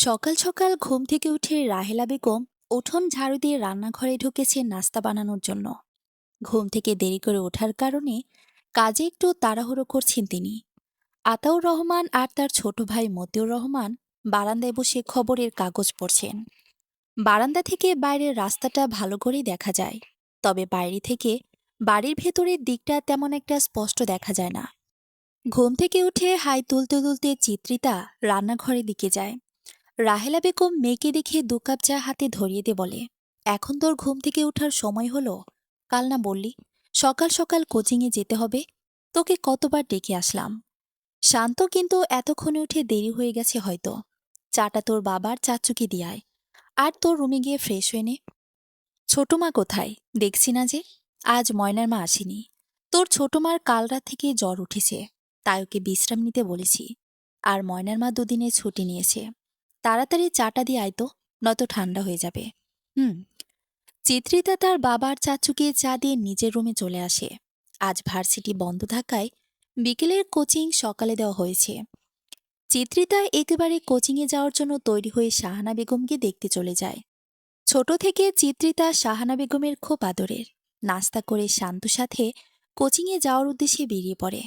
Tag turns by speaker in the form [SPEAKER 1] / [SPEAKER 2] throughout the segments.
[SPEAKER 1] সকাল সকাল ঘুম থেকে উঠে রাহেলা বেগম উঠোন ঝাড়ু দিয়ে রান্নাঘরে ঢুকেছে নাস্তা বানানোর জন্য। ঘুম থেকে দেরি করে ওঠার কারণে কাজে একটু তাড়াহুড়ো করছেন তিনি। আতাউর রহমান আর তার ছোট ভাই মতিউর রহমান বারান্দায় বসে খবরের কাগজ পড়ছেন। বারান্দা থেকে বাইরের রাস্তাটা ভালো করেই দেখা যায়, তবে বাইরে থেকে বাড়ির ভেতরের দিকটা তেমন একটা স্পষ্ট দেখা যায় না। ঘুম থেকে উঠে হাই তুলতে তুলতে চিত্রিতা রান্নাঘরের দিকে যায়। রাহেলা বেগম মেয়েকে দেখে 2 কাপ চা হাতে ধরিয়ে দিয়ে বলে, এখন তোর ঘুম থেকে ওঠার সময় হলো? কাল না বললি সকাল সকাল কোচিংয়ে যেতে হবে? তোকে কতবার ডেকে আসলাম। শান্ত কিন্তু এতক্ষণে উঠে দেরি হয়ে গেছে হয়তো। চাটা তোর বাবার চাচুকে দিয়ায়, আর তোর রুমে গিয়ে ফ্রেশ হয়ে নে। ছোট মা কোথায়? দেখছি না যে। আজ ময়নার মা আসেনি। তোর ছোট মার কাল রাত থেকে জ্বর উঠেছে, তাই ওকে বিশ্রাম নিতে বলেছি। আর ময়নার মা দুদিনের ছুটি নিয়েছে। তাড়াতাড়ি চাটা দিয়ে আয় তো, নয়তো ঠান্ডা হয়ে যাবে। হুম। চিত্রিতা তার বাবার চাচুকে চা দিয়ে নিজের রুমে চলে আসে। আজ ভার্সিটি বন্ধ থাকায় বিকেলের কোচিং সকালে দেওয়া হয়েছে। চিত্রিতা একেবারে কোচিংয়ে যাওয়ার জন্য তৈরি হয়ে শাহানা বেগমকে দেখতে চলে যায়। ছোট থেকে চিত্রিতা শাহানা বেগমের খুব আদরের। নাস্তা করে শান্তর সাথে কোচিংয়ে যাওয়ার উদ্দেশ্যে বেরিয়ে পড়ে।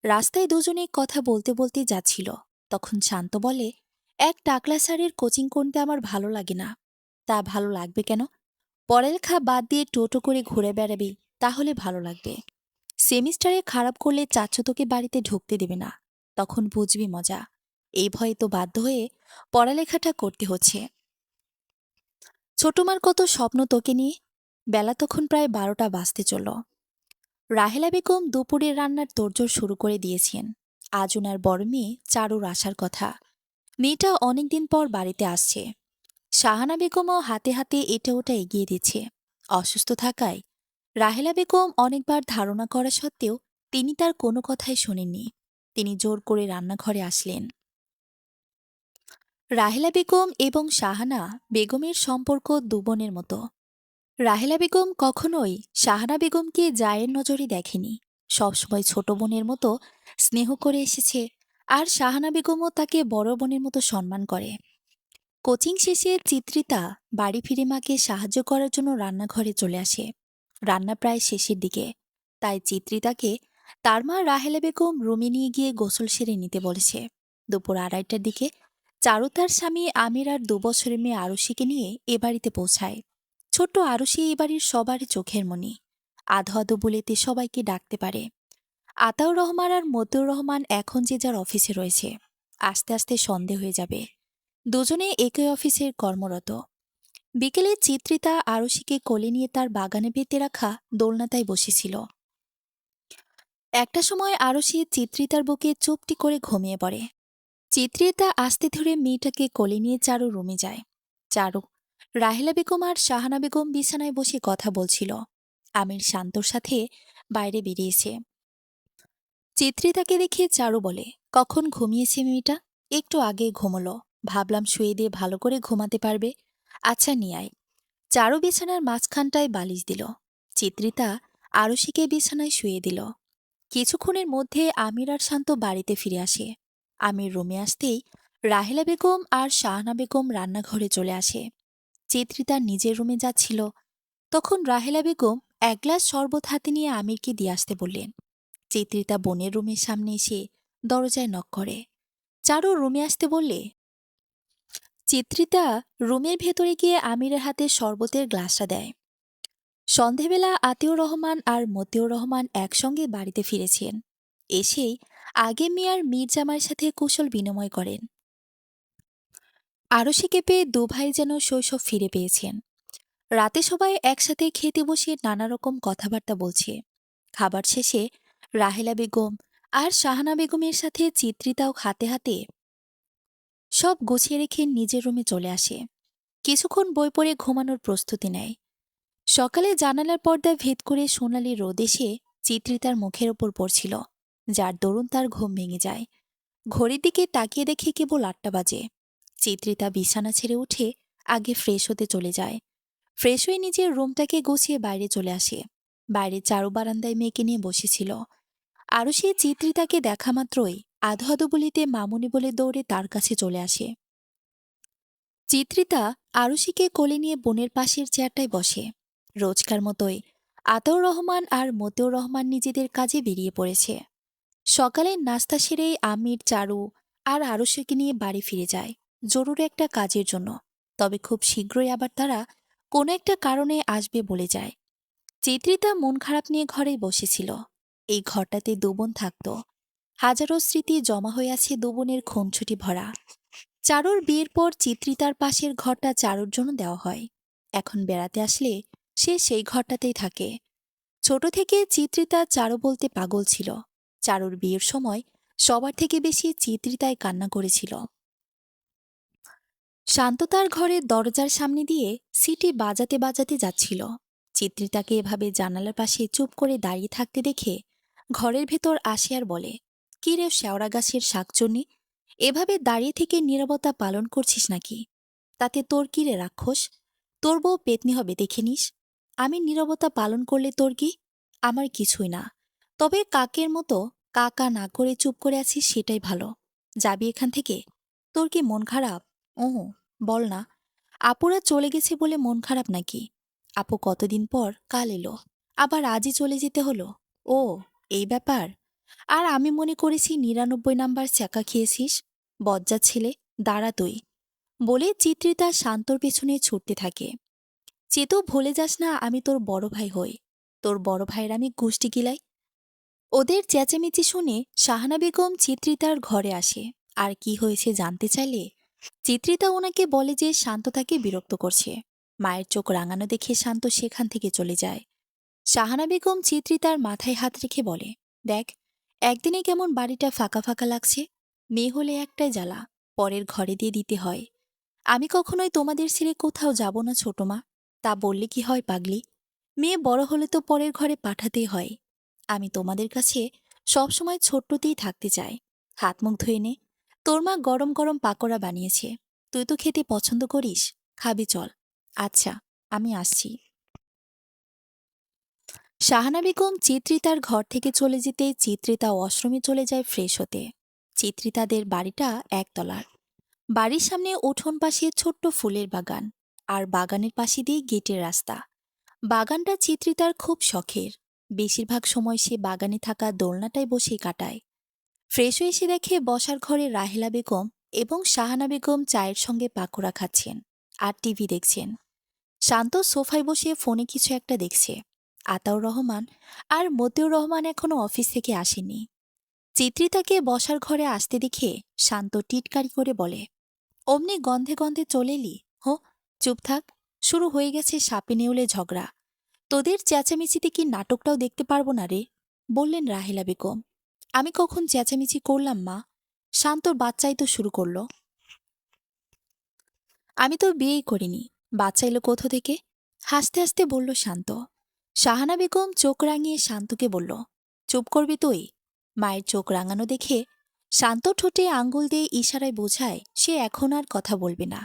[SPEAKER 1] রাস্তায় দুজনে কথা বলতে বলতে যাচ্ছিল, তখন শান্ত বলে, এক টাকলা স্যারের কোচিং করতে আমার ভালো লাগে না। তা ভালো লাগবে কেন? পড়ালেখা বাদ দিয়ে টোটো করে ঘুরে বেড়াবি, তাহলে ভালো লাগবে। সেমিস্টারে খারাপ করলে চাচ্চু তোকে বাড়িতে ঢুকতে দেবে না, তখন বুঝবি মজা। এই ভয়ে তো বাধ্য হয়ে পড়ালেখাটা করতে হচ্ছে। ছোটমার কত স্বপ্ন তোকে নিয়ে। বেলা তখন প্রায় 12টা বাজতে চলল। রাহেলা বেগম দুপুরের রান্নার তোড়জোড় শুরু করে দিয়েছেন। আজ ওনার বড় মেয়ে চারুর আসার কথা। মেয়েটা অনেকদিন পর বাড়িতে আসছে। শাহানা বেগমও হাতে হাতে এটা ওটা এগিয়ে দিচ্ছে। অসুস্থ থাকায় রাহেলা বেগম অনেকবার ধারণা করা সত্ত্বেও তিনি তার কোনো কথাই শোনেননি। তিনি জোর করে রান্নাঘরে আসলেন। রাহেলা বেগম এবং শাহানা বেগমের সম্পর্ক দুবোনের মতো। রাহেলা বেগম কখনোই শাহানা বেগমকে জায়ের নজরে দেখেনি। সবসময় ছোট বোনের মতো স্নেহ করে এসেছে, আর শাহানা বেগমও তাকে বড় বোনের মতো সম্মান করে। কোচিং শেষে চিত্রিতা বাড়ি ফিরে মাকে সাহায্য করার জন্য রান্নাঘরে চলে আসে। রান্না প্রায় শেষের দিকে, তাই চিত্রিতাকে তার মা রাহেলা বেগম রুমে নিয়ে গিয়ে গোসল সেরে নিতে বলেছে। দুপুর 2:30টার দিকে চারু তার স্বামী আমির আর 2 বছরের মেয়ে আরুষিকে নিয়ে এ বাড়িতে পৌঁছায়। ছোট্ট আরুষি এই বাড়ির সবারই চোখের মণি। আধো আধো বলেতে সবাইকে ডাকতে পারে। আতাউর রহমান আর মতিউর রহমান এখন যে যার অফিসে রয়েছে। আস্তে আস্তে সন্ধে হয়ে যাবে। দুজনে একই অফিসের কর্মরত। বিকেলে চিত্রিতা আরুষিকে কোলে নিয়ে তার বাগানে পেতে রাখা দোলনাতায় বসেছিল। একটা সময় আরুষি চিত্রিতার বুকে চুপটি করে ঘুমিয়ে পড়ে। চিত্রিতা আস্তে ধরে মেয়েটাকে কোলে নিয়ে চারু রুমে যায়। চারু, রাহেলা বেগম আর শাহানা বেগম বিছানায় বসে কথা বলছিল। আমির শান্তর সাথে বাইরে বেরিয়েছে। চিত্রিতাকে দেখে চারু বলে, কখন ঘুমিয়েছে মেয়েটা? একটু আগে ঘুমলো। ভাবলাম শুয়ে দিয়ে ভালো করে ঘুমাতে পারবে। আচ্ছা নিয়ে আয়। চারু বিছানার মাঝখানটায় বালিশ দিল। চিত্রিতা আরুষিকে বিছানায় শুয়ে দিল। কিছুক্ষণের মধ্যে আমির আর শান্ত বাড়িতে ফিরে আসে। আমির রুমে আসতেই রাহেলা বেগম আর শাহানা বেগম রান্নাঘরে চলে আসে। চিত্রিতা নিজের রুমে যাচ্ছিল, তখন রাহেলা বেগম 1 গ্লাস শরবত হাতে নিয়ে আমিরকে দিয়ে আসতে বললেন। চিত্রিতা বোনের রুমের সামনে এসে দরজায় নক করে। চারু রুমে আসতে বললে চিত্রিতা রুমের ভেতরে গিয়ে আমিরের হাতে শরবতের গ্লাসটা দেয়। সন্ধেবেলা আতিউর রহমান আর মতিউর রহমান একসঙ্গে বাড়িতে ফিরেছেন। এসেই আগে মিয়ার মীর জামাইয়ের সাথে কুশল বিনিময় করেন। আরশিকে পেয়ে দুভাই যেন শৈশব ফিরে পেয়েছেন। রাতে সবাই একসাথে খেতে বসে নানা রকম কথাবার্তা বলছে। খাবার শেষে রাহেলা বেগম আর শাহানা বেগমের সাথে চিত্রিতাও হাতে হাতে সব গুছিয়ে রেখে নিজের রুমে চলে আসে। কিছুক্ষণ বই পড়ে ঘুমানোর প্রস্তুতি নেয়। সকালে জানালার পর্দা ভেদ করে সোনালি রোদ এসে চিত্রিতার মুখের ওপর পড়ছিল, যার দরুন তার ঘুম ভেঙে যায়। ঘড়ির দিকে তাকিয়ে দেখে কেবল 8টা বাজে। চিত্রিতা বিছানা ছেড়ে উঠে আগে ফ্রেশ হতে চলে যায়। ফ্রেশ হয়ে নিজের রুমটাকে গুছিয়ে বাইরে চলে আসে। বাইরে চারু বারান্দায় মেয়েকে নিয়ে বসেছিল। আরও সে চিত্রিতাকে দেখা মাত্রই আধো আধো বলিতে মামুনি বলে দৌড়ে তার কাছে চলে আসে। চিত্রিতা আরুষিকে কোলে নিয়ে বোনের পাশের চেয়ারটায় বসে। রোজকার মতোই আতাউর রহমান আর মতিউর রহমান নিজেদের কাজে বেরিয়ে পড়েছে। সকালে নাস্তা সেরেই আমির, চারু আর আরুষিকে নিয়ে বাড়ি ফিরে যায় জরুরি একটা কাজের জন্য। তবে খুব শীঘ্রই আবার তারা কোনো একটা কারণে আসবে বলে যায়। চিত্রিতা মন খারাপ নিয়ে ঘরেই বসেছিল। এই ঘরটাতে দু বোন থাকত। হাজারো স্মৃতি জমা হয়ে আছে দু বোনের খুনছুটি ভরা। চারুর বিয়ের পর চিত্রিতার পাশের ঘরটা চারুর জন্য দেওয়া হয়। এখন বেড়াতে আসলে সে সেই ঘরটাতেই থাকে। ছোট থেকে চিত্রিতা চারু বলতে পাগল ছিল। চারুর বিয়ের সময় সবার থেকে বেশি চিত্রিতায় কান্না করেছিল। শান্ত তার ঘরের দরজার সামনে দিয়ে সিটি বাজাতে বাজাতে যাচ্ছিল। চিত্রিতাকে এভাবে জানালার পাশে চুপ করে দাঁড়িয়ে থাকতে দেখে ঘরের ভেতর আসে আর বলে, কি রে শেওড়া গাছের শাকচুন্নি, এভাবে দাঁড়িয়ে থেকে নীরবতা পালন করছিস নাকি? তাতে তোর কি রে রাক্ষস? তোর বউ পেতনি হবে দেখে নিস। আমি নীরবতা পালন করলে তোর কি? আমার কিছুই না। তবে কাকের মতো কা কা না করে চুপ করে আছিস সেটাই ভালো। যাবি এখান থেকে? তোর কি মন খারাপ? ও, বল না। আপুরা চলে গেছে বলে মন খারাপ নাকি? আপু কতদিন পর কাল এলো, আবার আজই চলে যেতে হলো। ও, এই ব্যাপার। আর আমি মনে করেছি ৯৯ নাম্বার ছ্যাঁকা খেয়েছিস। বজ্জাত ছেলে, দাঁড়া তুই। বলে চিত্রিতা শান্তর পেছনে ছুটতে থাকে। চেতো, ভুলে যাস না আমি তোর বড় ভাই হই। তোর বড় ভাইয়ের আমি গুষ্টি গিলাই। ওদের চেঁচামেচি শুনে শাহানা বেগম চিত্রিতার ঘরে আসে। আর কি হয়েছে জানতে চাইলে চিত্রিতা ওনাকে বলে যে শান্ত তাকে বিরক্ত করছে। মায়ের চোখ রাঙানো দেখে শান্ত সেখান থেকে চলে যায়। শাহানা বেগম চিত্রিতার মাথায় হাত রেখে বলে, দেখ, একদিনে কেমন বাড়িটা ফাঁকা ফাঁকা লাগছে। মেয়ে হলে একটাই জ্বালা, পরের ঘরে দিয়ে দিতে হয়। আমি কখনোই তোমাদের ছেড়ে কোথাও যাব না ছোট মা। তা বললে কি হয় পাগলি? মেয়ে বড় হলে তো পরের ঘরে পাঠাতেই হয়। আমি তোমাদের কাছে সবসময় ছোট্টতেই থাকতে চাই। হাত মুখ ধুয়ে নে। তোর মা গরম গরম পাকোড়া বানিয়েছে। তুই তো খেতে পছন্দ করিস, খাবি চল। আচ্ছা, আমি আসছি। শাহানা বেগম চিত্রিতার ঘর থেকে চলে যেতেই চিত্রিতা ওয়াশরুমে চলে যায় ফ্রেশ হতে। চিত্রিতাদের বাড়িটা একতলার। বাড়ির সামনে উঠোন পাশে ছোট্ট ফুলের বাগান, আর বাগানের পাশে দিয়ে গেটের রাস্তা। বাগানটা চিত্রিতার খুব শখের। বেশিরভাগ সময় সে বাগানে থাকা দোলনাটায় বসে কাটায়। ফ্রেশ হয়ে এসে দেখে বসার ঘরে রাহেলা বেগম এবং শাহানা বেগম চায়ের সঙ্গে পাকোড়া খাচ্ছেন আর টিভি দেখছেন। শান্ত সোফায় বসে ফোনে কিছু একটা দেখছে। আতাউর রহমান আর মতিউর রহমান এখনো অফিস থেকে আসেনি। চিত্রিতাকে বসার ঘরে আসতে দেখে শান্ত টিটকারি করে বলে, অমনি গন্ধে গন্ধে চলে এলি? হো, চুপ থাক। শুরু হয়ে গেছে সাপে নেউলে ঝগড়া। তোদের চেঁচামেচিতে কি নাটকটাও দেখতে পারবো না রে? বললেন রাহেলা বেগম। আমি কখন চেঁচামেচি করলাম মা? শান্তর বাচ্চাই তো শুরু করলো। আমি তো বিয়েই করিনি। বাচ্চা এলো কোথা থেকে? হাসতে হাসতে বলল শান্ত। শাহানা বেগম চোখ রাঙিয়ে শান্তকে বলল, চুপ করবি তুই? মায়ের চোখ রাঙানো দেখে শান্ত ঠোঁটে আঙ্গুল দিয়ে ইশারায় বোঝায় সে এখন আর কথা বলবে না।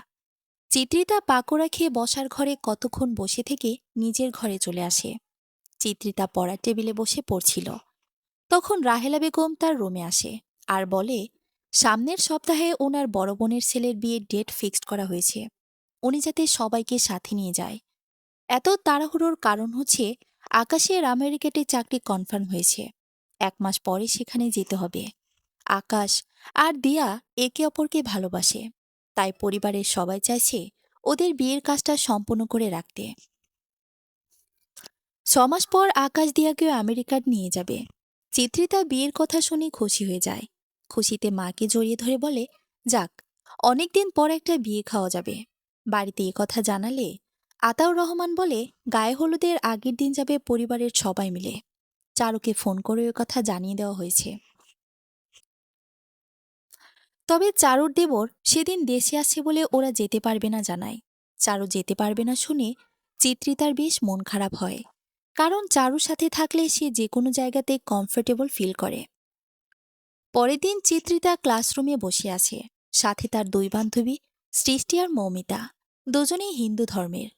[SPEAKER 1] চিত্রিতা পাকোড়া খেয়ে বসার ঘরে কতক্ষণ বসে থেকে নিজের ঘরে চলে আসে। চিত্রিতা পড়ার টেবিলে বসে পড়ছিল। তখন রাহেলা বেগম তার রুমে আসে আর বলে, সামনের সপ্তাহে ওনার বড় বোনের ছেলের বিয়ের ডেট ফিক্সড করা হয়েছে। উনি যাতে সবাইকে সাথে নিয়ে যায়। এত তাড়াহুড়োর কারণ হচ্ছে আকাশের আমেরিকাতে চাকরি কনফার্ম হয়েছে। 1 মাস পরে সেখানে যেতে হবে। আকাশ আর দিয়া একে অপরকে ভালোবাসে, তাই পরিবারের সবাই চাইছে ওদের বিয়ের কাজটা সম্পূর্ণ করে রাখতে। 6 মাস পর আকাশ দিয়াকেও আমেরিকার নিয়ে যাবে। চিত্রিতা বিয়ের কথা শুনে খুশি হয়ে যায়। খুশিতে মাকে জড়িয়ে ধরে বলে, যাক, অনেকদিন পর একটা বিয়ে খাওয়া যাবে। বাড়িতে এ কথা জানালে আতাউর রহমান বলে, গায়ে হলুদের আগের দিন যাবে পরিবারের সবাই মিলে। চারুকে ফোন করে ওই কথা জানিয়ে দেওয়া হয়েছে। তবে চারুর দেবর সেদিন দেশে আছে বলে ওরা যেতে পারবে না জানায়। চারু যেতে পারবে না শুনে চিত্রিতার বেশ মন খারাপ হয়। কারণ চারুর সাথে থাকলে সে যে কোনো জায়গাতে কমফোর্টেবল ফিল করে। পরের দিন চিত্রিতা ক্লাসরুমে বসে আছে। সাথে তার 2 বান্ধবী, সৃষ্টি আর মৌমিতা। দুজনেই হিন্দু ধর্মের।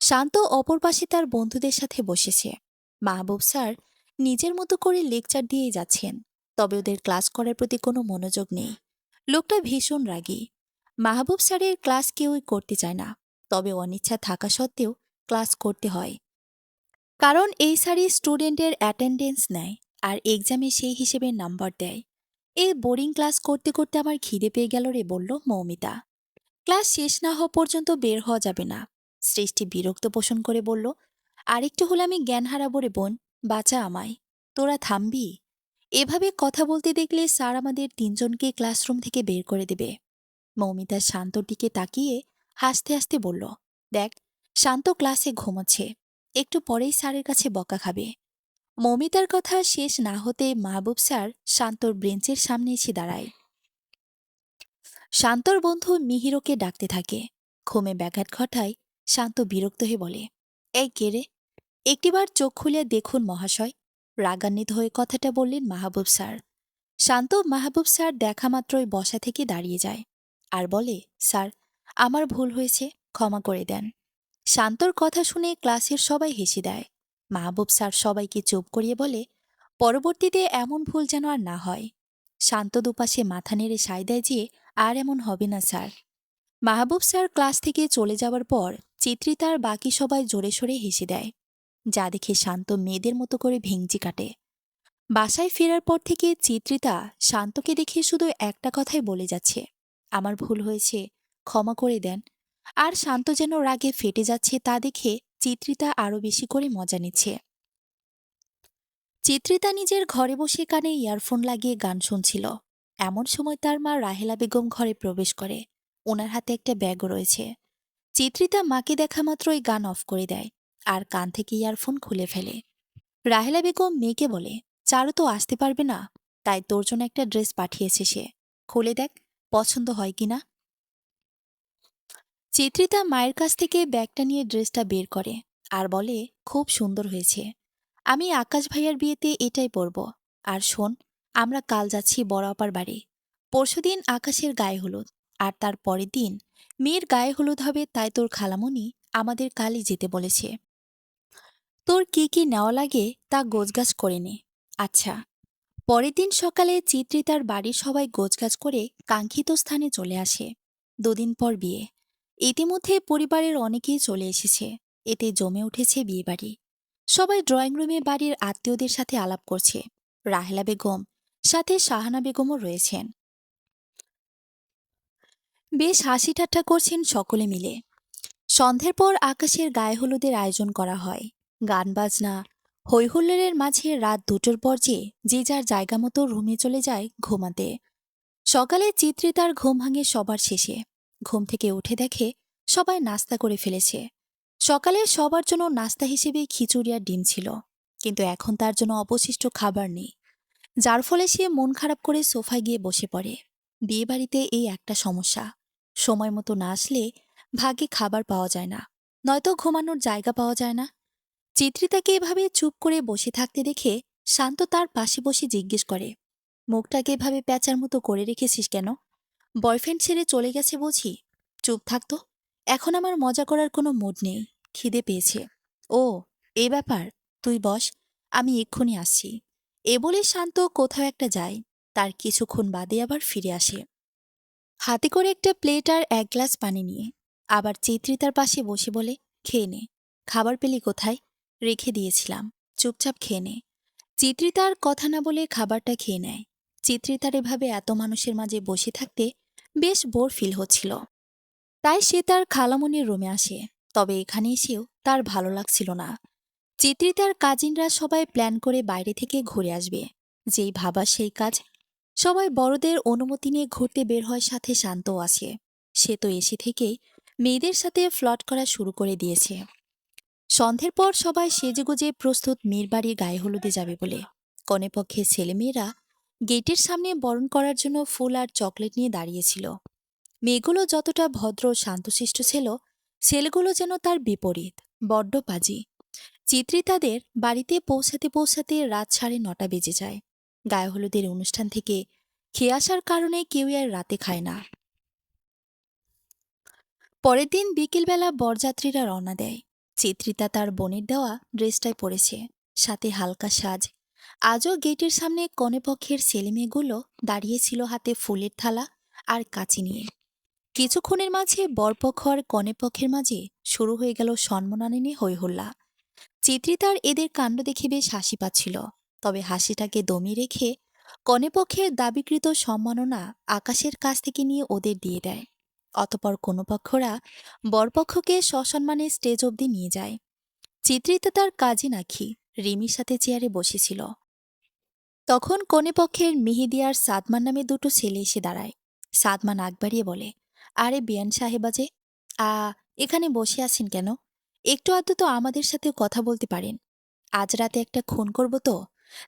[SPEAKER 1] শান্ত অপর পাশে তার বন্ধুদের সাথে বসেছে। মাহবুব স্যার নিজের মতো করে লেকচার দিয়ে যাচ্ছেন, তবে ওদের ক্লাস করার প্রতি কোনো মনোযোগ নেই। লোকটা ভীষণ রাগী। মাহবুব স্যারের ক্লাস কেউই করতে চায় না, তবে অনিচ্ছা থাকা সত্ত্বেও ক্লাস করতে হয়, কারণ এই স্যারই স্টুডেন্টের অ্যাটেন্ডেন্স নেয় আর এক্সামে সেই হিসেবে নাম্বার দেয়। এই বোরিং ক্লাস করতে করতে আমার খিদে পেয়ে গেল রে, বলল মৌমিতা। ক্লাস শেষ না হওয়া পর্যন্ত বের হওয়া যাবে না। সৃষ্টি বিরক্ত পোষণ করে বলল, আরেকটু হলে আমি জ্ঞান হারাবো রে বোন, বাঁচা আমায়। তোরা থামবি? এভাবে কথা বলতে দেখলে স্যার আমাদের তিনজনকে ক্লাসরুম থেকে বের করে দেবে। মৌমিতা শান্তর দিকে তাকিয়ে হাসতে হাসতে বলল, দেখ, শান্ত ক্লাসে ঘুমোচ্ছে, একটু পরেই স্যারের কাছে বকা খাবে। মৌমিতার কথা শেষ না হতে মাহবুব স্যার শান্তর বেঞ্চের সামনে এসে দাঁড়ায়। শান্তর বন্ধু মিহিরকে ডাকতে থাকে। ঘুমে ব্যাঘাত ঘটায় শান্ত বিরক্ত হয়ে বলে, এই কে রে? একটিবার চোখ খুলে দেখুন মহাশয়। রাগান্বিত হয়ে কথাটা বললেন মাহবুব স্যার। শান্ত মাহবুব স্যার দেখা মাত্রই বসা থেকে দাঁড়িয়ে যায় আর বলে, স্যার, আমার ভুল হয়েছে, ক্ষমা করে দেন। শান্তর কথা শুনে ক্লাসের সবাই হেসে দেয়। মাহবুব স্যার সবাইকে চুপ করিয়ে বলে, পরবর্তীতে এমন ভুল যেন আর না হয়। শান্ত দুপাশে মাথা নেড়ে সায় দেয় যে, আর এমন হবে না স্যার। মাহবুব স্যার ক্লাস থেকে চলে যাওয়ার পর চিত্রিতার বাকি সবাই জোরে সোরে হেসে দেয়, যা দেখে শান্ত মেয়েদের মতো করে ভেঙচি কাটে। বাসায় ফেরার পর থেকে চিত্রিতা শান্তকে দেখে শুধু একটা কথাই বলে যাচ্ছে, আমার ভুল হয়েছে, ক্ষমা করে দেন। আর শান্ত যেন রাগে ফেটে যাচ্ছে তা দেখে চিত্রিতা আরও বেশি করে মজা নিচ্ছে। চিত্রিতা নিজের ঘরে বসে কানে ইয়ারফোন লাগিয়ে গান শুনছিল। এমন সময় তার মা রাহেলা বেগম ঘরে প্রবেশ করে। ওনার হাতে একটা ব্যাগও রয়েছে। চিত্রিতা মাকে দেখা মাত্রই গান অফ করে দেয় আর কান থেকে ইয়ারফোন খুলে ফেলে। রাহেলা বেগম মেয়েকে বলে, চারু তো আসতে পারবে না, তাই তোর জন্য একটা ড্রেস পাঠিয়েছে সে, খুলে দেখ পছন্দ হয় কিনা। চিত্রিতা মায়ের কাছ থেকে ব্যাগটা নিয়ে ড্রেসটা বের করে আর বলে, খুব সুন্দর হয়েছে, আমি আকাশ ভাইয়ার বিয়েতে এটাই পরব। আর শোন, আমরা কাল যাচ্ছি বড় আপার বাড়ি। পরশুদিন আকাশের গায়ে হলুদ, আর তার পরের দিন মেয়ের গায়ে হলুদ হবে, তাই তোর খালামণি আমাদের কালই যেতে বলেছে। তোর কি কি নেওয়া লাগে তা গোছগাছ করে নে। আচ্ছা। পরের দিন সকালে চিত্রিতার বাড়ির সবাই গোছগাছ করে কাঙ্ক্ষিত স্থানে চলে আসে। দুদিন পর বিয়ে। ইতিমধ্যে পরিবারের অনেকেই চলে এসেছে। এতে জমে উঠেছে বিয়েবাড়ি। সবাই ড্রয়িং রুমে বাড়ির আত্মীয়দের সাথে আলাপ করছে। রাহেলা বেগম সাথে শাহানা বেগমও রয়েছেন। বেশ হাসি ঠাট্টা করছেন সকলে মিলে। সন্ধ্যের পর আকাশের গায়ে হলুদের আয়োজন করা হয়। গান বাজনা, হৈহুল্লোড়ের মাঝে রাত 2টোর পর যে যার জায়গা মতো রুমে চলে যায় ঘুমাতে। সকালে চিত্রিতার ঘুম ভাঙে সবার শেষে। ঘুম থেকে উঠে দেখে সবাই নাস্তা করে ফেলেছে। সকালে সবার জন্য নাস্তা হিসেবে খিচুড়ি আর ডিম ছিল, কিন্তু এখন তার জন্য অবশিষ্ট খাবার নেই, যার ফলে সে মন খারাপ করে সোফায় গিয়ে বসে পড়ে। বিয়েবাড়িতে এই একটা সমস্যা, সময় মতো না আসলে ভাগ্যে খাবার পাওয়া যায় না, নয়তো ঘুমানোর জায়গা পাওয়া যায় না। চিত্রিতাকে এভাবে চুপ করে বসে থাকতে দেখে শান্ত তার পাশে বসে জিজ্ঞেস করে, মুখটাকে এভাবে প্যাঁচার মতো করে রেখেছিস কেন? বয়ফ্রেন্ড ছেড়ে চলে গেছে বুঝি? চুপ থাকতো, এখন আমার মজা করার কোনো মুড নেই, খিদে পেয়েছে। ও, এই ব্যাপার, তুই বস, আমি এক্ষুনি আসছি। এ বলে শান্ত কোথাও একটা যায়, তার কিছুক্ষণ বাদে আবার ফিরে আসে হাতে করে একটা প্লেট আর 1 গ্লাস পানি নিয়ে। আবার চিত্রিতার পাশে বসে বলে, খেয়ে নে, খাবার পেলি কোথায়? রেখে দিয়েছিলাম, চুপচাপ খেয়ে নে। চিত্রিতার কথা না বলে খাবারটা খেয়ে নেয়। চিত্রিতার এভাবে এত মানুষের মাঝে বসে থাকতে বেশ বোর ফিল হচ্ছিল, তাই সে তার খালামণির রুমে আসে। তবে এখানে এসেও তার ভালো লাগছিল না। চিত্রিতার কাজিনরা সবাই প্ল্যান করে বাইরে থেকে ঘুরে আসবে, যেই ভাবা সেই কাজ। সবাই বড়দের অনুমতি নিয়ে ঘুরতে বের হয়, সাথে শান্তও আসে। সে তো এসে থেকেই মেয়েদের সাথে ফ্লট করা শুরু করে দিয়েছে। সন্ধ্যের পর সবাই সেজেগুজে প্রস্তুত মেয়ের বাড়ির গায়ে হলুদে যাবে বলে। কনেপক্ষের ছেলেমেয়েরা গেটের সামনে বরণ করার জন্য ফুল আর চকলেট নিয়ে দাঁড়িয়েছিল। মেয়েগুলো যতটা ভদ্র ও শান্তশিষ্ট ছিল, ছেলেগুলো যেন তার বিপরীত, বড্ড পাজি। চিত্রিতাদের বাড়িতে পৌঁছাতে পৌঁছাতে রাত 9:30 বেজে যায়। গায়ে হলুদের অনুষ্ঠান থেকে খেয়ে আসার কারণে কেউই আর রাতে খায় না। পরের দিন বিকেলবেলা বরযাত্রীরা রওনা দেয়। চিত্রিতা তার বোনের দেওয়া ড্রেসটাই পরেছে, সাথে হালকা সাজ। আজও গেটের সামনে কনেপক্ষের ছেলেমেয়েগুলো দাঁড়িয়েছিল হাতে ফুলের থালা আর কাঁচি নিয়ে। কিছুক্ষণের মাঝে বরপক্ষ আর কনেপক্ষের মাঝে শুরু হয়ে গেল সম্মাননানী হইহল্লা। চিত্রিতার এদের কাণ্ড দেখে বেশ হাসি পাচ্ছিল, তবে হাসিটাকে দমিয়ে রেখে কনেপক্ষের দাবিকৃত সম্মাননা আকাশের কাছ থেকে নিয়ে ওদের দিয়ে দেয়। অতপর কোনো পক্ষরা বরপক্ষকে সসম্মানে স্টেজ অবধি নিয়ে যায়। চিত্রিতা তার কাজে নাকি রিমির সাথে চেয়ারে বসেছিল। তখন কনেপক্ষের মেহেদি আর সাদমান নামে দুটো ছেলে এসে দাঁড়ায়। সাদমান আগ বাড়িয়ে বলে, আরে বিয়ান সাহেবা যে, আ এখানে বসে আছেন কেন? একটু আধটু তো আমাদের সাথেও কথা বলতে পারেন। আজ রাতে একটা খুন করব তো,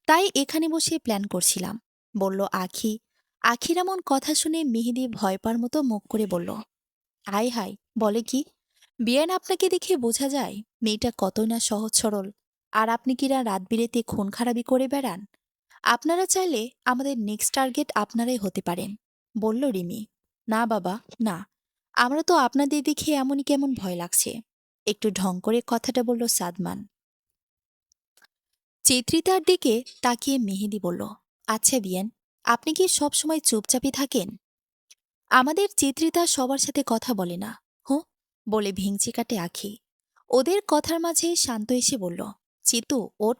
[SPEAKER 1] তাই এখানে বসে প্ল্যান করছিলাম, বলল আখি। আখির এমন কথা শুনে মেহেদি ভয় পাওয়ার মতো মুখ করে বলল, হাই হাই, বলে কি? বিয়ান আপনাকে দেখে বোঝা যায় মেয়েটা কতই না সহজ সরল, আর আপনি কিরা রাত বিরেতে খুন খারাপি করে বেড়ান। আপনারা চাইলে আমাদের নেক্সট টার্গেট আপনারাই হতে পারেন, বলল রিমি। না বাবা, না, আমরা তো আপনাদের দেখে এমনই কেমন ভয় লাগছে, একটু ঢং করে কথাটা বলল সাদমান। চিত্রিতার দিকে তাকিয়ে মেহেদি বলল, আচ্ছা বিয়ান, আপনি কি সব সময় চুপচাপই থাকেন? আমাদের চিত্রিতা সবার সাথে কথা বলে না। হুঁ, বলে ভেঙচি কাটে আখি। ওদের কথার মাঝে শান্ত এসে বলল, চিতু ওঠ,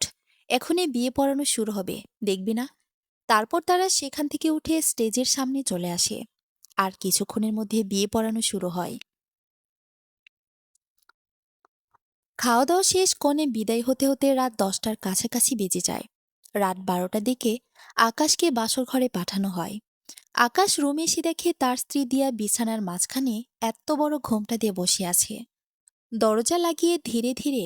[SPEAKER 1] এখনই বিয়ে পড়ানো শুরু হবে, দেখবি না? তারপর তারা সেখান থেকে উঠে স্টেজের সামনে চলে আসে, আর কিছুক্ষণের মধ্যে বিয়ে পড়ানো শুরু হয়। খাওয়া দাওয়া শেষ কনে বিদায় হতে হতে রাত 10টার কাছাকাছি বেজে যায়। রাত 12টার দিকে আকাশকে বাসর ঘরে পাঠানো হয়। আকাশ রুমে এসে দেখে তার স্ত্রী দিয়া বিছানার মাঝখানে এত বড় ঘোমটা দিয়ে বসে আছে। দরজা লাগিয়ে ধীরে ধীরে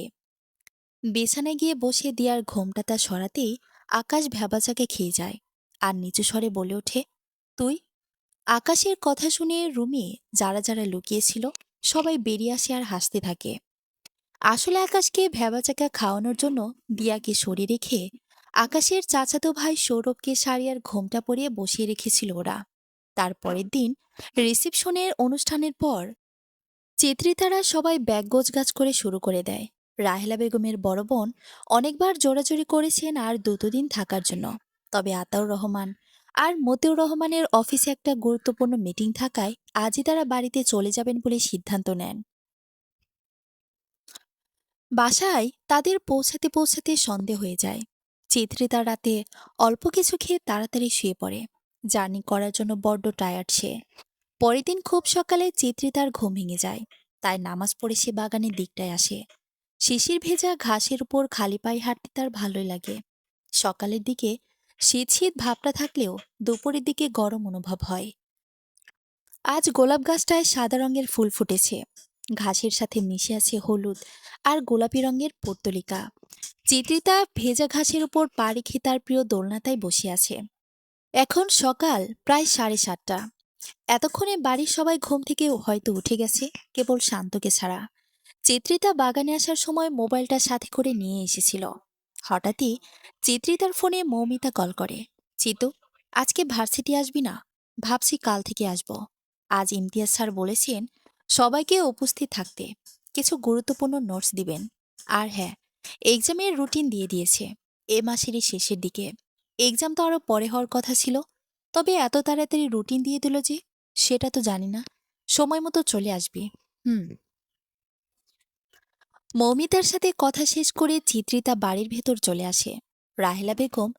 [SPEAKER 1] বিছানায় গিয়ে বসে দিয়ার ঘোমটাটা সরাতেই আকাশ ভ্যাবাচাকে খেয়ে যায়, আর নিচু স্বরে বলে ওঠে, তুই? আকাশের কথা শুনে রুমে যারা যারা লুকিয়েছিল সবাই বেরিয়ে আসে আর হাসতে থাকে। আসলে আকাশকে ভ্যাবাচাকা খাওয়ানোর জন্য দিয়াকে সরিয়ে রেখে আকাশের চাচাতো ভাই সৌরভকে শাড়ি আর ঘোমটা পরিয়ে বসিয়ে রেখেছিল ওরা। তার পরের দিন রিসেপশনের অনুষ্ঠানের পর চিত্রিতারা সবাই ব্যাগ গোছগাছ করে শুরু করে দেয়। রাহেলা বেগমের বড় বোন অনেকবার জোরাজোরি করেছেন আর দুদিন থাকার জন্য, তবে আতাউর রহমান আর মতিউর রহমানের অফিসে একটা গুরুত্বপূর্ণ মিটিং থাকায় আজই তারা বাড়িতে চলে যাবেন বলে সিদ্ধান্ত নেন। বাসায় তাদের পৌঁছাতে পৌঁছাতে সন্ধে হয়ে যায়। চিত্রিতা রাতে অল্প কিছু খেয়ে তাড়াতাড়ি শুয়ে পড়ে। জার্নি করার জন্য বড্ড টায়ার্ড সে। পরের দিন খুব সকালে চিত্রিতার ঘুম ভেঙে যায়, তাই নামাজ পড়ে সে বাগানের দিকটায় আসে। শিশির ভেজা ঘাসের উপর খালি পায়ে হাঁটতে তার ভালোই লাগে। সকালের দিকে শীত শীত ভাবটা থাকলেও দুপুরের দিকে গরম অনুভব হয়। আজ গোলাপ গাছটায় সাদা রঙের ফুল ফুটেছে, ঘাসের সাথে মিশে আছে হলুদ আর গোলাপি রঙের পর্তলিকা। চিত্রিতা ভেজা ঘাসের উপর পা রেখে তার প্রিয় দোলনাতায় বসে আছে। এখন সকাল প্রায় 7:30। এতক্ষণে বাড়ির সবাই ঘুম থেকে হয়তো উঠে গেছে, কেবল শান্তকে ছাড়া। চিত্রিতা বাগানে আসার সময় মোবাইলটা সাথে করে নিয়ে এসেছিল। হঠাৎই চিত্রিতার ফোনে মৌমিতা কল করে, চিতু, আজকে ভার্সিটি আসবি না? ভাবছি কাল থেকে আসব। আজ ইমতিয়াজ স্যার বলেছেন সবাইকে উপস্থিত থাকতে, কিছু গুরুত্বপূর্ণ নোটস দিবেন। আর হ্যাঁ, এক্সামের রুটিন দিয়ে দিয়েছে এ মাসেরই শেষের দিকে। এক্সাম তো আরো পরে হওয়ার কথা ছিল, তবে এত তাড়াতাড়ি রুটিন দিয়ে দিল যে, সেটা তো জানি না। সময় মতো চলে আসবি। হুম। মৌমিতার সাথে কথা শেষ করে চিত্রিতা বাড়ির ভেতর চলে আসে। রাহেলা বেগম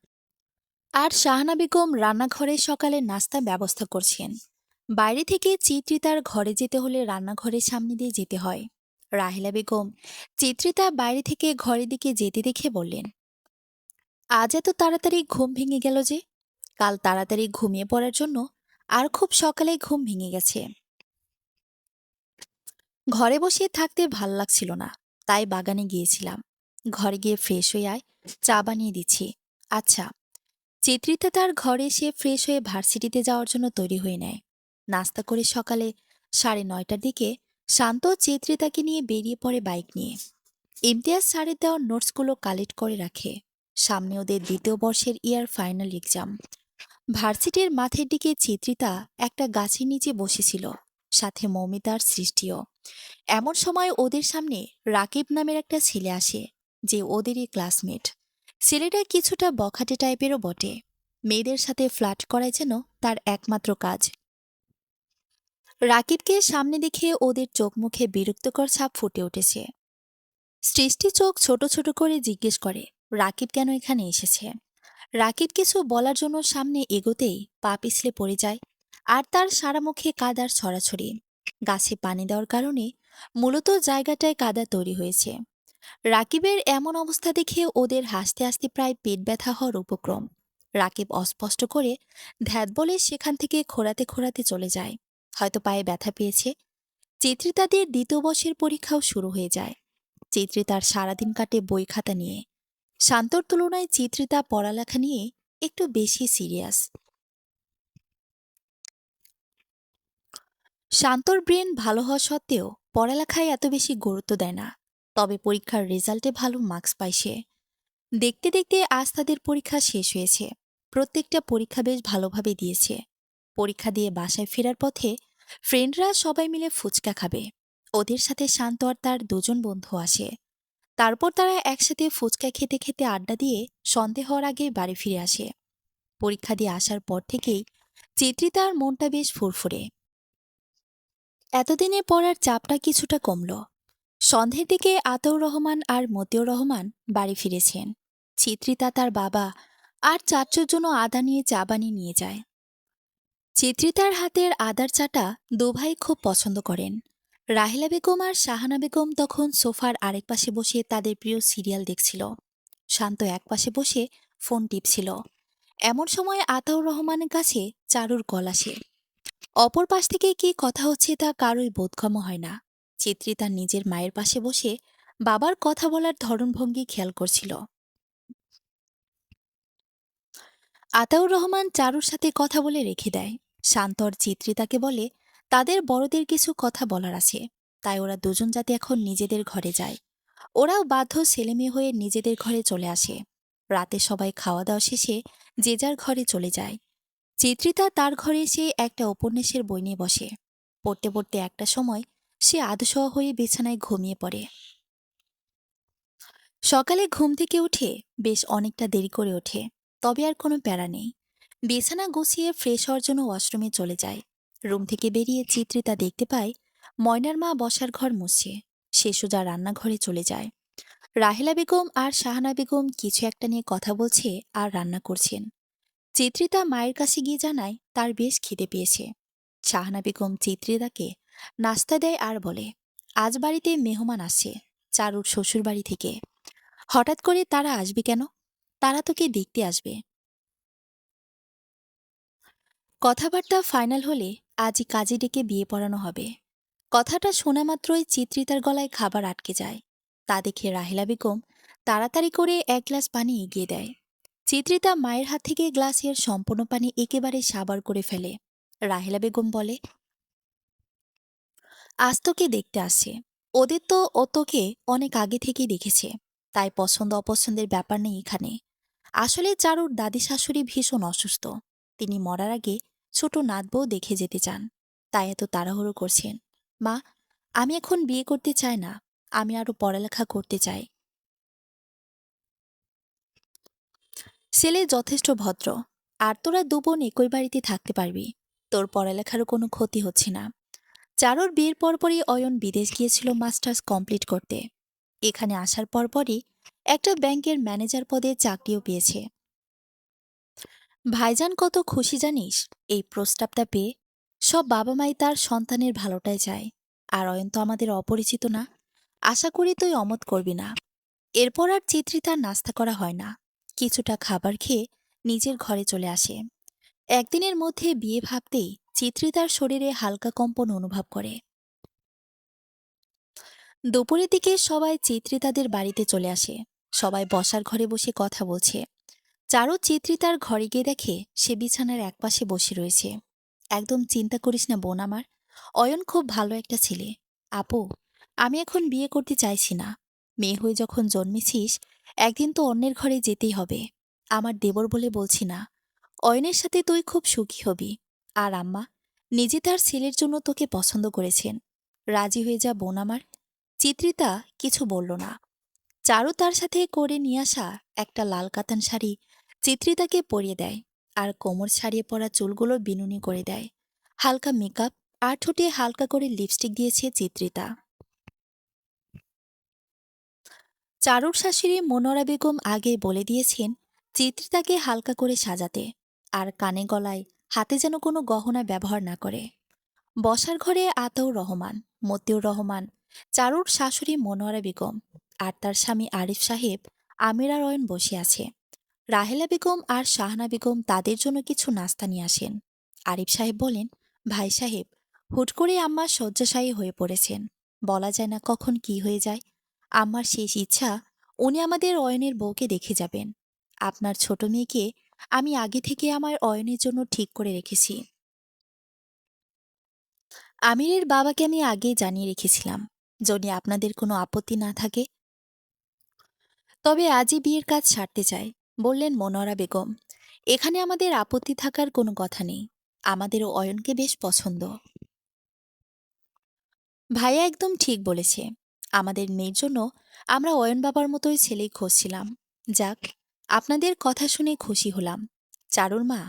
[SPEAKER 1] আর শাহানা বেগম রান্নাঘরে সকালে নাস্তা ব্যবস্থা করছেন। বাইরে থেকে চিত্রিতার ঘরে যেতে হলে রান্নাঘরের সামনে দিয়ে যেতে হয়। রাহেলা বেগম চিত্রিতা বাইরে থেকে ঘরের দিকে যেতে দেখে বললেন, আজ এত তাড়াতাড়ি ঘুম ভেঙে গেল যে? কাল তাড়াতাড়ি ঘুমিয়ে পড়ার জন্য আর খুব সকালে ঘুম ভেঙে গেছে। ঘরে বসে থাকতে ভাল লাগছিল না, তাই বাগানে গিয়েছিলাম। ঘরে গিয়ে ফ্রেশ হয়ে আয়, চা বানিয়ে দিচ্ছি। আচ্ছা। চিত্রিতা তার ঘরে এসে ফ্রেশ হয়ে ভার্সিটিতে যাওয়ার জন্য তৈরি হয়ে নেয়। নাস্তা করে সকালে 9:30টার দিকে শান্ত চিত্রিতাকে নিয়ে বেরিয়ে পড়ে বাইক নিয়ে। ইমতিয়াজ স্যারের দেওয়া নোটসগুলো কালেক্ট করে রাখে। সামনে ওদের দ্বিতীয় বর্ষের ইয়ার ফাইনাল এক্সাম। ভার্সিটির মাঠের দিকে চিত্রিতা একটা গাছের নিচে বসেছিল, সাথে মৌমিতার সৃষ্টিও। এমন সময় ওদের সামনে রাকিব নামের একটা ছেলে আসে, যে ওদেরই ক্লাসমেট। ছেলেটা কিছুটা বখাটে টাইপেরও বটে। মেয়েদের সাথে ফ্লার্ট করাই যেন তার একমাত্র কাজ। রাকিবকে সামনে দেখে ওদের চোখ মুখে বিরক্তকর ছাপ ফুটে উঠেছে। সৃষ্টি চোখ ছোট ছোট করে জিজ্ঞেস করে, রাকিব কেন এখানে এসেছে? রাকিব কিছু বলার জন্য সামনে এগোতেই পা পিছলে পড়ে যায়, আর তার সারা মুখে কাদার ছড়াছড়ি। গাছে পানি দেওয়ার কারণে মূলত জায়গাটায় কাদা তৈরি হয়েছে। রাকিবের এমন অবস্থা দেখে ওদের হাসতে হাসতে প্রায় পেট ব্যথা হওয়ার উপক্রম। রাকিব অস্পষ্ট করে ধ্যাত বলে সেখান থেকে খোঁড়াতে খোঁড়াতে চলে যায়। হয়তো পায়ে ব্যথা পেয়েছে। চিত্রিতাদের দ্বিতীয় বর্ষের পরীক্ষাও শুরু হয়ে যায়। চিত্রিতার সারাদিন কাটে বই খাতা নিয়ে। শান্তর তুলনায় চিত্রিতা পড়ালেখা নিয়ে একটু বেশি সিরিয়াস। শান্তর ব্রেন ভালো হওয়া সত্ত্বেও পড়ালেখায় এত বেশি গুরুত্ব দেয় না। তবে পরীক্ষার রেজাল্টে ভালো মার্কস পায় সে। দেখতে দেখতে আজ তাদের পরীক্ষা শেষ হয়েছে। প্রত্যেকটা পরীক্ষা বেশ ভালোভাবে দিয়েছে। পরীক্ষা দিয়ে বাসায় ফেরার পথে ফ্রেন্ডরা সবাই মিলে ফুচকা খাবে। ওদের সাথে শান্ত আর তার দুজন বন্ধু আসে। তারপর তারা একসাথে ফুচকা খেতে খেতে আড্ডা দিয়ে সন্ধে হওয়ার আগে বাড়ি ফিরে আসে। পরীক্ষা দিয়ে আসার পর থেকেই চিত্রিতার মনটা বেশ ফুরফুরে। এতদিনে পড়ার চাপটা কিছুটা কমল। সন্ধ্যের দিকে আতাউর রহমান আর মতিউর রহমান বাড়ি ফিরেছেন। চিত্রিতা তার বাবা আর চাচুর জন্য আদা নিয়ে চা বানিয়ে নিয়ে যায়। চিত্রিতার হাতের আদার চাটা দুভাই খুব পছন্দ করেন। রাহেলা বেগম আর শাহানা বেগম তখন সোফার আরেক পাশে বসে তাদের প্রিয় সিরিয়াল দেখছিল। শান্ত এক পাশে বসে ফোন টিপছিল। এমন সময় আতাউর রহমানের কাছে চারুর কল আসে। অপর পাশ থেকে কি কথা হচ্ছে তা কারোই বোধগম্য হয় না। চিত্রিতা নিজের মায়ের পাশে বসে বাবার কথা বলার ধরনভঙ্গি খেয়াল করছিল। আতাউর রহমান চারুর সাথে কথা বলে রেখে দেয়। শান্তর চিত্রিতাকে বলে তাদের বড়দের কিছু কথা বলার আছে, তাই ওরা দুজন যাতে এখন নিজেদের ঘরে যায়। ওরাও বাধ্য ছেলেমেয়ে হয়ে নিজেদের ঘরে চলে আসে। রাতে সবাই খাওয়া দাওয়া শেষে যে যার ঘরে চলে যায়। চিত্রিতা তার ঘরে এসে একটা উপন্যাসের বই নিয়ে বসে। পড়তে পড়তে একটা সময় সে আধশোয়া হয়ে বিছানায় ঘুমিয়ে পড়ে। সকালে ঘুম থেকে উঠে বেশ অনেকটা দেরি করে ওঠে। তবে আর কোনো প্যারা নেই। বিছানা গুছিয়ে ফ্রেশ হওয়ার জন্য ওয়াশরুমে চলে যায়। রুম থেকে বেরিয়ে চিত্রিতা দেখতে পায় ময়নার মা বসার ঘর মুছছে। সে সোজা রান্নাঘরে চলে যায়। রাহেলা বেগম আর শাহানা বেগম কিছু একটা নিয়ে কথা বলছে আর রান্না করছেন। চিত্রিতা মায়ের কাছে গিয়ে জানায় তার বেশ খিদে পেয়েছে। শাহানা বেগম চিত্রিতাকে নাস্তা দেয় আর বলে, আজ বাড়িতে মেহমান আসছে, চারুর শ্বশুর বাড়ি থেকে। হঠাৎ করে তারা আসবে কেন? তারা তোকে দেখতে আসবে। কথাবার্তা ফাইনাল হলে আজই কাজে ডেকে বিয়ে পড়ানো হবে। কথাটা শোনা মাত্রই চিত্রিতার গলায় খাবার আটকে যায়। তা দেখে রাহেলা বেগম তাড়াতাড়ি করে এক গ্লাস পানি এগিয়ে দেয়। চিত্রিতা মায়ের হাত থেকে গ্লাসের সম্পূর্ণ পানি একেবারে সাবার করে ফেলে। রাহেলা বেগম বলে, আজ তোকে দেখতে আসছে। ওদের তো ও তোকে অনেক আগে থেকেই দেখেছে, তাই পছন্দ অপছন্দের ব্যাপার নেই এখানে। আসলে চারুর দাদি শাশুড়ি ভীষণ অসুস্থ। তিনি মরার আগে ছোট নাতবউ দেখে যেতে চান, তাই এত তাড়াহুড়ো করছেন। মা, আমি এখন বিয়ে করতে চাই না। আমি আরো পড়ালেখা করতে চাই। ছেলে যথেষ্ট ভদ্র, আর তোরা দুবোন একই বাড়িতে থাকতে পারবি। তোর পড়ালেখারও কোনো ক্ষতি হচ্ছে না। চারুর বিয়ের পরপরই অয়ন বিদেশ গিয়েছিল মাস্টার্স কমপ্লিট করতে। এখানে আসার পরপরই একটা ব্যাংকের ম্যানেজার পদে চাকরিও পেয়েছে। ভাইজান কত খুশি জানিস এই প্রস্তাবটা পেয়ে। সব বাবা মাই তার সন্তানের ভালোটাই চায়। আর অয়ন তো আমাদের অপরিচিত না। আশা করি তুই অমত করবি না। এরপর আর চিত্রিতার নাস্তা করা হয় না। কিছুটা খাবার খেয়ে নিজের ঘরে চলে আসে। একদিনের মধ্যে বিয়ে ভাবতেই চিত্রিতার শরীরে হালকা কম্পন অনুভব করে। দুপুরের দিকে সবাই চিত্রিতাদের বাড়িতে চলে আসে। সবাই বসার ঘরে বসে কথা বলছে। চারু চিত্রিতার ঘরে গিয়ে দেখে সে বিছানার একপাশে বসে রয়েছে। একদম চিন্তা করিস না বোন আমার, অয়ন খুব ভালো একটা ছেলে। আপু, আমি এখন বিয়ে করতে চাইছি না। মেয়ে হয়ে যখন জন্মেছিস, একদিন তো অন্যের ঘরে যেতেই হবে। আমার দেবর বলে বলছি না। অয়নের সাথে তুই খুব সুখী হবি। আর আম্মা নিজে তার ছেলের জন্য তোকে পছন্দ করেছেন। রাজি হয়ে যা বোন আমার। চিত্রিতা কিছু বলল না। চারু তার সাথে করে নিয়ে আসা একটা লাল কাতান শাড়ি চিত্রিতাকে পরিয়ে দেয়, আর কোমর ছাড়িয়ে পড়া চুলগুলো বিনুনি করে দেয়। হালকা মেকআপ, আর ঠোঁটে হালকা করে লিপস্টিক দিয়েছে চিত্রিতা। চারুর শাশুড়ি মনোয়ারা বেগম আগে বলে দিয়েছেন চিত্রিতাকে হালকা করে সাজাতে, আর কানে গলায় হাতে যেন কোনো গহনা ব্যবহার না করে। বসার ঘরে আতাউর রহমান, মতিউর রহমান, চারুর শাশুড়ি মনোয়ারা বেগম আর তার স্বামী আরিফ সাহেব, আমিরা রয়ন বসে আছে। রাহেলা বেগম আর শাহানা বেগম তাদের জন্য কিছু নাস্তা নিয়ে আসেন। আরিফ সাহেব বলেন, ভাই সাহেব, হুট করে আম্মা শয্যাশায়ী হয়ে পড়েছেন। বলা যায় না কখন কি হয়ে যায়। আম্মার শেষ ইচ্ছা উনি আমাদের অয়নের বউকে দেখে যাবেন। আপনার ছোট মেয়েকে আমি আগে থেকে আমার অয়নের জন্য ঠিক করে রেখেছি। আমিরের বাবাকে আমি আগেই জানিয়ে রেখেছিলাম, যদি আপনাদের কোনো আপত্তি না থাকে। তবে আজই বিয়ের কাজ সারতে চাই, বললেন মনোয়ারা বেগম। এখানে আমাদের আপত্তি থাকার কোনো কথা নেই। আমাদেরও অয়নকে বেশ পছন্দ। ভাইয়া একদম ঠিক বলেছে। আমাদের মেয়ের জন্য আমরা অয়ন বাবার মতোই ছেলেই খুঁজছিলাম। যাক, আপনাদের কথা শুনে খুশি হলাম। চারুর মা,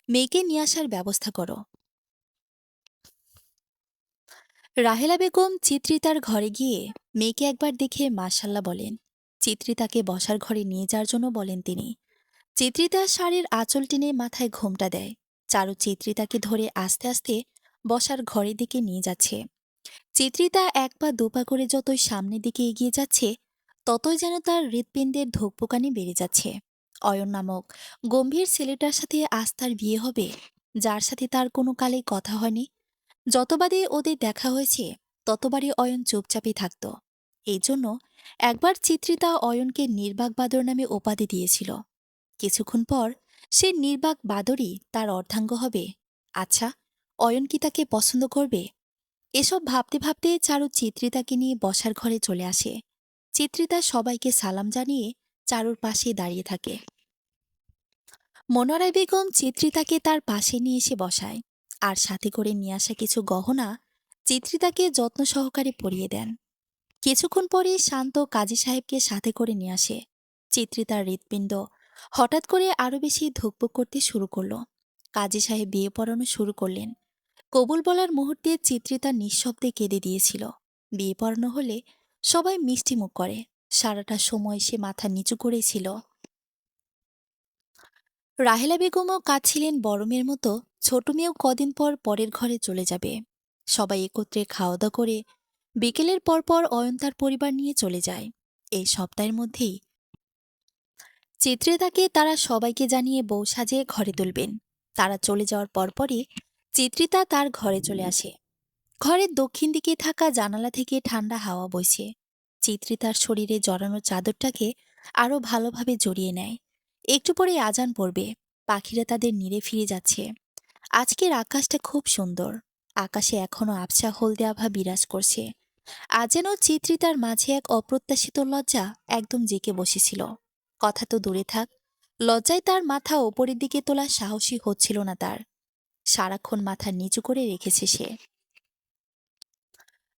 [SPEAKER 1] মেয়েকে নিয়ে আসার ব্যবস্থা করো। রাহেলা বেগম চিত্রিতার ঘরে গিয়ে মেয়েকে একবার দেখে মাশাল্লাহ বলেন। চিত্রিতাকে বসার ঘরে নিয়ে যাওয়ার জন্য বলেন তিনি। চিত্রিতা শাড়ির আঁচল টেনে মাথায় ঘোমটা দেয়। চারু চিত্রিতাকে ধরে আস্তে আস্তে বসার ঘরের দিকে নিয়ে যাচ্ছে। চিত্রিতা এক পা দুপা করে যতই সামনের দিকে এগিয়ে যাচ্ছে, ততই যেন তার হৃৎপিণ্ডের ধোঁকপোকানি বেড়ে যাচ্ছে। অয়ন নামক গম্ভীর ছেলেটার সাথে আজ তার বিয়ে হবে, যার সাথে তার কোনো কালে কথা হয়নি। যতবারই ওদের দেখা হয়েছে, ততবারই অয়ন চুপচাপই থাকত। এই জন্য একবার চিত্রিতা অয়নকে নির্বাক বাদর নামে উপাধি দিয়েছিল। কিছুক্ষণ পর সে নির্বাক বাদরই তার অর্ধাঙ্গ হবে। আচ্ছা, অয়ন কি তাকে পছন্দ করবে? এসব ভাবতে ভাবতে চারু চিত্রিতাকে নিয়ে বসার ঘরে চলে আসে। চিত্রিতা সবাইকে সালাম জানিয়ে চারুর পাশে দাঁড়িয়ে থাকে। মনোয়ারা বেগম চিত্রিতাকে তার পাশে নিয়ে এসে বসায়, আর সাথে করে নিয়ে আসা কিছু গহনা চিত্রিতাকে যত্ন সহকারে পরিয়ে দেন। কিছুক্ষণ পরে শান্ত কাজী সাহেবকে সাথে করে নিয়ে আসে। চিত্রিতার হৃৎপিণ্ড হঠাৎ করে আরো বেশি ধুকপুক করতে শুরু করলো। কাজী সাহেব বিয়ে পড়ানো শুরু করলেন। কবুল বলার মুহূর্তে চিত্রিতা নিঃশব্দে কেঁদে দিয়েছিল। বিয়ে পড়ানো হলে সবাই মিষ্টি মুখ করে। সারাটা সময় সে মাথা নিচু করেছিল। রাহেলা বেগমও কাঁদছিলেন বড় মেয়ের মতো। ছোট মেয়েও কদিন পর পরের ঘরে চলে যাবে। সবাই একত্রে খাওয়া দাওয়া করে বিকেলের পরপর অয়ন তার পরিবার নিয়ে চলে যায়। এই সপ্তাহের মধ্যেই চিত্রিতাকে তারা সবাইকে জানিয়ে বউ সাজিয়ে ঘরে তুলবেন। তারা চলে যাওয়ার পরপরই চিত্রিতা তার ঘরে চলে আসে। ঘরের দক্ষিণ দিকে থাকা জানালা থেকে ঠান্ডা হাওয়া বইছে। চিত্রিতার শরীরে জড়ানো চাদরটাকে আরো ভালোভাবে জড়িয়ে নেয়। একটু পরে আজান পড়বে। পাখিরা তাদের নিরে ফিরে যাচ্ছে। আজকের আকাশটা খুব সুন্দর। আকাশে এখনো আবছা হলদে আভা বিরাজ করছে। আজ যেন চিত্রিতার মাঝে এক অপ্রত্যাশিত লজ্জা একদম জেঁকে বসেছিল। কথা তো দূরে থাক, লজ্জায় তার মাথা ওপরের দিকে তোলা সাহসী হচ্ছিল না তার। সারাক্ষণ মাথা নিচু করে রেখেছে সে।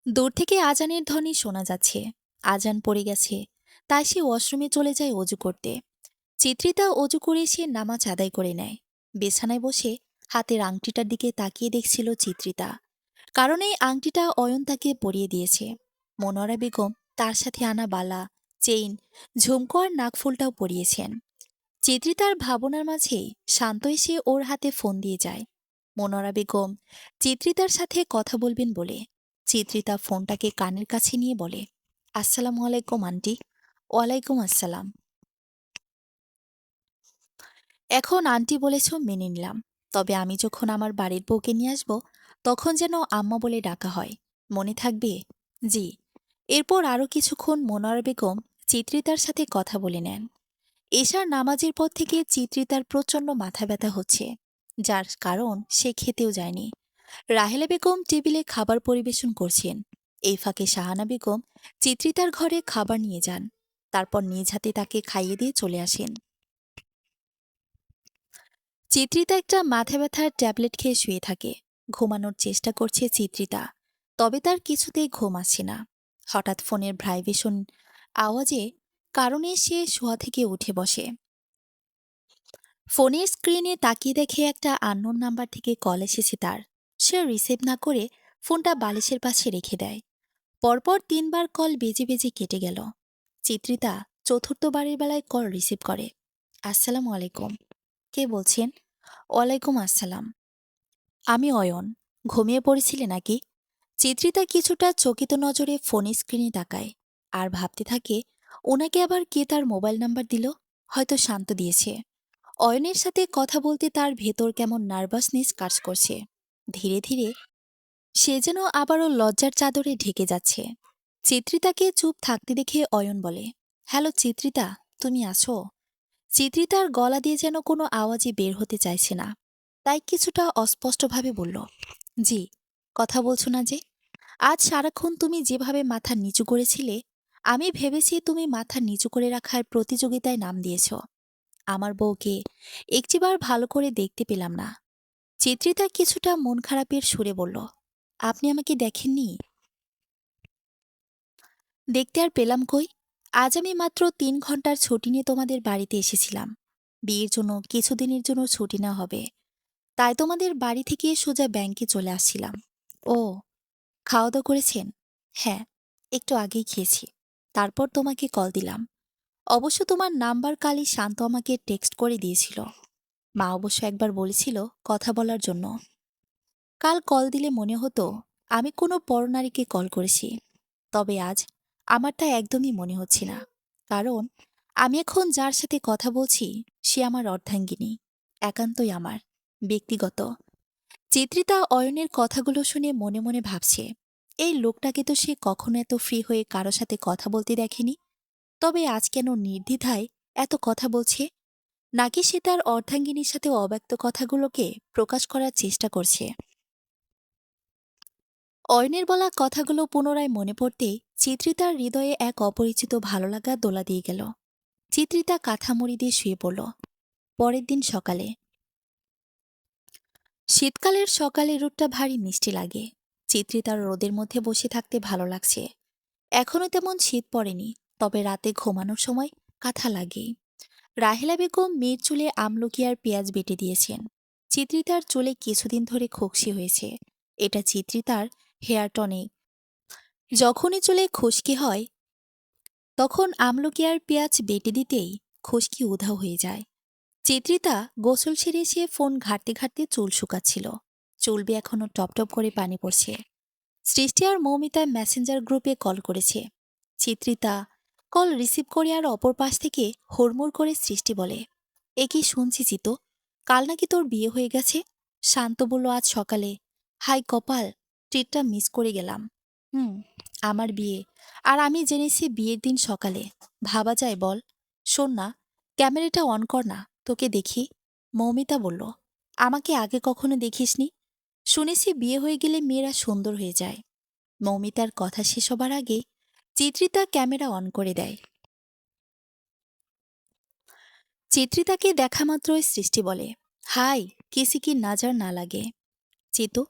[SPEAKER 1] দূর থেকে আজানের ধ্বনি শোনা যাচ্ছে। আজান পড়ে গেছে, তাই সে ওয়াশরুমে চলে যায় অজু করতে। চিত্রিতা অজু করে সে নামাজ আদায় করে নেয়। বিছানায় বসে হাতের আংটিটার দিকে তাকিয়ে দেখছিল চিত্রিতা, কারণ এই আংটিটা অয়ন তাকে পরিয়ে দিয়েছে। মনোয়ারা বেগম তার সাথে আনা বালা, চেইন, ঝুমকো আর নাকফুলটাও পরিয়েছেন। চিত্রিতার ভাবনার মাঝেই শান্ত এসে ওর হাতে ফোন দিয়ে যায়। মনোয়ারা বেগম চিত্রিতার সাথে কথা বলবেন বলে। চিত্রিতা ফোনটাকে কানের কাছে নিয়ে বলে, আসসালামু আলাইকুম আন্টি। ওয়ালাইকুম আসসালাম। এখন আন্টি বলেছ মেনে নিলাম, তবে আমি যখন আমার বাড়ির বউকে নিয়ে আসব, তখন যেন আম্মা বলে ডাকা হয়, মনে থাকবে? জি। এরপর আরও কিছুক্ষণ মনোয়ারা বেগম চিত্রিতার সাথে কথা বলে নেন। এশার নামাজের পর থেকে চিত্রিতার প্রচণ্ড মাথা ব্যথা হচ্ছে, যার কারণ সে খেতেও যায়নি। রাহেলা বেগম টেবিলে খাবার পরিবেশন করছেন। এই ফাঁকে শাহানা বেগম চিত্রিতার ঘরে খাবার নিয়ে যান। তারপর নিজ হাতে তাকে খাইয়ে দিয়ে চলে আসেন। চিত্রিতা একটা মাথা ব্যথার ট্যাবলেট খেয়ে শুয়ে থাকে। ঘুমানোর চেষ্টা করছে চিত্রিতা, তবে তার কিছুতেই ঘুম আসছে না। হঠাৎ ফোনের ভাইব্রেশন আওয়াজে কারণে সে শোয়া থেকে উঠে বসে। ফোনের স্ক্রিনে তাকিয়ে দেখে একটা আননোন নাম্বার থেকে কল এসেছে তার। সে রিসিভ না করে ফোনটা বালিশের পাশে রেখে দেয়। পরপর ৩ বার কল বেজে বেজে কেটে গেল। চিত্রিতা চতুর্থবারের বেলায় কল রিসিভ করে। আসসালামু আলাইকুম। কে বলছেন? ওয়ালাইকুম আসসালাম। আমি অয়ন। ঘুমিয়ে পড়েছিলে নাকি? চিত্রিতা কিছুটা চকিত নজরে ফোনের স্ক্রিনে তাকায় আর ভাবতে থাকে ওনাকে আবার কে তার মোবাইল নাম্বার দিল। হয়তো শান্ত দিয়েছে। অয়নের সাথে কথা বলতে তার ভেতর কেমন নার্ভাসনেস কাজ করছে। ধীরে ধীরে সে যেন আবারও লজ্জার চাদরে ঢেকে যাচ্ছে। চিত্রিতাকে চুপ থাকতে দেখে অয়ন বলে, হ্যালো চিত্রিতা, তুমি আছো? চিত্রিতার গলা দিয়ে যেন কোনো আওয়াজই বের হতে চাইছে না, তাই কিছুটা অস্পষ্টভাবে বলল, জি। কথা বলছো না যে? আজ সারাক্ষণ তুমি যেভাবে মাথা নিচু করেছিলে, আমি ভেবেছি তুমি মাথা নিচু করে রাখার প্রতিযোগিতায় নাম দিয়েছ। আমার বউকে একটিবার ভালো করে দেখতে পেলাম না। চিত্রিতা কিছুটা মন খারাপের সুরে বলল, আপনি আমাকে দেখেননি? দেখতে আর পেলাম কই? আজ আমি মাত্র ৩ ঘন্টার ছুটি নিয়ে তোমাদের বাড়িতে এসেছিলাম। বিয়ের জন্য কিছুদিনের জন্য ছুটি না হবে, তাই তোমাদের বাড়ি থেকে সোজা ব্যাংকে চলে আসছিলাম। ও, খাওয়া দাওয়া করেছেন? হ্যাঁ, একটু আগেই খেয়েছি। তারপর তোমাকে কল দিলাম। অবশ্য তোমার নাম্বার কালই শান্ত আমাকে টেক্সট করে দিয়েছিল। মা অবশ্য একবার বলেছিল কথা বলার জন্য। কাল কল দিলে মনে হতো আমি কোনো পরনারীকে কল করেছি। তবে আজ আমার তা একদমই মনে হচ্ছে না। কারণ আমি এখন যার সাথে কথা বলছি সে আমার অর্ধাঙ্গিনী, একান্তই আমার, ব্যক্তিগত। চিত্রিতা অয়নের কথাগুলো শুনে মনে মনে ভাবছে, এই লোকটাকে তো সে কখনো এত ফ্রি হয়ে কারো সাথে কথা বলতে দেখেনি। তবে আজ কেন নির্দ্বিধায় এত কথা বলছে? নাকি সে তার অর্ধাঙ্গিনীর সাথে অব্যক্ত কথাগুলোকে প্রকাশ করার চেষ্টা করছে? অয়নের বলা কথাগুলো পুনরায় মনে পড়তেই চিত্রিতার হৃদয়ে এক অপরিচিত ভালো লাগা দোলা দিয়ে গেল। চিত্রিতা কাঁথা মুড়ি দিয়ে শুয়ে পড়ল। পরের দিন সকালে, শীতকালের সকালে রোদটা ভারী মিষ্টি লাগে। চিত্রিতার রোদের মধ্যে বসে থাকতে ভালো লাগছে। এখনো তেমন শীত পড়েনি, তবে রাতে ঘুমানোর সময় কাঁথা লাগেই। রাহেলা বেগম মেয়ের চুলে আমলকি আর পেঁয়াজ বেটে দিয়েছেন। চিত্রিতার চুলে কিছুদিন ধরে খোকসি হয়েছে। এটা চিত্রিতার হেয়ার টনিক। যখনই চুলে খুশকি হয় তখন আমলকি আর পেঁয়াজ বেটে দিতেই খুশকি উধাও হয়ে যায়। চিত্রিতা গোসল সেরে এসে ফোন ঘাঁটতে ঘাঁটতে চুল শুকাচ্ছিল। চুল বেয়ে এখনো টপটপ করে পানি পড়ছে। সৃষ্টি আর মৌমিতা মেসেঞ্জার গ্রুপে কল করেছে। চিত্রিতা কল রিসিভ করে আর অপর পাশ থেকে হুড়মুড় করে সৃষ্টি বলে, এ কি শুনছি চিতো, কাল নাকি তোর বিয়ে হয়ে গেছে? শান্ত বলল আজ সকালে। হাই কপাল, ট্রিটটা মিস করে গেলাম। হুম, আমার বিয়ে, আর আমি জেনেছি বিয়ের দিন সকালে। ভাবা যায় বল? শোন না, ক্যামেরাটা অন কর না, তোকে দেখি। মৌমিতা বলল, আমাকে আগে কখনো দেখিসনি? শুনেছি বিয়ে হয়ে গেলে মেয়েরা সুন্দর হয়ে যায়। মৌমিতার কথা শেষ হবার আগে চিত্রিতা ক্যামেরা অন করে দেয়। চিত্রিতাকে দেখা মাত্রই সৃষ্টি বলে, হাই, কিসি কি নাজার না লাগে। চিতু,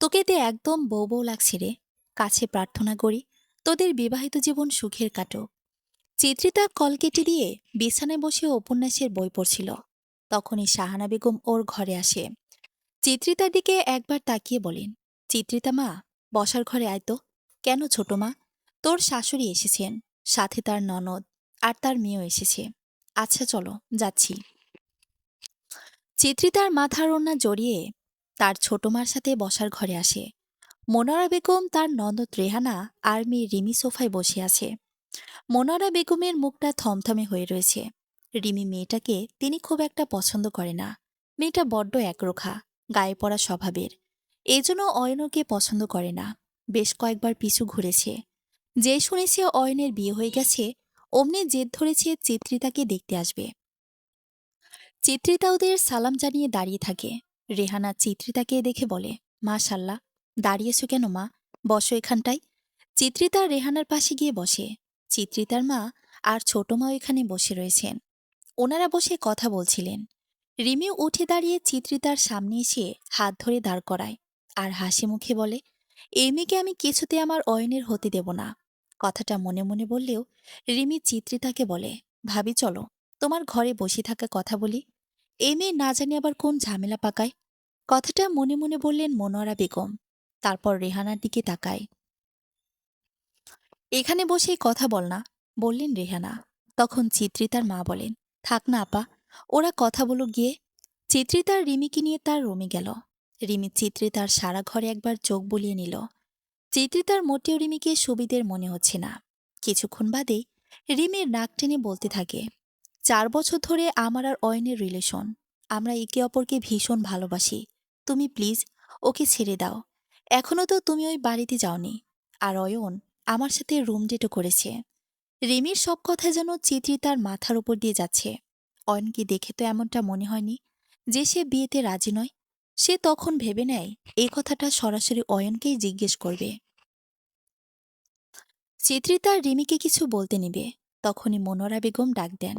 [SPEAKER 1] তোকে তে একদম বউ বউ লাগছে রে। কাছে প্রার্থনা করি তোদের বিবাহিত জীবন সুখের কাটুক। চিত্রিতা কল কেটে দিয়ে বিছানায় বসে উপন্যাসের বই পড়ছিল। তখনই শাহানা বেগম ওর ঘরে আসে। চিত্রিতার দিকে একবার তাকিয়ে বলেন, চিত্রিতা মা, বসার ঘরে আয় তো। কেন ছোট মা? তোর শাশুড়ি এসেছেন, সাথে তার ননদ আর তার মেয়েও এসেছে। আচ্ছা চলো, যাচ্ছি। চিত্রিতার মাথার ওড়না জড়িয়ে তার ছোট মার সাথে বসার ঘরে আসে। মনোয়ারা বেগম, তার ননদ রেহানা আর মেয়ে রিমি সোফায় বসে আছে। মনোয়ারা বেগমের মুখটা থমথমে হয়ে রয়েছে। রিমি মেয়েটাকে তিনি খুব একটা পছন্দ করে না। মেয়েটা বড্ড একরোখা, গায়ে পড়া স্বভাবের। এজন্য অয়নকে পছন্দ করে না। বেশ কয়েকবার পিছু ঘুরেছে। যে শুনেছে অয়নের বিয়ে হয়ে গেছে, অমনি জেদ ধরেছে চিত্রিতাকে দেখতে আসবে। চিত্রিতা ওদের সালাম জানিয়ে দাঁড়িয়ে থাকে। রেহানা চিত্রিতাকে দেখে বলে, মাশাল্লাহ, দাঁড়িয়েছো কেন মা? বসো এখানটায়। চিত্রিতা রেহানার পাশে গিয়ে বসে। চিত্রিতার মা আর ছোট মা এখানে বসে রয়েছেন। ওনারা বসে কথা বলছিলেন। রিমিও উঠে দাঁড়িয়ে চিত্রিতার সামনে এসে হাত ধরে দাঁড় করায় আর হাসি মুখে বলে, এই মেয়েকে আমি কিছুতে আমার অয়নের হতে দেব না। কথাটা মনে মনে বললেও রিমি চিত্রিতাকে বলে, ভাবি চলো, তোমার ঘরে বসে থাকা কথা বলি। এই মেয়ে না জানি আবার কোন ঝামেলা পাকায়। কথাটা মনে মনে বললেন মনোয়ারা বেগম। তারপর রেহানার দিকে তাকায়। এখানে বসেই কথা বল না, বললেন রেহানা। তখন চিত্রিতার মা বলেন, থাক না আপা, ওরা কথা বলো গিয়ে। চিত্রিতার রিমিকে নিয়ে তার রুমে গেল। রিমি চিত্রিতার সারা ঘরে একবার চোখ বুলিয়ে নিল। চিত্রিতার মোটেও রিমিকে সুবিধের মনে হচ্ছে না। কিছুক্ষণ বাদেই রিমির নাক টেনে বলতে থাকে, 4 বছর ধরে আমার আর অয়নের রিলেশন। আমরা একে অপরকে ভীষণ ভালোবাসি। তুমি প্লিজ ওকে ছেড়ে দাও। এখনো তো তুমি ওই বাড়িতে যাওনি। আর অয়ন আমার সাথে রুম ডেটও করেছে। রিমির সব কথা যেন চিত্রিতার মাথার উপর দিয়ে যাচ্ছে। অয়নকে দেখে তো এমনটা মনে হয়নি যে সে বিয়েতে রাজি নয়। সে তখন ভেবে নেয় এই কথাটা সরাসরি অয়নকেই জিজ্ঞেস করবে। চিত্রিতা রিমিকে কিছু বলতে নিবে, তখনই মনোয়ারা বেগম ডাক দেন।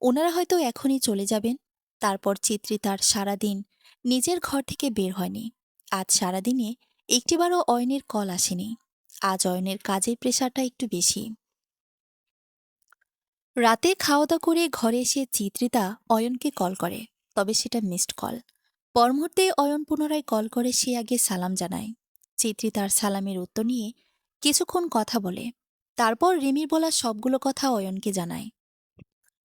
[SPEAKER 1] ওনারা হয়তো এখনই চলে যাবেন। তারপর চিত্রিতার সারাদিন নিজের ঘর থেকে বের হয়নি। আজ সারাদিনে একটিবারও অয়নের কল আসেনি। আজ অয়নের কাজের প্রেশারটা একটু বেশি। রাতে খাওয়া দাওয়া করে ঘরে এসে চিত্রিতা অয়নকে কল করে, তবে সেটা মিসড কল। পর মুহূর্তে অয়ন পুনরায় কল করে, সে আগে সালাম জানায়। চিত্রিতার সালামের উত্তর নিয়ে কিছুক্ষণ কথা বলে। তারপর রিমির বলা সবগুলো কথা অয়নকে জানায়।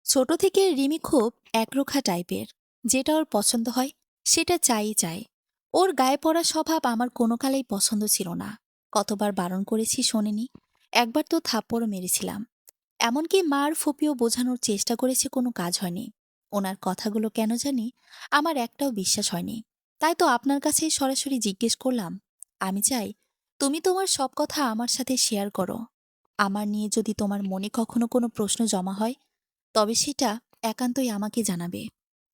[SPEAKER 1] ছোট থেকে রিমি খুব একরোখা টাইপের। যেটা ওর পছন্দ হয় সেটা চাই চায়। ওর গায়ে পড়া স্বভাব আমার কোনো কালেই পছন্দ ছিল না। কতবার বারণ করেছি শোনেনি। একবার তো থাপ্পড়ও মেরেছিলাম। এমনকি মার ফুপিও বোঝানোর চেষ্টা করেছে, কোনো কাজ হয়নি। ওনার কথাগুলো কেন জানি আমার একটাও বিশ্বাস হয়নি। তাই তো আপনার কাছেই সরাসরি জিজ্ঞেস করলাম। আমি চাই তুমি তোমার সব কথা আমার সাথে শেয়ার করো। আমার নিয়ে যদি তোমার মনে কখনো কোনো প্রশ্ন জমা হয়, তবে সেটা একান্তই আমাকে জানাবে।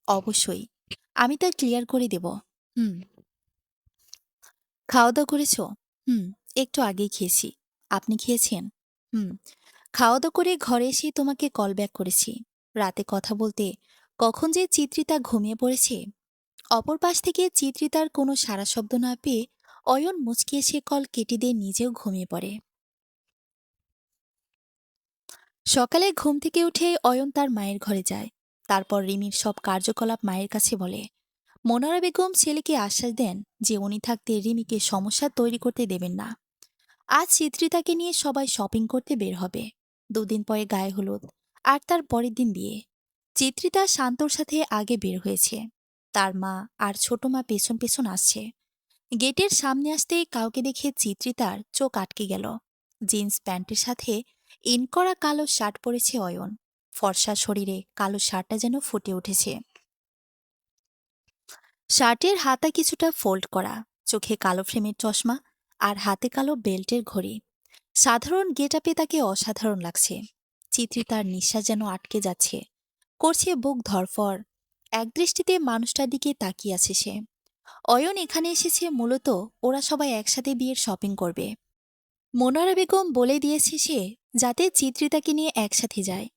[SPEAKER 1] অবশ্যই আমি তা ক্লিয়ার করে দেব। হুম। খাওয়া দাওয়া করেছ? হুম, একটু আগেই খেয়েছি। আপনি খেয়েছেন? হুম। খাওয়া দাওয়া করে ঘরে এসে তোমাকে কল ব্যাক করেছি। রাতে কথা বলতে কখন যে চিত্রিতা ঘুমিয়ে পড়েছে। অপর পাশ থেকে চিত্রিতার কোনো সাড়া শব্দ না পেয়ে অয়ন মুচকি এসে কল কেটে দিয়ে নিজেও ঘুমিয়ে পড়ে। সকালে ঘুম থেকে উঠে অয়ন তার মায়ের ঘরে যায়। তারপর রিমির সব কার্যকলাপ মায়ের কাছে বলে। মনোয়ারা বেগম ছেলেকে আশ্বাস দেন যে উনি থাকতে রিমিকে সমস্যা তৈরি করতে দেবেন না। আজ চিত্রিতাকে নিয়ে সবাই শপিং করতে বের হবে। 2 দিন পরে গায়ে হলুদ, আর তার পরের দিন বিয়ে। চিত্রিতা শান্তর সাথে আগে বের হয়েছে। তার মা আর ছোট মা পেছন পেছন আসছে। গেটের সামনে আসতেই কাউকে দেখে চিত্রিতার চোখ আটকে গেল। জিন্স প্যান্টের সাথে ইন করা কালো শার্ট পরেছে অয়ন। ফর্সা শরীরে কালো শার্টটা যেন ফুটে উঠেছে। শার্টের হাতা কিছুটা ফোল্ড করা, চোখে কালো ফ্রেমের চশমা, আর হাতে কালো বেল্টের ঘড়ি। সাধারণ গেটআপে তাকে অসাধারণ লাগছে। চিত্রিতার নিঃশ্বাস যেন আটকে যাচ্ছে, করছে বুক ধরফর। একদৃষ্টিতে মানুষটার দিকে তাকিয়ে আছে সে। অয়ন এখানে এসেছে মূলত ওরা সবাই একসাথে বিয়ের শপিং করবে। মনোয়ারা বেগম বলে দিয়েছে সে যাতে চিত্রিতাকে নিয়ে একসাথে যায়।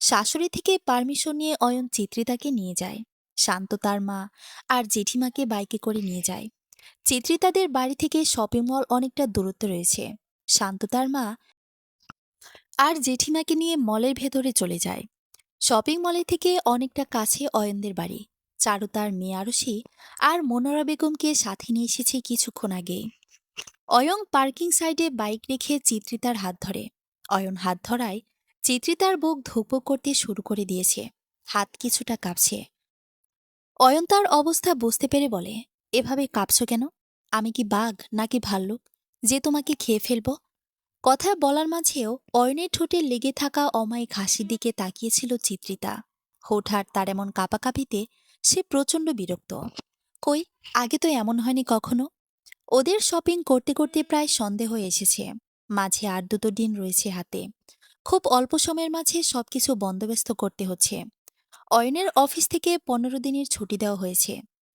[SPEAKER 1] শাশুড়ি থেকে পারমিশন নিয়ে অয়ন চিত্রিতাকে নিয়ে যায়। শান্ত তার মা আর জেঠিমাকে বাইকে করে নিয়ে যায়। চিত্রিতাদের বাড়ি থেকে শপিং মল অনেকটা দূরত্ব রয়েছে। শান্ত তার মা আর জেঠিমাকে নিয়ে মলের ভেতরে চলে যায়। শপিং মলে থেকে অনেকটা কাছে অয়নদের বাড়ি। চারু তার মেয়ে আরশি আর মনোয়ারা বেগমকে সাথে নিয়ে এসেছে কিছুক্ষণ আগে। অয়ন পার্কিং সাইডে বাইক রেখে চিত্রিতার হাত ধরে। অয়ন হাত ধরায় চিত্রিতার বুক ধুকপুক করতে শুরু করে দিয়েছে। হাত কিছুটা কাঁপছে। অয়ন তার অবস্থা বুঝতে পেরে বলে, এভাবে কাঁপছ কেন? আমি কি বাঘ নাকি ভাল্লুক যে তোমাকে খেয়ে ফেলব? কথা বলার মাঝেও অয়নের ঠোঁটে লেগে থাকা অমায়িক হাসির দিকে তাকিয়েছিল চিত্রিতা। হুটহাট তার এমন কাঁপাকাঁপিতে সে প্রচণ্ড বিরক্ত। কই, আগে তো এমন হয়নি কখনো। ওদের শপিং করতে করতে প্রায় সন্ধে হয়ে এসেছে। মাঝে আর 2 দিন রয়েছে হাতে। খুব অল্প সময়ের মাঝে সবকিছু বন্দোবস্ত করতে হচ্ছে। অয়নের অফিস থেকে 15 দিনের ছুটি দেওয়া হয়েছে।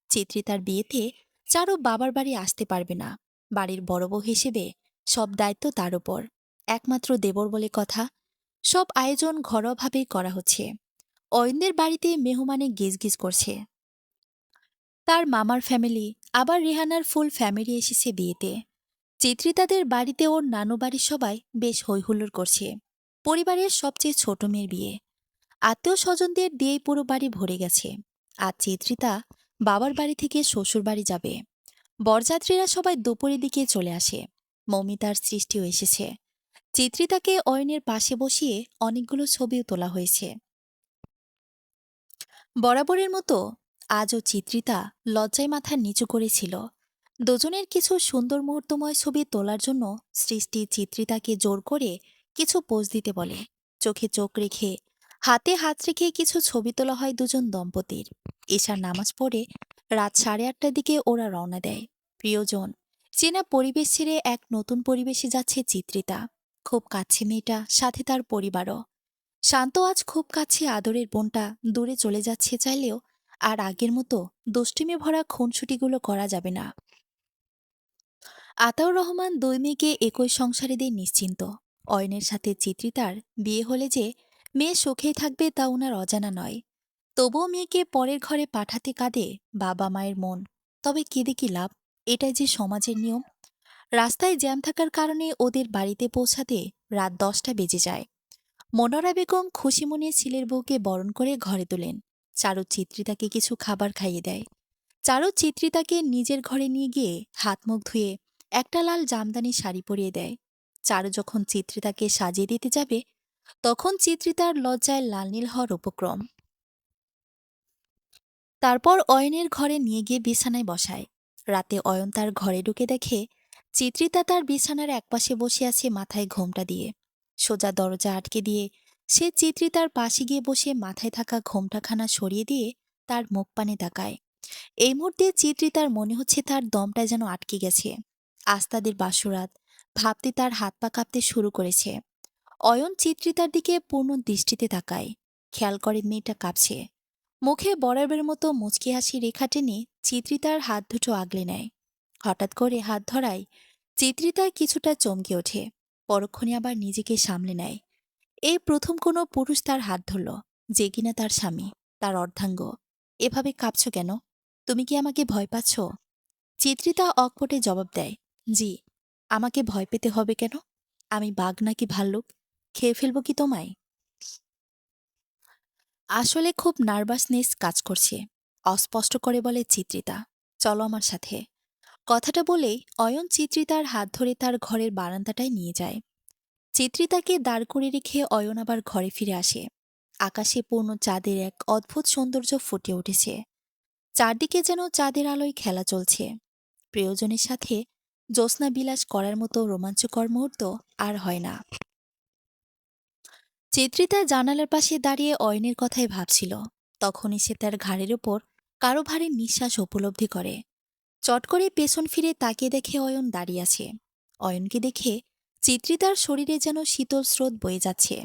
[SPEAKER 1] চিত্রিতার বিয়েতে চারু বাবার বাড়ি আসতে পারবে না। বাড়ির বড় বউ হিসেবে সব দায়িত্ব তার উপর। একমাত্র দেবর বলে কথা। সব আয়োজন ঘরোয়াভাবেই করা হচ্ছে। অয়নদের বাড়িতে মেহমানে গিজগিজ করছে। তার মামার ফ্যামিলি, আবার রেহানার ফুল ফ্যামিলি এসেছে বিয়েতে। চিত্রিতাদের বাড়িতে ওর নানু বাড়ির সবাই বেশ হৈহুল্লোড় করছে। পরিবারের সবচেয়ে ছোট মেয়ের বিয়ে। আত্মীয় স্বজনদের দিয়েই পুরো বাড়ি ভরে গেছে। আর চিত্রিতা বাবার বাড়ি থেকে শ্বশুর বাড়ি যাবে। বরযাত্রীরা সবাই দুপুরের দিকে চলে আসে। মৌমিতার সৃষ্টিও এসেছে। চিত্রিতাকে অয়নের পাশে বসিয়ে অনেকগুলো ছবিও তোলা হয়েছে। বরাবরের মতো আজও চিত্রিতা লজ্জায় মাথা নিচু করেছিল। দুজনের কিছু সুন্দর মুহূর্তময় ছবি তোলার জন্য সৃষ্টি চিত্রিতাকে জোর করে কিছু পোজ দিতে বলে। চোখে চোখ রেখে হাতে হাত রেখে কিছু ছবি তোলা হয় দুজন দম্পতির। এশার নামাজ পড়ে রাত 8:30টার দিকে ওরা রওনা দেয়। প্রিয়জন, চেনা পরিবেশ ছেড়ে এক নতুন পরিবেশে যাচ্ছে চিত্রিতা। খুব কাছে মেয়েটা, সাথে তার পরিবারও। শান্ত আজ খুব কাছে আদরের বোনটা দূরে চলে যাচ্ছে চাইলেও আর আগের মতো দুষ্টুমি ভরা খুনসুটিগুলো করা যাবে না। আতাউর রহমান দুই মেয়েকে একই সংসারে দিয়ে নিশ্চিন্ত। অয়নের সাথে চিত্রিতার বিয়ে হলে যে মেয়ে সুখেই থাকবে তা উনার অজানা নয়। তবুও মেয়েকে পরের ঘরে পাঠাতে কাঁদে বাবা মায়ের মন। তবে কেঁদে কি লাভ? এটাই যে সমাজের নিয়ম। রাস্তায় জ্যাম থাকার কারণে ওদের বাড়িতে পৌঁছাতে রাত 10টা বেজে যায়। মনোরা বেগম খুশি মনে ছেলের বউকে বরণ করে ঘরে তোলেন। চারু চিত্রিতাকে কিছু খাবার খাইয়ে দেয়। চারু চিত্রিতাকে নিজের ঘরে নিয়ে গিয়ে হাত মুখ ধুয়ে একটা লাল জামদানি শাড়ি পরিয়ে দেয়। চারু যখন চিত্রিতাকে সাজিয়ে দিতে যাবে তখন চিত্রিতার লজ্জায় লাল নীল হওয়ার উপক্রম। তারপর অয়নের ঘরে নিয়ে গিয়ে বিছানায় বসায়। রাতে অয়ন তার ঘরে ঢুকে দেখে চিত্রিতা তার বিছানার একপাশে বসে আছে মাথায় ঘোমটা দিয়ে। সোজা দরজা আটকে দিয়ে সে চিত্রিতার পাশে গিয়ে বসে মাথায় থাকা ঘোমটাখানা সরিয়ে দিয়ে তার মুখ পানে তাকায়। এই মুহূর্তে চিত্রিতার মনে হচ্ছে তার দমটা যেন আটকে গেছে। আজ তাদের বাসরাত, ভাবতে তার হাত পা কাঁপতে শুরু করেছে। অয়ন চিত্রিতার দিকে পূর্ণ দৃষ্টিতে তাকায়। খেয়াল করে মেয়েটা কাঁপছে। মুখে বরাবরের মতো মুচকি হাসি রেখা টেনে চিত্রিতার হাত দুটো আগলে নেয়। হঠাৎ করে হাত ধরায় চিত্রিতা কিছুটা চমকে ওঠে। পরক্ষণে আবার নিজেকে সামলে নেয়। এই প্রথম কোনো পুরুষ তার হাত ধরল, যে কিনা তার স্বামী, তার অর্ধাঙ্গ। এভাবে কাঁপছ কেন? তুমি কি আমাকে ভয় পাচ্ছ? চিত্রিতা অকপটে জবাব দেয়, জি। আমাকে ভয় পেতে হবে কেন? আমি বাঘ নাকি ভাল্লুক? খেয়ে ফেলব কি তোমায়? আসলে খুব নার্ভাসনেস কাজ করছে, অস্পষ্ট করে বলে চিত্রিতা। চলো আমার সাথে। কথাটা বলেই অয়ন চিত্রিতার হাত ধরে তার ঘরের বারান্দাটায় নিয়ে যায়। চিত্রিতাকে দাঁড় করে রেখে অয়ন আবার ঘরে ফিরে আসে। আকাশে পূর্ণ চাঁদের এক অদ্ভুত সৌন্দর্য ফুটে উঠেছে। চারদিকে যেন চাঁদের আলোয় খেলা চলছে। প্রিয়জনের সাথে জ্যোৎস্না বিলাস করার মতো রোমাঞ্চকর মুহূর্ত আর হয় না। চিত্রিতা জানালার পাশে দাঁড়িয়ে অয়নের কথাই ভাবছিল। তখনই সে তার ঘাড়ের ওপর কারো ভারী নিঃশ্বাস উপলব্ধি করে। চট করে পেছন ফিরে তাকিয়ে দেখে অয়ন দাঁড়িয়ে আছে। অয়নকে দেখে চিত্রিতার শরীরে যেন শীতল স্রোত বয়ে যাচ্ছে।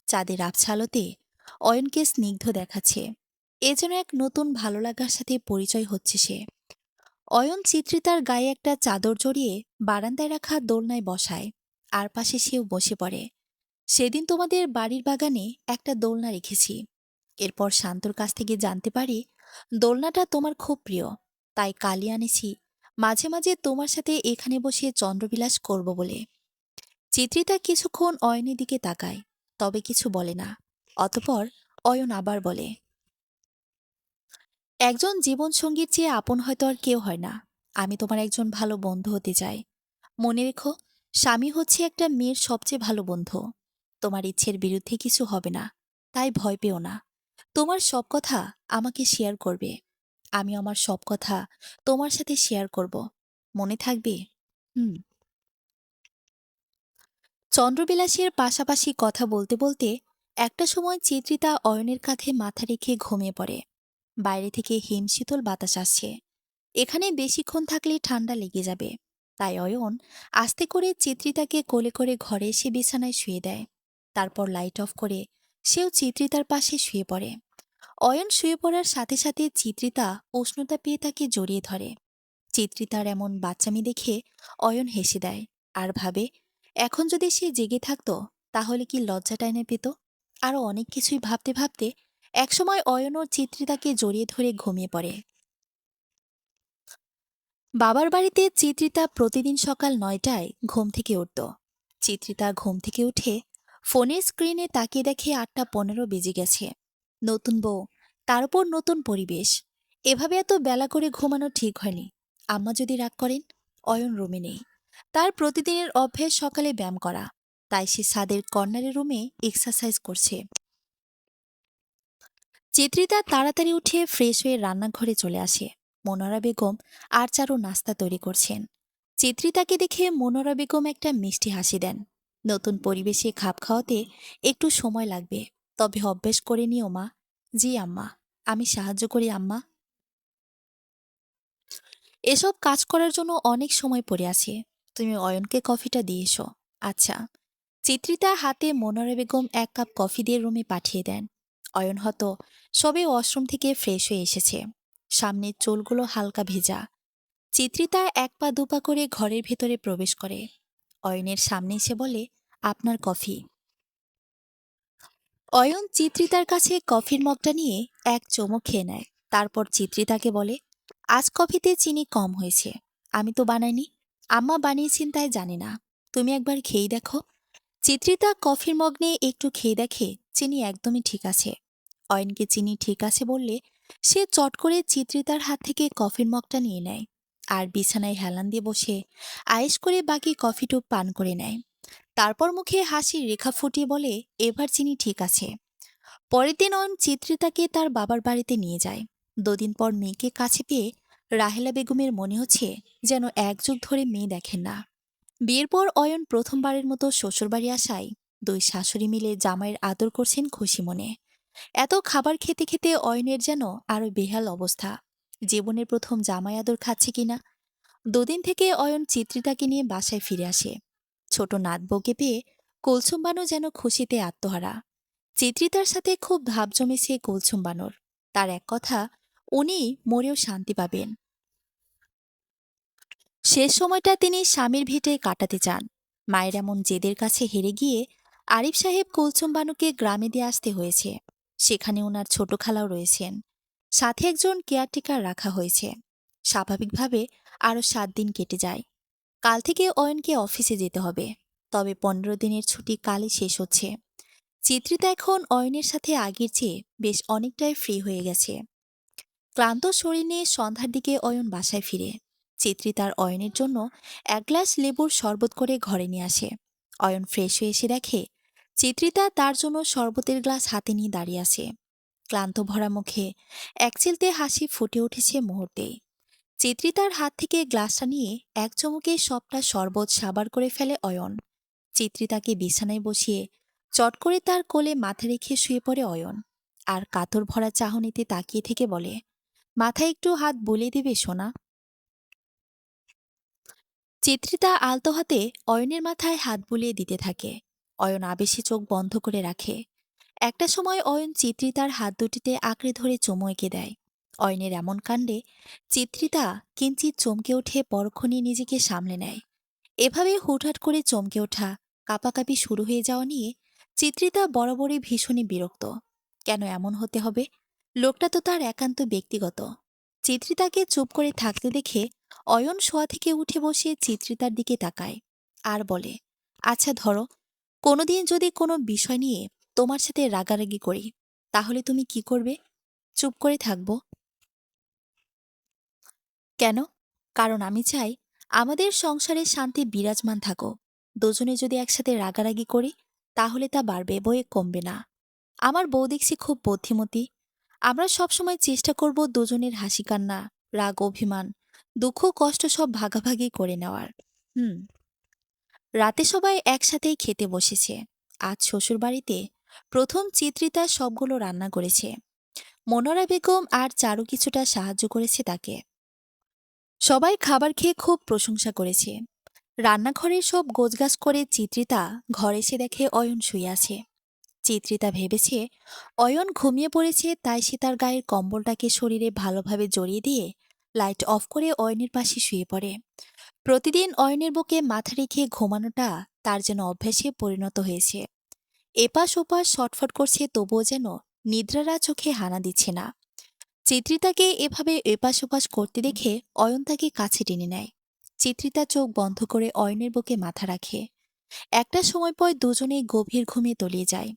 [SPEAKER 1] চাঁদের আবছালোতে অয়নকে স্নিগ্ধ দেখাচ্ছে। এ যেন এক নতুন ভালো লাগার সাথে পরিচয় হচ্ছে সে। অয়ন চিত্রিতার গায়ে একটা চাদর জড়িয়ে বারান্দায় রাখা দোলনায় বসায়। আর পাশে সেও বসে পড়ে। সেদিন তোমাদের বাড়ির বাগানে একটা দোলনা রেখেছি। এরপর শান্তর কাছ থেকে জানতে পারি দোলনাটা তোমার খুব প্রিয়, তাই কালই আনেছি। মাঝে মাঝে তোমার সাথে এখানে বসে চন্দ্রবিলাস করব বলে। চিত্রিতা কিছুক্ষণ অয়নের দিকে তাকায়, তবে কিছু বলে না। অতপর অয়ন আবার বলে, একজন জীবনসঙ্গীর চেয়ে আপন হয়তো আর কেউ হয় না। আমি তোমার একজন ভালো বন্ধু হতে চাই। মনে রেখো, স্বামী হচ্ছে একটা মেয়ের সবচেয়ে ভালো বন্ধু। তোমার ইচ্ছের বিরুদ্ধে কিছু হবে না, তাই ভয় পেও না। তোমার সব কথা আমাকে শেয়ার করবে। আমি আমার সব কথা তোমার সাথে শেয়ার করব। মনে থাকবে? হুম। চন্দ্রবিলাসের পাশাপাশি কথা বলতে বলতে একটা সময় চিত্রিতা অয়নের কাঁধে মাথা রেখে ঘুমিয়ে পড়ে। বাইরে থেকে হিমশীতল বাতাস আসছে। এখানে বেশিক্ষণ থাকলে ঠান্ডা লেগে যাবে। তাই অয়ন আস্তে করে চিত্রিতাকে কোলে করে ঘরে এসে বিছানায় শুয়ে দেয়। তারপর লাইট অফ করে সেও চিত্রিতার পাশে শুয়ে পড়ে। অয়ন শুয়ে পড়ার সাথে সাথে চিত্রিতা উষ্ণতা পেয়ে তাকে জড়িয়ে ধরে। চিত্রিতার এমন বাচ্চামি দেখে অয়ন হেসে দেয় আর ভাবে, এখন যদি সে জেগে থাকতো তাহলে কি লজ্জাটা এনে পেত। আরও অনেক কিছুই ভাবতে ভাবতে একসময় অয়ন ও চিত্রিতাকে জড়িয়ে ধরে ঘুমিয়ে পড়ে। বাবার বাড়িতে চিত্রিতা প্রতিদিন সকাল 9টায় ঘুম থেকে উঠত। চিত্রিতা ঘুম থেকে উঠে ফোনের স্ক্রিনে তাকিয়ে দেখে 8টা 15 বেজে গেছে। নতুন বউ, তার উপর নতুন পরিবেশ। এভাবে এত বেলা করে ঘুমানো ঠিক হয়নি। আম্মা যদি রাগ করেন। অয়ন রুমে নেই। তার প্রতিদিনের অভ্যেস সকালে ব্যায়াম করা। তাই সে ছাদের কর্নারের রুমে এক্সারসাইজ করছে। চিত্রিতা তাড়াতাড়ি উঠে ফ্রেশ হয়ে রান্নাঘরে চলে আসে। মনোয়ারা বেগম আর চারু নাস্তা তৈরি করছেন। চিত্রিতাকে দেখে মনোয়ারা বেগম একটা মিষ্টি হাসি দেন। নতুন পরিবেশে খাপ খাওয়াতে একটু সময় লাগবে, তবে অভ্যেস করে নিও মা। জি আম্মা, আমি সাহায্য করি আম্মা। এসব কাজ করার জন্য অনেক সময় পড়ে আছে। তুমি অয়নকে কফিটা দিয়ে এসো। আচ্ছা। চিত্রিতা হাতে মনোয়ারা বেগম এক কাপ কফি দিয়ে রুমে পাঠিয়ে দেন। অয়ন হয়তো সবে ওয়াশরুম থেকে ফ্রেশ হয়ে এসেছে। সামনের চুলগুলো হালকা ভেজা। চিত্রিতা এক পা দুপা করে ঘরের ভেতরে প্রবেশ করে। অয়নের সামনে এসে বলে, আপনার কফি। অয়ন চিত্রিতার কাছে কফির মগটা নিয়ে এক চুমুক খেয়ে নেয়। তারপর চিত্রিতাকে বলে, আজ কফিতে চিনি কম হয়েছে। আমি তো বানাইনি, আম্মা বানিয়েছেন তাই জানি না। তুমি একবার খেয়েই দেখো। চিত্রিতা কফির মগ নিয়ে একটু খেয়ে দেখে চিনি একদমই ঠিক আছে। অয়নকে চিনি ঠিক আছে বললে সে চট করে চিত্রিতার হাত থেকে কফির মগটা নিয়ে নেয় আর বিছানায় হেলান দিয়ে বসে আয়েশ করে বাকি কফিটুক পান করে নেয়। তারপর মুখে হাসির রেখা ফুটিয়ে বলে, এবার চিনি ঠিক আছে। পরের দিন অয়ন চিত্রিতাকে তার বাবার বাড়িতে নিয়ে যায়। দুদিন পর মেয়েকে কাছে পেয়ে রাহেলা বেগমের মনে হচ্ছে যেন এক যুগ ধরে মেয়ে দেখেন না। বিয়ের পর অয়ন প্রথমবারের মতো শ্বশুরবাড়ি আসায় দুই শাশুড়ি মিলে জামাইয়ের আদর করছেন খুশি মনে। এত খাবার খেতে খেতে অয়নের যেন আরো বেহাল অবস্থা। জীবনের প্রথম জামাই আদর খাচ্ছে কিনা। দুদিন থেকে অয়ন চিত্রিতাকে নিয়ে বাসায় ফিরে আসে। ছোট নাত বউকে পেয়ে কুলসুম বানু যেন খুশিতে আত্মহারা। চিত্রিতার সাথে খুব ভাব জমেছে কুলসুম বানুর। তার এক কথা, উনি মরেও শান্তি পাবেন। শেষ সময়টা তিনি স্বামীর ভিটে কাটাতে চান। মায়ের এমন জেদের কাছে হেরে গিয়ে আরিফ সাহেব কুলসুম বানুকে গ্রামে দিয়ে আসতে হয়েছে। সেখানে ওনার ছোট খালাও রয়েছেন। সাথে একজন কেয়ারটেকার রাখা হয়েছে। স্বাভাবিকভাবে আরও 7 দিন কেটে যায়। কাল থেকে অয়নকে অফিসে যেতে হবে। তবে 15 দিনের ছুটি কালই শেষ হচ্ছে। চিত্রিতা এখন অয়নের সাথে আগের চেয়ে বেশ অনেকটাই ফ্রি হয়ে গেছে। ক্লান্ত শরীর নিয়ে সন্ধ্যার দিকে অয়ন বাসায় ফিরে। চিত্রিতার অয়নের জন্য এক গ্লাস লেবুর শরবত করে ঘরে নিয়ে আসে। অয়ন ফ্রেশ হয়ে এসে দেখে চিত্রিতা তার জন্য শরবতের গ্লাস হাতে নিয়ে দাঁড়িয়ে আছে। ক্লান্ত ভরা মুখে একচিলতে হাসি ফুটে উঠেছে মুহূর্তেই। চিত্রিতার হাত থেকে গ্লাসটা নিয়ে এক চমকে সবটা শরবত সাবার করে ফেলে অয়ন। চিত্রিতাকে বিছানায় বসিয়ে চট করে তার কোলে মাথা রেখে শুয়ে পড়ে অয়ন। আর কাতর ভরা চাহনিতে তাকিয়ে থেকে বলে, মাথায় একটু হাত বুলিয়ে দিবে সোনা। চিত্রিতা আলতো হাতে অয়নের মাথায় হাত বুলিয়ে দিতে থাকে। অয়ন আবেশে চোখ বন্ধ করে রাখে। একটা সময় অয়ন চিত্রিতার হাত দুটিতে আঁকড়ে ধরে চুমু এঁকে দেয়। অয়নের এমন কাণ্ডে চিত্রিতা কিঞ্চিত চমকে উঠে পরক্ষণে নিজেকে সামলে নেয়। এভাবে হুটহাট করে চমকে ওঠা, কাঁপাকাঁপি শুরু হয়ে যাওয়া নিয়ে চিত্রিতা বরাবরই ভীষণই বিরক্ত। কেন এমন হতে হবে? লোকটা তো তার একান্ত ব্যক্তিগত। চিত্রিতাকে চুপ করে থাকতে দেখে অয়ন শোয়া থেকে উঠে বসে চিত্রিতার দিকে তাকায় আর বলে, আচ্ছা ধরো, কোনোদিন যদি কোনো বিষয় নিয়ে তোমার সাথে রাগারাগি করি, তাহলে তুমি কি করবে? চুপ করে থাকবো? কেন? কারণ আমি চাই আমাদের সংসারে শান্তি বিরাজমান থাকুক। দুজনে যদি একসাথে রাগারাগি করি, তাহলে তা বাড়বে, বয়ে কমবে না। আমার বউ দেখছি খুব বুদ্ধিমতী। আমরা সবসময় চেষ্টা করব দুজনের হাসি কান্না, রাগ অভিমান, দুঃখ কষ্ট সব ভাগাভাগি করে নেওয়ার। হুম। রাতে সবাই একসাথেই খেতে বসেছে। আজ শ্বশুরবাড়িতে প্রথম চিত্রিতা সবগুলো রান্না করেছে। মনোয়ারা বেগম আর চারু কিছুটা সাহায্য করেছে তাকে। সবাই খাবার খেয়ে খুব প্রশংসা করেছে। রান্নাঘরে সব গোছগাছ করে চিত্রিতা ঘরে এসে দেখে অয়ন শুয়ে আছে। চিত্রিতা ভেবেছে অয়ন ঘুমিয়ে পড়েছে, তাই সে তার গায়ের কম্বলটাকে শরীরে ভালোভাবে জড়িয়ে দিয়ে লাইট অফ করে অয়নের পাশে শুয়ে পড়ে। প্রতিদিন অয়নের বুকে মাথা রেখে ঘুমানোটা তার যেন অভ্যাসে পরিণত হয়েছে। এপাশ ওপাশ ছটফট করছে, তবুও যেন নিদ্রারা চোখে হানা দিচ্ছে না। চিত্রিতাকে এভাবে এপাশ ওপাশ করতে দেখে অয়ন তাকে কাছে টেনে নেয়। চিত্রিতা চোখ বন্ধ করে অয়নের বুকে মাথা রাখে। একটা সময় পর দুজনেই গভীর ঘুমে তলিয়ে যায়।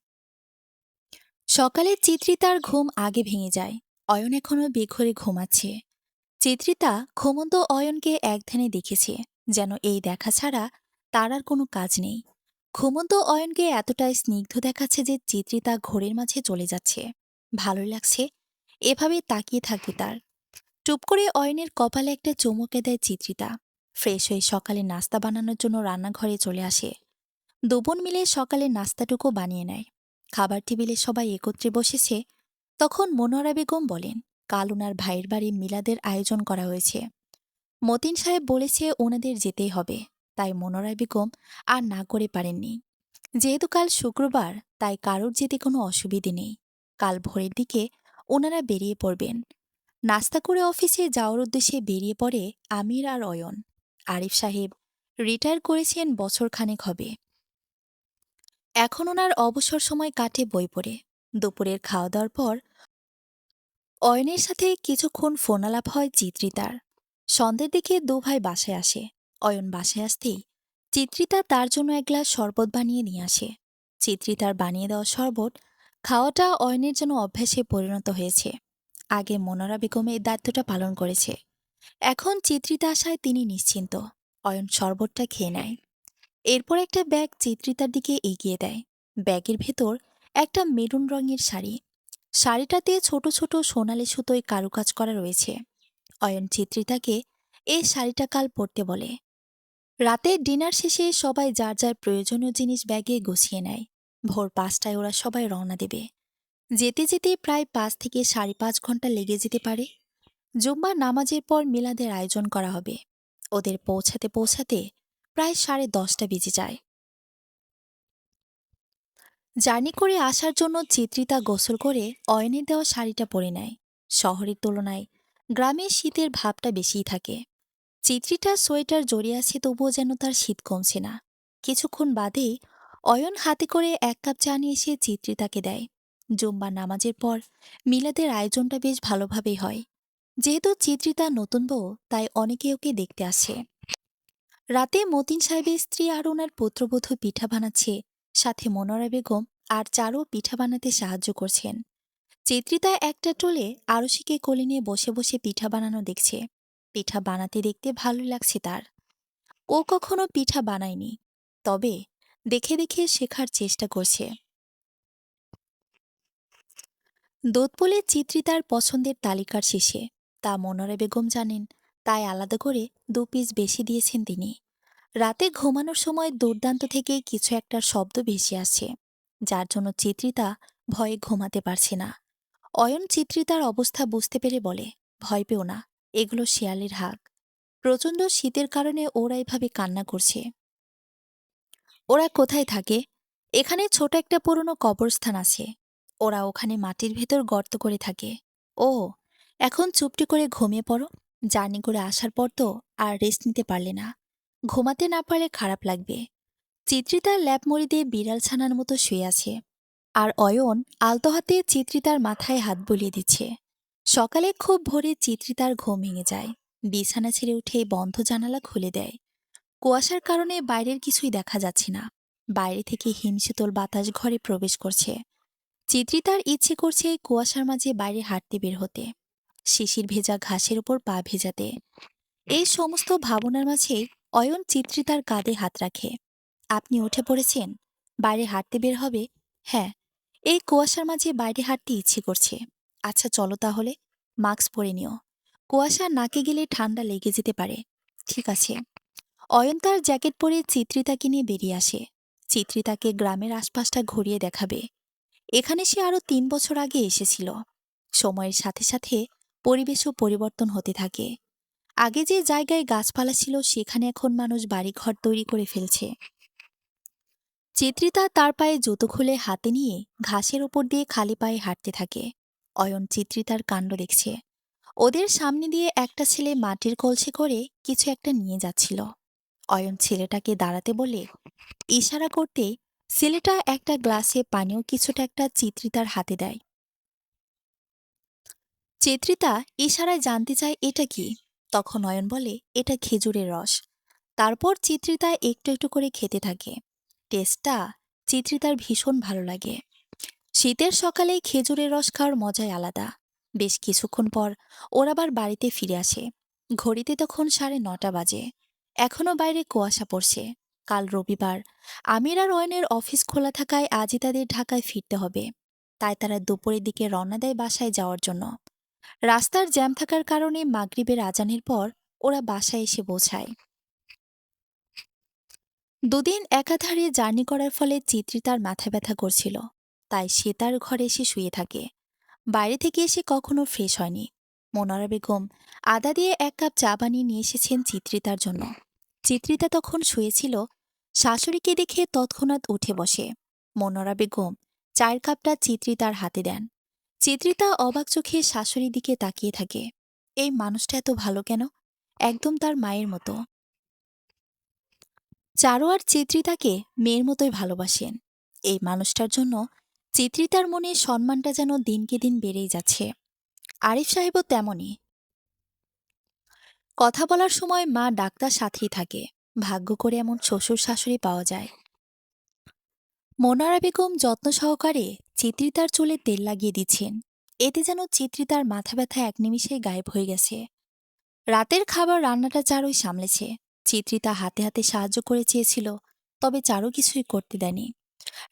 [SPEAKER 1] সকালে চিত্রিতার ঘুম আগে ভেঙে যায়। অয়ন এখনো বেঘরে ঘুমাচ্ছে। চিত্রিতা ঘুমন্ত অয়নকে একধ্যানে দেখেছে, যেন এই দেখা ছাড়া তার আর কোনো কাজ নেই। ঘুমন্ত অয়নকে এতটাই স্নিগ্ধ দেখাচ্ছে যে চিত্রিতা ঘোরের মাঝে চলে যাচ্ছে। ভালোই লাগছে এভাবে তাকিয়ে থাকতে তার। টুপ করে অয়নের কপালে একটা চুমুকে দেয় চিত্রিতা। ফ্রেশ হয়ে সকালে নাস্তা বানানোর জন্য রান্নাঘরে চলে আসে। দুবোন মিলে সকালে নাস্তাটুকু বানিয়ে নেয়। খাবার টেবিলে সবাই একত্রে বসেছে। তখন মনোয়ারা বেগম বলেন, কাল ওনার ভাইয়ের বাড়ি মিলাদের আয়োজন করা হয়েছে। মতিন সাহেব বলেছে ওনাদের যেতেই হবে, তাই মনোয়ারা বেগম আর না করে পারেননি। যেহেতু কাল শুক্রবার, তাই কারোর যেতে কোনো অসুবিধে নেই। কাল ভোরের দিকে ওনারা বেরিয়ে পড়বেন। নাস্তা করে অফিসে যাওয়ার উদ্দেশ্যে বেরিয়ে পড়ে আমির আর অয়ন। আরিফ সাহেব রিটায়ার করেছেন বছরখানেক হবে। এখন ওনার অবসর সময় কাটে বই পড়ে। দুপুরের খাওয়া দাওয়ার পর অয়নের সাথে কিছুক্ষণ ফোনালাপ হয় চিত্রিতার। সন্ধ্যের দিকে দু ভাই বাসায় আসে। অয়ন বাসায় আসতেই চিত্রিতা তার জন্য এক গ্লাস শরবত বানিয়ে নিয়ে আসে। চিত্রিতার বানিয়ে দেওয়া শরবত খাওয়াটা অয়নের যেন অভ্যাসে পরিণত হয়েছে। আগে মনোয়ারা বেগম এই দায়িত্বটা পালন করেছে। এখন চিত্রিতা আসায় তিনি নিশ্চিন্ত। অয়ন শরবতটা খেয়ে নেয়। এরপর একটা ব্যাগ চিত্রিতার দিকে এগিয়ে দেয়। ব্যাগের ভেতর একটা মেরুন রঙের শাড়ি। শাড়িটাতে ছোট ছোট সোনালি সুতোয় কারুকাজ করা রয়েছে। অয়ন চিত্রিতাকে এই শাড়িটা কাল পরতে বলে। রাতে ডিনার শেষে সবাই যার যার প্রয়োজনীয় জিনিস ব্যাগে গুছিয়ে নেয়। ভোর ৫টায় ওরা সবাই রওনা দেবে। যেতে যেতে প্রায় ৫ থেকে ৫.৫ ঘন্টা লেগে যেতে পারে। জুম্মার নামাজের পর মিলাদের আয়োজন করা হবে। ওদের পৌঁছাতে পৌঁছাতে প্রায় ১০:৩০ বেজে যায়। জার্নি করে আসার জন্য চিত্রিতা গোসল করে অয়নের দেওয়া শাড়িটা পরে নেয়। শহরের তুলনায় গ্রামে শীতের ভাবটা বেশিই থাকে। চিত্রিটা সোয়েটার জড়িয়ে আছে, তবুও যেন তার শীত কমছে না। কিছুক্ষণ বাদেই অয়ন হাতে করে ১ কাপ চা নিয়ে এসে চিত্রিতাকে দেয়। জুম্মার নামাজের পর মিলাদের আয়োজনটা বেশ ভালোভাবেই হয়। যেহেতু চিত্রিতা নতুন বউ, তাই অনেকে ওকে দেখতে আসে। রাতে মতিন সাহেবের স্ত্রী আর ওনার পুত্রবধূ পিঠা বানাচ্ছে। সাথে মনোয়ারা বেগম আর চারও পিঠা বানাতে সাহায্য করছেন। চিত্রিতা একটা টোলে আরশিকে কোলে নিয়ে বসে বসে পিঠা বানানো দেখছে। পিঠা বানাতে দেখতে ভালো লাগছে তার। ও কখনো পিঠা বানায়নি, তবে দেখে দেখে শেখার চেষ্টা করছে। দোতপলে চিত্রিতার পছন্দের তালিকার শেষে তা মনোয়ারা বেগম জানেন, তাই আলাদা করে ২ পিস বেশি দিয়েছেন তিনি। রাতে ঘুমানোর সময় দুর্দান্ত থেকে কিছু একটা শব্দ ভেসে আসছে, যার জন্য চিত্রিতা ভয়ে ঘুমাতে পারছে না। অয়ন চিত্রিতার অবস্থা বুঝতে পেরে বলে, ভয় পেও না, এগুলো শেয়ালের হাগ। প্রচণ্ড শীতের কারণে ওরা এভাবে কান্না করছে। ওরা কোথায় থাকে? এখানে ছোট একটা পুরনো কবরস্থান আছে। ওরা ওখানে মাটির ভেতর গর্ত করে থাকে। ও, এখন চুপটি করে ঘুমিয়ে পড়ো। জার্নি করে আসার পর তো আর রেস্ট নিতে পারলে না। ঘুমাতে না পারলে খারাপ লাগবে। চিত্রিতার ল্যাপ মুড়ি দিয়ে বিড়াল ছানার মতো শুয়ে আছে। আর অয়ন আলতো হাতে চিত্রিতার মাথায় হাত বুলিয়ে দিচ্ছে। সকালে খুব ভোরে চিত্রিতার ঘুম ভেঙে যায়। বিছানা ছেড়ে উঠে বন্ধ জানালা খুলে দেয়। কুয়াশার কারণে বাইরের কিছুই দেখা যাচ্ছে না। বাইরে থেকে হিমশীতল বাতাস ঘরে প্রবেশ করছে। চিত্রিতার ইচ্ছে করছে এই কুয়াশার মাঝে বাইরে হাঁটতে বের হতে, শিশির ভেজা ঘাসের উপর পা ভেজাতে। এই সমস্ত ভাবনার মাঝেই অয়ন চিত্রিতার কাঁধে হাত রাখে। আপনি উঠে পড়েছেন? বাইরে হাঁটতে বের হবে? হ্যাঁ, এই কুয়াশার মাঝে বাইরে হাঁটতে ইচ্ছে করছে। আচ্ছা চলো তাহলে, মাস্ক পরে নিও। কুয়াশা নাকে গেলে ঠান্ডা লেগে যেতে পারে। ঠিক আছে। অয়ন তার জ্যাকেট পরে চিত্রিতাকে নিয়ে বেরিয়ে আসে। চিত্রিতাকে গ্রামের আশপাশটা ঘুরিয়ে দেখাবে। এখানে সে আরো ৩ বছর আগে এসেছিল। সময়ের সাথে সাথে পরিবেশও পরিবর্তন হতে থাকে। আগে যে জায়গায় গাছপালা ছিল, সেখানে এখন মানুষ বাড়িঘর তৈরি করে ফেলছে। চিত্রিতা তার পায়ে জুতো খুলে হাতে নিয়ে ঘাসের ওপর দিয়ে খালি পায়ে হাঁটতে থাকে। অয়ন চিত্রিতার কাণ্ড দেখছে। ওদের সামনে দিয়ে একটা ছেলে মাটির কলসে করে কিছু একটা নিয়ে যাচ্ছিল। অয়ন ছেলেটাকে দাঁড়াতে বলে ইশারা করতে ছেলেটা একটা গ্লাসে পানীয় কিছুটা একটা চিত্রিতার হাতে দেয়। চিত্রিতা ইশারায় জানতে চায় এটা কি। তখন অয়ন বলে এটা খেজুরের রস। তারপর চিত্রিতা একটু একটু করে খেতে থাকে। টেস্টটা চিত্রিতার ভীষণ ভালো লাগে। শীতের সকালে খেজুরের রস খাওয়ার মজাই আলাদা। বেশ কিছুক্ষণ পর ওর আবার বাড়িতে ফিরে আসে। ঘড়িতে তখন 9:30 বাজে। এখনো বাইরে কুয়াশা পড়ছে। কাল রবিবার। আমির আর অয়নের অফিস খোলা থাকায় আজই তাদের ঢাকায় ফিরতে হবে। তাই তারা দুপুরের দিকে রওনা দেয় বাসায় যাওয়ার জন্য। রাস্তার জ্যাম থাকার কারণে মাগরিবের আজানের পর ওরা বাসায় এসে পৌঁছায়। দুদিন একাধারে জার্নি করার ফলে চিত্রিতার মাথা ব্যথা করছিল। তাই সে তার ঘরে এসে শুয়ে থাকে। বাইরে থেকে এসে কখনো ফ্রেশ হয়নি। মনোয়ারা বেগম আদা দিয়ে 1 কাপ চা বানিয়ে নিয়ে এসেছেন চিত্রিতার জন্য। চিত্রিতা তখন শুয়েছিল। শাশুড়িকে দেখে তৎক্ষণাৎ উঠে বসে। মনোয়ারা বেগম চায়ের কাপটা চিত্রিতার হাতে দেন। চিত্রিতা অবাক চোখে শাশুড়ির দিকে তাকিয়ে থাকে। এই মানুষটা এত ভালো কেন? একদম তার মায়ের মতো। চারু আর চিত্রিতাকে মেয়ের মতোই ভালোবাসেন। এই মানুষটার জন্য চিত্রিতার মনে সম্মানটা যেন দিনকে দিন বেড়েই যাচ্ছে। আরিফ সাহেবও তেমনই। কথা বলার সময় মা ডাক্তার সাথেই থাকে। ভাগ্য করে এমন শ্বশুর শাশুড়ি পাওয়া যায়। মনোয়ারা বেগম যত্ন সহকারে চিত্রিতার চুলে তেল লাগিয়ে দিচ্ছেন। এতে যেন চিত্রিতার মাথা ব্যথা এক নিমিষেই গায়েব হয়ে গেছে। রাতের খাবার রান্নাটা চারুই সামলেছে। চিত্রিতা হাতে হাতে সাহায্য করে চেয়েছিল, তবে চারু কিছুই করতে দেয়নি।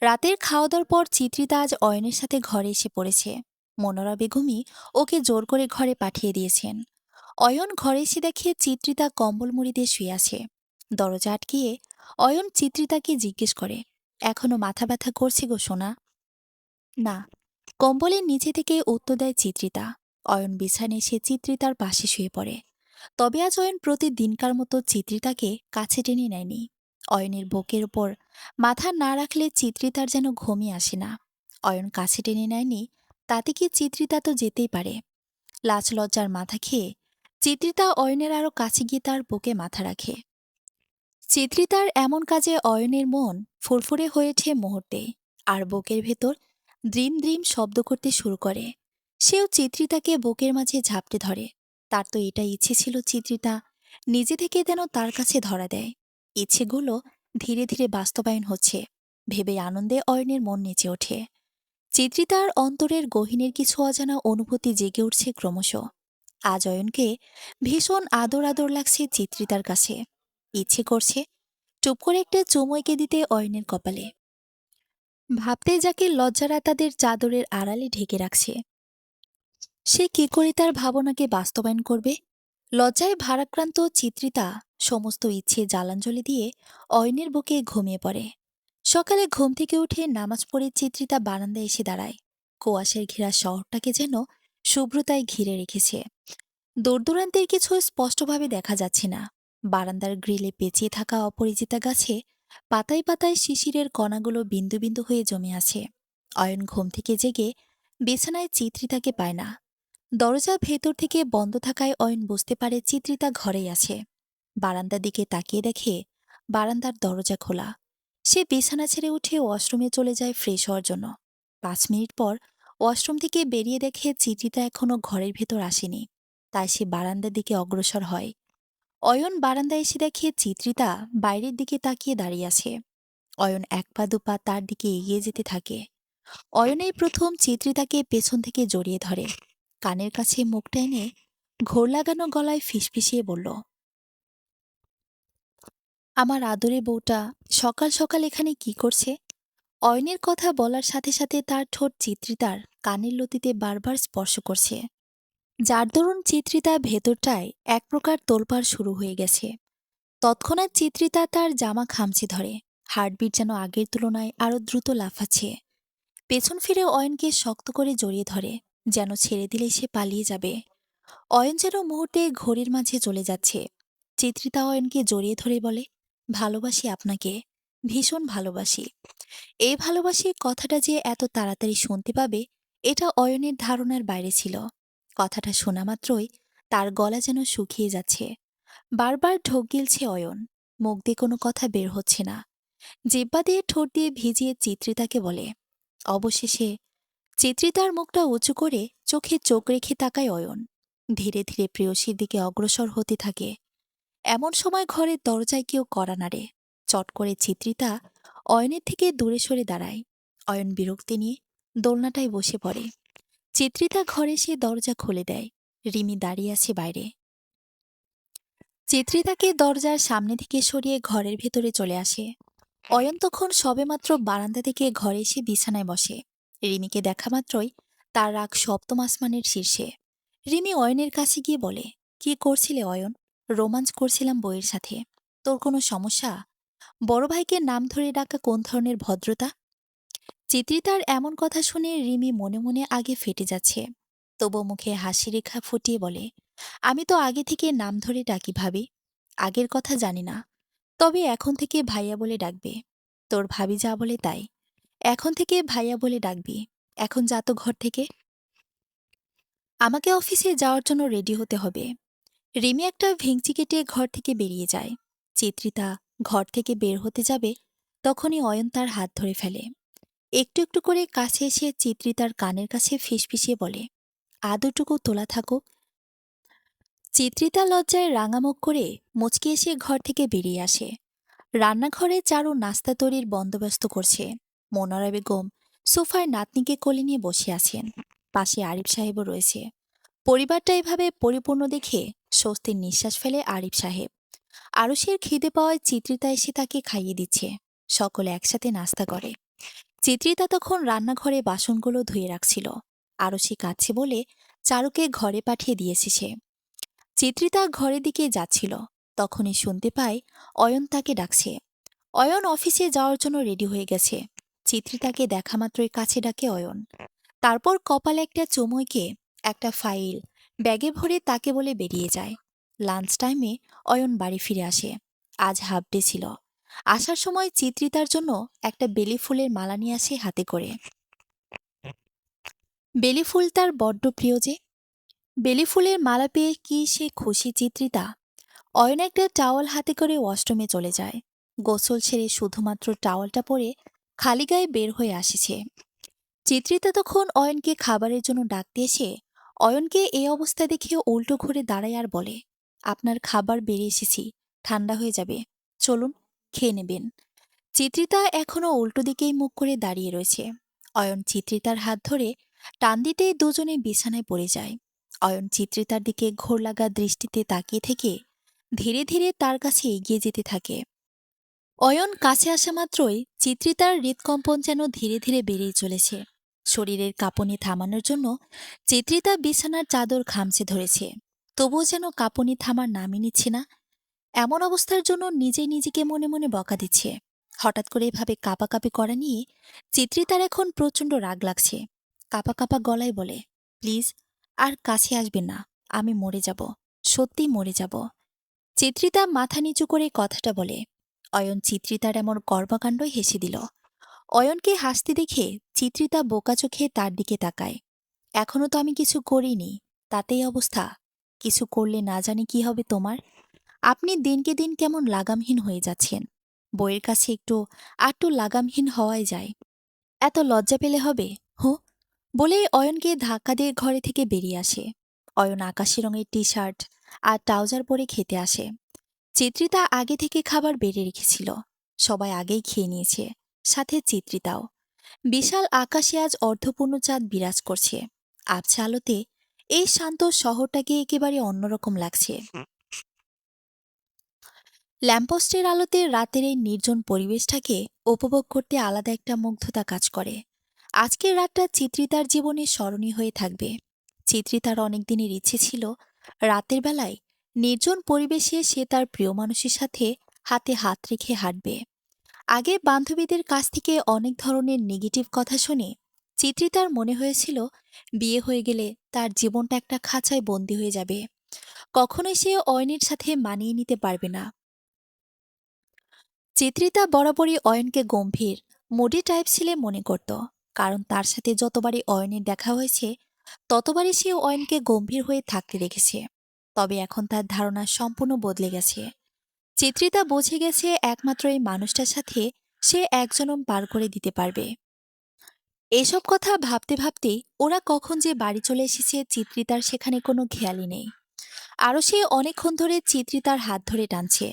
[SPEAKER 1] রাতের খাওয়া দাওয়ার পর চিত্রিতা আজ অয়নের সাথে ঘরে এসে পড়েছে। মনোয়ারা বেগমই ওকে জোর করে ঘরে পাঠিয়ে দিয়েছেন। অয়ন ঘরে এসে দেখে চিত্রিতা কম্বল মুড়ি দিয়ে শুয়ে আছে। দরজা আটকিয়ে অয়ন চিত্রিতাকে জিজ্ঞেস করে, এখনো মাথা ব্যথা করছে গো সোনা? না। কম্বলের নিচে থেকে উত্তর দেয় চিত্রিতা। অয়ন বিছানে এসে চিত্রিতার পাশে শুয়ে পড়ে। তবে আজ অয়ন প্রতিদিনকার মতো চিত্রিতাকে কাছে টেনে নেয়নি। অয়নের বুকের উপর মাথা না রাখলে চিত্রিতার যেন ঘুমই আসে না। অয়ন কাছে টেনে নেয়নি, তাতে কি চিত্রিতা তো যেতেই পারে। লাজ লজ্জার মাথা খেয়ে চিত্রিতা অয়নের আরো কাছে গিয়ে তার বুকে মাথা রাখে। চিত্রিতার এমন কাজে অয়নের মন ফুরফুরে হয়ে ওঠে মুহূর্তে। আর বুকের ভেতর দ্রিম দ্রিম শব্দ করতে শুরু করে। সেও চিত্রিতাকে বুকের মাঝে ঝাপটে ধরে। তার তো এটা ইচ্ছে ছিল চিত্রিতা নিজে থেকে যেন তার কাছে ধরা দেয়। ইচ্ছেগুলো ধীরে ধীরে বাস্তবায়ন হচ্ছে ভেবে আনন্দে অয়নের মন নেচে ওঠে। চিত্রিতার অন্তরের গহীনের কিছু অজানা অনুভূতি জেগে উঠছে ক্রমশ। আজ অয়নকে ভীষণ আদর আদর লাগছে চিত্রিতার কাছে। ইচ্ছে করছে চুপ করে একটা চুমু এঁকে দিতে অয়নের কপালে। ভাবতে যাকে লজ্জারা তাদের চাদরের আড়ালে ঢেকে রাখছে, সে কি করে তার ভাবনাকে বাস্তবায়ন করবে? লজ্জায় ভারাক্রান্ত চিত্রিতা সমস্ত ইচ্ছে জ্বালাঞ্জলি দিয়ে অয়নের বুকে ঘুমিয়ে পড়ে। সকালে ঘুম থেকে উঠে নামাজ পড়ে চিত্রিতা বারান্দায় এসে দাঁড়ায়। কুয়াশার ঘেরা শহরটাকে যেন শুভ্রতায় ঘিরে রেখেছে। দূরদূরান্তের কিছু স্পষ্টভাবে দেখা যাচ্ছে না। বারান্দার গ্রিলে পেঁচিয়ে থাকা অপরিচিতা গাছে পাতায় পাতায় শিশিরের কণাগুলো বিন্দু বিন্দু হয়ে জমে আছে। অয়ন ঘুম থেকে জেগে বিছানায় চিত্রিতাকে পায় না। দরজা ভেতর থেকে বন্ধ থাকায় অয়ন বুঝতে পারে চিত্রিতা ঘরেই আছে। বারান্দার দিকে তাকিয়ে দেখে বারান্দার দরজা খোলা। সে বিছানা ছেড়ে উঠে ওয়াশরুমে চলে যায় ফ্রেশ হওয়ার জন্য। 5 মিনিট পর ওয়াশরুম থেকে বেরিয়ে দেখে চিত্রিতা এখনো ঘরের ভেতর আসেনি। তাই সে বারান্দার দিকে অগ্রসর হয়। অয়ন বারান্দায় এসে দেখে চিত্রিতা বাইরের দিকে তাকিয়ে দাঁড়িয়ে আছে। অয়ন 1 পা 2 পা তার দিকে এগিয়ে যেতে থাকে। অয়নের প্রথম চিত্রিতাকে পেছন থেকে জড়িয়ে ধরে। কানের কাছে মুখটা এনে ঘোর লাগানো গলায় ফিসফিসিয়ে বলল, আমার আদরে বউটা সকাল সকাল এখানে কি করছে? অয়নের কথা বলার সাথে সাথে তার ঠোঁট চিত্রিতার কানের লতিতে বারবার স্পর্শ করছে, যার দরুন চিত্রিতা ভেতরটায় এক প্রকার তোলপাড় শুরু হয়ে গেছে। তৎক্ষণাৎ চিত্রিতা তার জামা খামচে ধরে। হার্টবিট যেন আগের তুলনায় আরো দ্রুত লাফাচ্ছে। পেছন ফিরে অয়নকে শক্ত করে জড়িয়ে ধরে, যেন ছেড়ে দিলেই সে পালিয়ে যাবে। অয়ন যেন মুহূর্তে ঘড়ির মাঝে চলে যাচ্ছে। চিত্রিতা অয়নকে জড়িয়ে ধরে বলে, ভালোবাসি আপনাকে, ভীষণ ভালোবাসি। এই ভালোবাসি কথাটা যে এত তাড়াতাড়ি শুনতে পাবে, এটা অয়নের ধারণার বাইরে ছিল। কথাটা শোনা মাত্রই তার গলা যেন শুকিয়ে যাচ্ছে। বারবার ঢোক গিলছে অয়ন। মুখ দিয়ে কোনো কথা বের হচ্ছে না। জিহ্বা দিয়ে ঠোঁট দিয়ে ভিজিয়ে চিত্রিতাকে বলে। অবশেষে চিত্রিতার মুখটা উঁচু করে চোখে চোখ রেখে তাকায় অয়ন। ধীরে ধীরে প্রেয়সীর দিকে অগ্রসর হতে থাকে। এমন সময় ঘরের দরজায় কেউ কড়া নাড়ে। চট করে চিত্রিতা অয়নের থেকে দূরে সরে দাঁড়ায়। অয়ন বিরক্তি নিয়ে দোলনাটায় বসে পড়ে। চিত্রিতা ঘরে এসে দরজা খুলে দেয়। রিমি দাঁড়িয়ে আছে বাইরে। চিত্রিতাকে দরজার সামনে থেকে সরিয়ে ঘরের ভেতরে চলে আসে। অয়ন তখন সবেমাত্র বারান্দা থেকে ঘরে এসে বিছানায় বসে। রিমিকে দেখা মাত্রই তার রাগ সপ্তম আসমানের শীর্ষে। রিমি অয়নের কাছে গিয়ে বলে, কি করছিলে অয়ন? রোমাঞ্চ করছিলাম বইয়ের সাথে। তোর কোনো সমস্যা? বড় ভাইকে নাম ধরে ডাকা কোন ধরনের ভদ্রতা? চিত্রিতার এমন কথা শুনে রিমি মনে মনে আগে ফেটে যাচ্ছে, তবু মুখে হাসি রেখা ফুটিয়ে বলে, আমি তো আগে থেকে নাম ধরে ডাকি ভাবি। আগের কথা জানি না, তবে এখন থেকে ভাইয়া বলে ডাকবে। তোর ভাবি যা বলে তাই। এখন থেকে ভাইয়া বলে ডাকবি। এখন যা তো ঘর থেকে। আমাকে অফিসে যাওয়ার জন্য রেডি হতে হবে। রিমি একটা ভেংচি কেটে ঘর থেকে বেরিয়ে যায়। চিত্রিতা ঘর থেকে বের হতে যাবে, তখনই অয়ন তার হাত ধরে ফেলে। একটু একটু করে কাছে এসে চিত্রিতার কানের কাছে ফিসফিসিয়ে বলে, আদুটুকু তোলা থাকুক। চিত্রিতা লজ্জায় রাঙামুখ করে মুচকি এসে ঘর থেকে বেরিয়ে আসে। রান্নাঘরে চারু নাস্তা তৈরির বন্দোবস্ত করছে। মনোয়ারা বেগম সোফায় নাতনিকে কোলে নিয়ে বসে আছেন। পাশে আরিফ সাহেবও রয়েছে। পরিবারটা এভাবে পরিপূর্ণ দেখে স্বস্তির নিঃশ্বাস ফেলে আরিফ সাহেব। আরুষের খিদে পাওয়ায় চিত্রিতা এসে তাকে খাইয়ে দিচ্ছে। সকলে একসাথে নাস্তা করে। চিত্রিতা তখন রান্নাঘরে বাসনগুলো ধুয়ে রাখছিল। আরুষি কাঁদছে বলে চারুকে ঘরে পাঠিয়ে দিয়েছে সে। চিত্রিতা ঘরের দিকে যাচ্ছিল, তখনই শুনতে পায় অয়ন তাকে ডাকছে। অয়ন অফিসে যাওয়ার জন্য রেডি হয়ে গেছে। চিত্রিতাকে দেখা মাত্রই কাছে ডাকে অয়ন। তারপর কপালে একটা চুমুকে একটা ফাইল ব্যাগে ভরে তাকে বলে বেরিয়ে যায়। লাঞ্চ টাইমে অয়ন বাড়ি ফিরে আসে। আজ হাফ ডে ছিল। আসার সময় চিত্রিতার জন্য একটা বেলি ফুলের মালা নিয়ে আসে হাতে করে। বেলি ফুল তার বড্ড প্রিয় যে। বেলি ফুলের মালা পেয়ে কি সে খুশি চিত্রিতা। অয়ন একটা টাওয়াল হাতে করে ওয়াশরুমে চলে যায়। গোসল ছেড়ে শুধুমাত্র টাওয়ালটা পরে খালি গায়ে বের হয়ে আসিছে। চিত্রিতা তখন অয়নকে খাবারের জন্য ডাকতে এসে অয়নকে এই অবস্থা দেখে উল্টো ঘুরে দাঁড়ায় আর বলে, আপনার খাবার বেড়ে এসেছি, ঠান্ডা হয়ে যাবে, চলুন খেয়ে নেবেন। চিত্রিতা এখনো উল্টো দিকেই মুখ করে দাঁড়িয়ে রয়েছে। অয়ন চিত্রিতার হাত ধরে টান দিতেই দুজনে বিছানায় পড়ে যায়। অয়ন চিত্রিতার দিকে ঘোর লাগা দৃষ্টিতে তাকিয়ে থেকে ধীরে ধীরে তার কাছে এগিয়ে যেতে থাকে। অয়ন কাছে আসা মাত্রই চিত্রিতার হৃদকম্পন যেন ধীরে ধীরে বেড়েই চলেছে। শরীরের কাঁপুনি থামানোর জন্য চিত্রিতা বিছানার চাদর খামচে ধরেছে, তবুও যেন কাঁপুনি থামার নামই নিচ্ছে না। এমন অবস্থার জন্য নিজেই নিজেকে মনে মনে বকা দিচ্ছে। হঠাৎ করে এভাবে কাঁপাকাঁপি করা নিয়ে চিত্রিতার এখন প্রচণ্ড রাগ লাগছে। কাঁপা কাঁপা গলায় বলে, প্লিজ আর কাছে আসবেন না, আমি মরে যাব, সত্যিই মরে যাব। চিত্রিতা মাথা নিচু করে কথাটা বলে। অয়ন চিত্রিতার এমন কর্মকাণ্ডই হেসে দিল। অয়নকে হাসতে দেখে চিত্রিতা বোকা চোখে তার দিকে তাকায়। এখনো তো আমি কিছু করিনি, তাতেই অবস্থা। কিছু করলে না জানি কি হবে তোমার। আপনি দিনকে দিন কেমন লাগামহীন হয়ে যাচ্ছেন। বইয়ের কাছে একটু আটটু লাগামহীন হওয়াই যায়। এত লজ্জা পেলে হবে? হুঁ। বলেই অয়নকে ধাক্কা দিয়ে ঘরে থেকে বেরিয়ে আসে। অয়ন আকাশি রঙের টি শার্ট আর ট্রাউজার পরে খেতে আসে। চিত্রিতা আগে থেকে খাবার বেড়ে রেখেছিল। সবাই আগেই খেয়ে নিয়েছে, সাথে চিত্রিতাও। বিশাল আকাশে আজ অর্ধপূর্ণ চাঁদ বিরাজ করছে। আবছা আলোতে এই শান্ত শহরটাকে একেবারে অন্যরকম লাগছে। ল্যাম্পপোস্টের আলোতে রাতের এই নির্জন পরিবেশটাকে উপভোগ করতে আলাদা একটা মুগ্ধতা কাজ করে। আজকের রাতটা চিত্রিতার জীবনে স্মরণীয় হয়ে থাকবে। চিত্রিতার অনেকদিনের ইচ্ছে ছিল রাতের বেলায় নির্জন পরিবেশে সে তার প্রিয় মানুষের সাথে হাতে হাত রেখে হাঁটবে। আগে বান্ধবীদের কাছ থেকে অনেক ধরনের নেগেটিভ কথা শুনে চিত্রিতার মনে হয়েছিল বিয়ে হয়ে গেলে তার জীবনটা একটা খাঁচায় বন্দী হয়ে যাবে, কখনোই সে অয়নের সাথে মানিয়ে নিতে পারবে না। চিত্রিতা বরাবরই অয়নকে গম্ভীর মুডি টাইপ ছেলে মনে করত, কারণ তার সাথে যতবারই অয়নের দেখা হয়েছে ততবারই সে অয়নকে গম্ভীর হয়ে থাকতে দেখেছে। তবে এখন তার ধারণা সম্পূর্ণ বদলে গেছে। চিত্রিতা বুঝে গেছে একমাত্র এই মানুষটার সাথে সে এক জনম পার করে দিতে পারবে। এসব কথা ভাবতে ভাবতে ওরা কখন যে বাড়ি চলে এসেছে চিত্রিতার সেখানে কোনো খেয়ালই নেই। আরও সে অনেকক্ষণ ধরে চিত্রিতার হাত ধরে টানছে,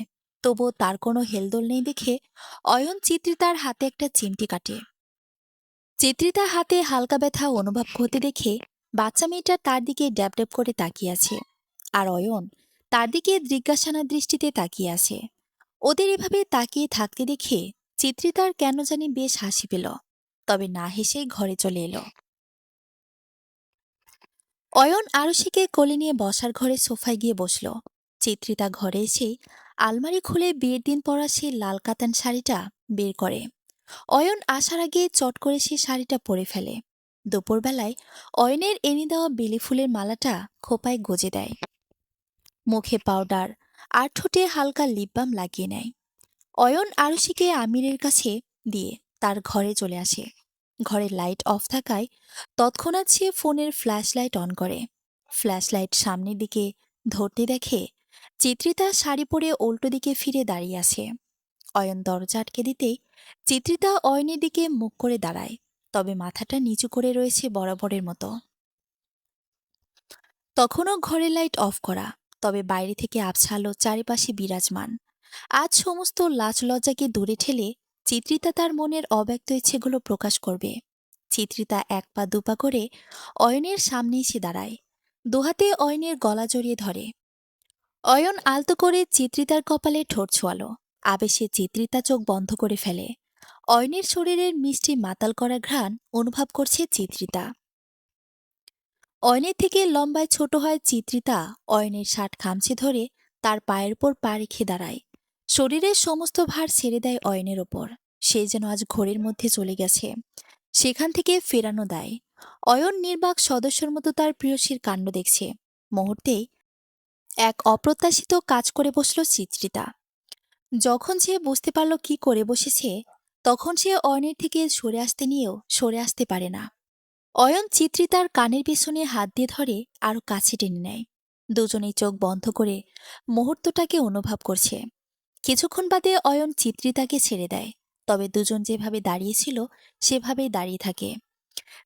[SPEAKER 1] তবুও তার কোনো হেলদোল নেই দেখে অয়ন চিত্রিতার হাতে একটা চিমটি কাটে। চিত্রিতা হাতে হালকা ব্যথা অনুভব করতে দেখে বাচ্চা মেয়েটা তার দিকে ড্যাব ড্যাব করে তাকিয়ে আছে, আর অয়ন তার দিকে জিজ্ঞাসানা দৃষ্টিতে তাকিয়ে আছে। ওদের এভাবে তাকিয়ে থাকতে দেখে চিত্রিতার কেন জানি বেশ হাসি পেল, তবে না হেসেই ঘরে চলে এলো। অয়ন আরুষিকে কোলে নিয়ে বসার ঘরে সোফায় গিয়ে বসল। চিত্রিতা ঘরে এসেই আলমারি খুলে বিয়ের দিন পরা সেই লাল কাতান শাড়িটা বের করে। অয়ন আসার আগে চট করে সে শাড়িটা পরে ফেলে। দুপুরবেলায় অয়নের এনে দেওয়া বেলি ফুলের মালাটা খোপায় গজে দেয়, মুখে পাউডার আর ঠোঁটে হালকা লিপ বাম লাগিয়ে নেয়। অয়ন আরুষিকে আমিরের কাছে দিয়ে তার ঘরে চলে আসে। ঘরের লাইট অফ থাকায় তৎক্ষণাৎ সে ফোনের ফ্ল্যাশ লাইট অন করে। ফ্ল্যাশ লাইট সামনের দিকে ধরতে দেখে চিত্রিতা শাড়ি পরে উল্টো দিকে ফিরে দাঁড়িয়ে আছে। অয়ন দরজা আটকে দিতেই চিত্রিতা অয়নের দিকে মুখ করে দাঁড়ায়, তবে মাথাটা নিচু করে রয়েছে বরাবরের মতো। তখনও ঘরের লাইট অফ করা, তবে বাইরে থেকে আবছা আলো চারিপাশে বিরাজমান। আজ সমস্ত লাজ লজ্জাকে দূরে ঠেলে চিত্রিতা তার মনের অব্যক্ত ইচ্ছেগুলো প্রকাশ করবে। চিত্রিতা এক পা দুপা করে অয়নের সামনে এসে দাঁড়ায়, দুহাতে অয়নের গলা জড়িয়ে ধরে। অয়ন আলতো করে চিত্রিতার কপালে ঠোঁট ছোঁয়ালো। আবেশে চিত্রিতা চোখ বন্ধ করে ফেলে। অয়নের শরীরের মিষ্টি মাতাল করা ঘ্রাণ অনুভব করছে চিত্রিতা। অয়নের থেকে লম্বায় ছোট হয় চিত্রিতা। অয়নের শার্ট খামচে ধরে তার পায়ের উপর পা রেখে দাঁড়ায়। শরীরের সমস্ত ভার ছেড়ে দেয় অয়নের ওপর। সে যেন আজ ঘোরের মধ্যে চলে গেছে, সেখান থেকে ফেরানো দেয়। অয়ন নির্বাক সদস্যর মতো তার প্রিয়সীর কাণ্ড দেখছে। মুহূর্তেই এক অপ্রত্যাশিত কাজ করে বসল চিত্রিতা। যখন সে বুঝতে পারল কি করে বসেছে, তখন সে অয়নের থেকে সরে আসতে নিয়েও সরে আসতে পারে না। অয়ন চিত্রিতার কানের পেছনে হাত দিয়ে ধরে আরো কাছে টেনে নেয়। দুজনেই চোখ বন্ধ করে মুহূর্তটাকে অনুভব করছে। কিছুক্ষণ বাদে অয়ন চিত্রিতাকে ছেড়ে দেয়, তবে দুজন যেভাবে দাঁড়িয়েছিল সেভাবেই দাঁড়িয়ে থাকে।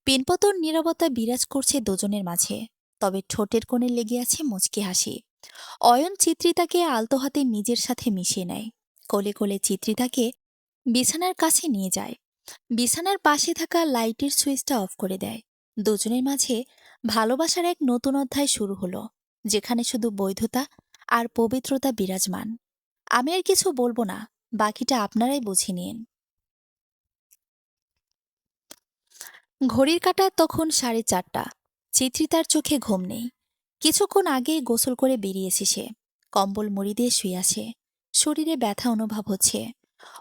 [SPEAKER 1] পিনপতন নীরবতা বিরাজ করছে দুজনের মাঝে, তবে ঠোঁটের কোণে লেগে আছে মুচকি হাসি। অয়ন চিত্রিতাকে আলতো হাতে নিজের সাথে মিশিয়ে নেয়। কোলে কোলে চিত্রিতাকে বিছানার কাছে নিয়ে যায়। বিছানার পাশে থাকা লাইটের সুইচটা অফ করে দেয়। দুজনের মাঝে ভালোবাসার এক নতুন অধ্যায় শুরু হলো, যেখানে শুধু বৈধতা আর পবিত্রতা বিরাজমান। আমি আর কিছু বলবো না, বাকিটা আপনারাই বুঝে নিন। ঘড়ির কাঁটা তখন 4:30। চিত্রিতার চোখে ঘুম নেই। কিছুক্ষণ আগে গোসল করে বেরিয়েছে সে। কম্বল মুড়ি দিয়ে শুয়ে আছে, শরীরে ব্যথা অনুভব হচ্ছে।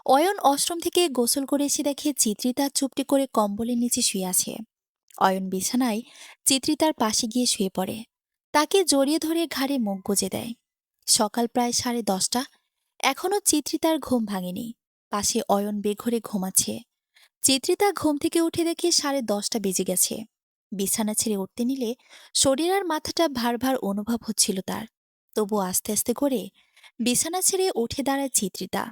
[SPEAKER 1] অয়ন অষ্টম থেকে গোসল করে এসে দেখে চিত্রিতা চুপটি করে কম্বলের নিচে শুয়ে আছে। অয়ন বিছানায় চিত্রিতার পাশে গিয়ে শুয়ে পড়ে, তাকে জড়িয়ে ধরে ঘাড়ে মুখ গুজে দেয়। সকাল প্রায় 10:30। এখনও চিত্রিতার ঘুম ভাঙেনি। পাশে অয়ন বেঘরে ঘুমাচ্ছে। চিত্রিতা ঘুম থেকে উঠে দেখে 10:30 বেজে গেছে। বিছানা ছেড়ে উঠতে নিলে শরীর আর মাথাটা ভার ভার অনুভব হচ্ছিল তার। তবু আস্তে আস্তে করে বিছানা ছেড়ে উঠে দাঁড়ায় চিত্রিতা।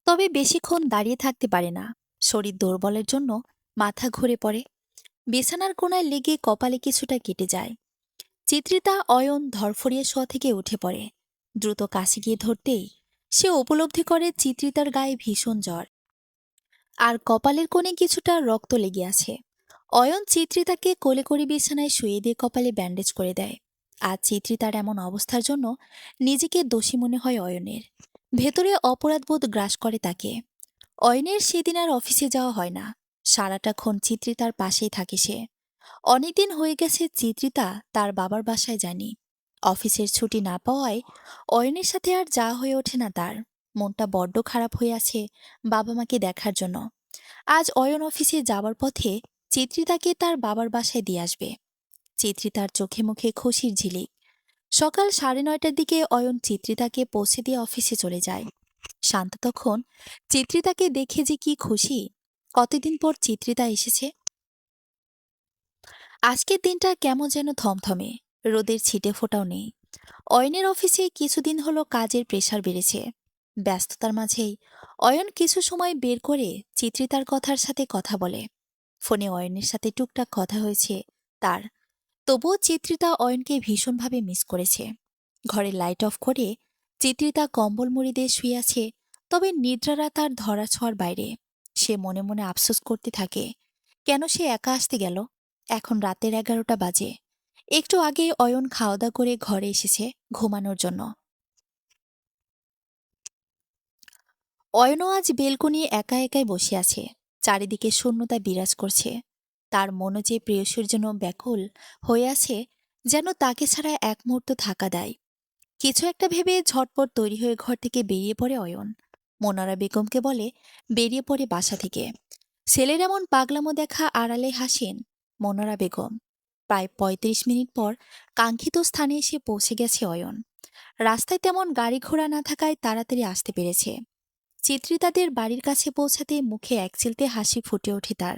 [SPEAKER 1] তবে বেশিক্ষণ দাঁড়িয়ে থাকতে পারে না। শরীর দুর্বলের জন্য মাথা ঘুরে পড়ে। বিছানার কোণায় লেগে কপালে কিছুটা কেটে যায়। চিত্রিতা অয়ন ধরফরিয়ে শোয়া থেকে উঠে পড়ে। দ্রুত কাছে গিয়ে ধরতেই সে উপলব্ধি করে চিত্রিতার গায়ে ভীষণ জ্বর, আর কপালের কোণে কিছুটা রক্ত লেগে আছে। অয়ন চিত্রিতাকে কোলে করে বিছানায় শুয়ে দিয়ে কপালে ব্যান্ডেজ করে দেয়। আর চিত্রিতার এমন অবস্থার জন্য নিজেকে দোষী মনে হয় অয়নের। ভেতরে অপরাধবোধ গ্রাস করে তাকে। অয়নের সেদিন আর অফিসে যাওয়া হয় না। সারাটাক্ষণ চিত্রিতার পাশেই থাকে সে। অনেকদিন হয়ে গেছে চিত্রিতা তার বাবার বাসায় যায়নি। অফিসের ছুটি না পাওয়ায় অয়নের সাথে আর যাওয়া হয়ে ওঠে না তার। মনটা বড্ড খারাপ হয়ে আছে বাবা মাকে দেখার জন্য। আজ অয়ন অফিসে যাবার পথে চিত্রিতাকে তার বাবার বাসায় দিয়ে আসবে। চিত্রিতার চোখে মুখে খুশির ঝিলিক। সকাল 9:30টার দিকে অয়ন চিত্রিতাকে পৌঁছে দিয়ে অফিসে চলে যায়। শান্ত তখন চিত্রিতাকে দেখে যে কি খুশি। কতদিন পর চিত্রিতা এসেছে। আজকের দিনটা কেমন যেন থমথমে, রোদের ছিটে ফোটাও নেই। অয়নের অফিসে কিছুদিন হলো কাজের প্রেসার বেড়েছে। ব্যস্ততার মাঝেই অয়ন কিছু সময় বের করে চিত্রিতার কথার সাথে কথা বলে। ফোনে অয়নের সাথে টুকটাক কথা হয়েছে তার। তবুও চিত্রিতা অয়নকে ভীষণভাবে মিস করেছে। ঘরে লাইট অফ করে চিত্রিতা কম্বল মুড়ি দিয়ে শুয়ে আছে, তবে নিদ্রারা তার ধরা ছোঁয়ার বাইরে। সে মনে মনে আফসোস করতে থাকে, কেন সে একা আসতে গেল। এখন রাতের 11টা বাজে। একটু আগে অয়ন খাওয়া দাওয়া করে ঘরে এসেছে ঘুমানোর জন্য। অয়নও আজ বেলকনি একা একাই বসে আছে। চারিদিকে শূন্যতা বিরাজ করছে। তার মনে যে প্রেয়সীর জন্য ব্যাকুল হয়ে আছে, যেন তাকে ছাড়া এক মুহূর্ত থাকা দেয়। কিছু একটা ভেবে ঝটপট তৈরি হয়ে ঘর থেকে বেরিয়ে পড়ে অয়ন। মোনারা বেগমকে বলে বেরিয়ে পড়ে বাসা থেকে। ছেলের এমন পাগলামো দেখা আড়ালে হাসেন মোনারা বেগম। প্রায় ৩৫ মিনিট পর কাঙ্ক্ষিত স্থানে এসে পৌঁছে গেছে অয়ন। রাস্তায় তেমন গাড়ি ঘোড়া না থাকায় তাড়াতাড়ি আসতে পেরেছে। চিত্রিতাদের বাড়ির কাছে পৌঁছাতে মুখে একচিলতে হাসি ফুটে ওঠে তার।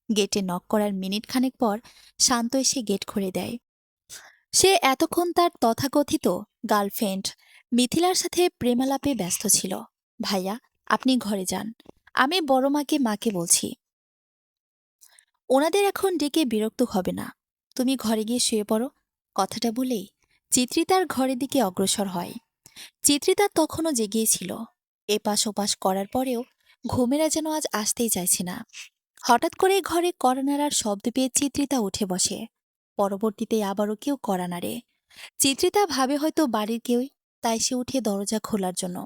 [SPEAKER 1] গেটে নক করার মিনিট খানেক পর শান্ত এসে গেট খুলে দেয়। সে এতক্ষণ তার তথাকথিত গার্লফ্রেন্ড মিথিলার সাথে প্রেমালাপে ব্যস্ত ছিল। ভাইয়া, আপনি ঘরে যান, আমি বড় মাকে বলছি। ওনাদের এখন ডেকে বিরক্ত হবে না। তুমি ঘরে গিয়ে শুয়ে পড়ো। কথাটা বলেই চিত্রিতার ঘরের দিকে অগ্রসর হয়। চিত্রিতা তখনও জেগেছিল। এপাশ ওপাশ করার পরেও ঘুমেরা যেন আজ আসতেই চাইছে না। হঠাৎ করে ঘরে কড়া নাড়ার শব্দ পেয়ে চিত্রিতা উঠে বসে। পরবর্তীতে আবারও কেউ কড়া নাড়ে। চিত্রিতা ভাবে হয়তো বাড়ির কেউই, তাই সে উঠে দরজা খোলার জন্য।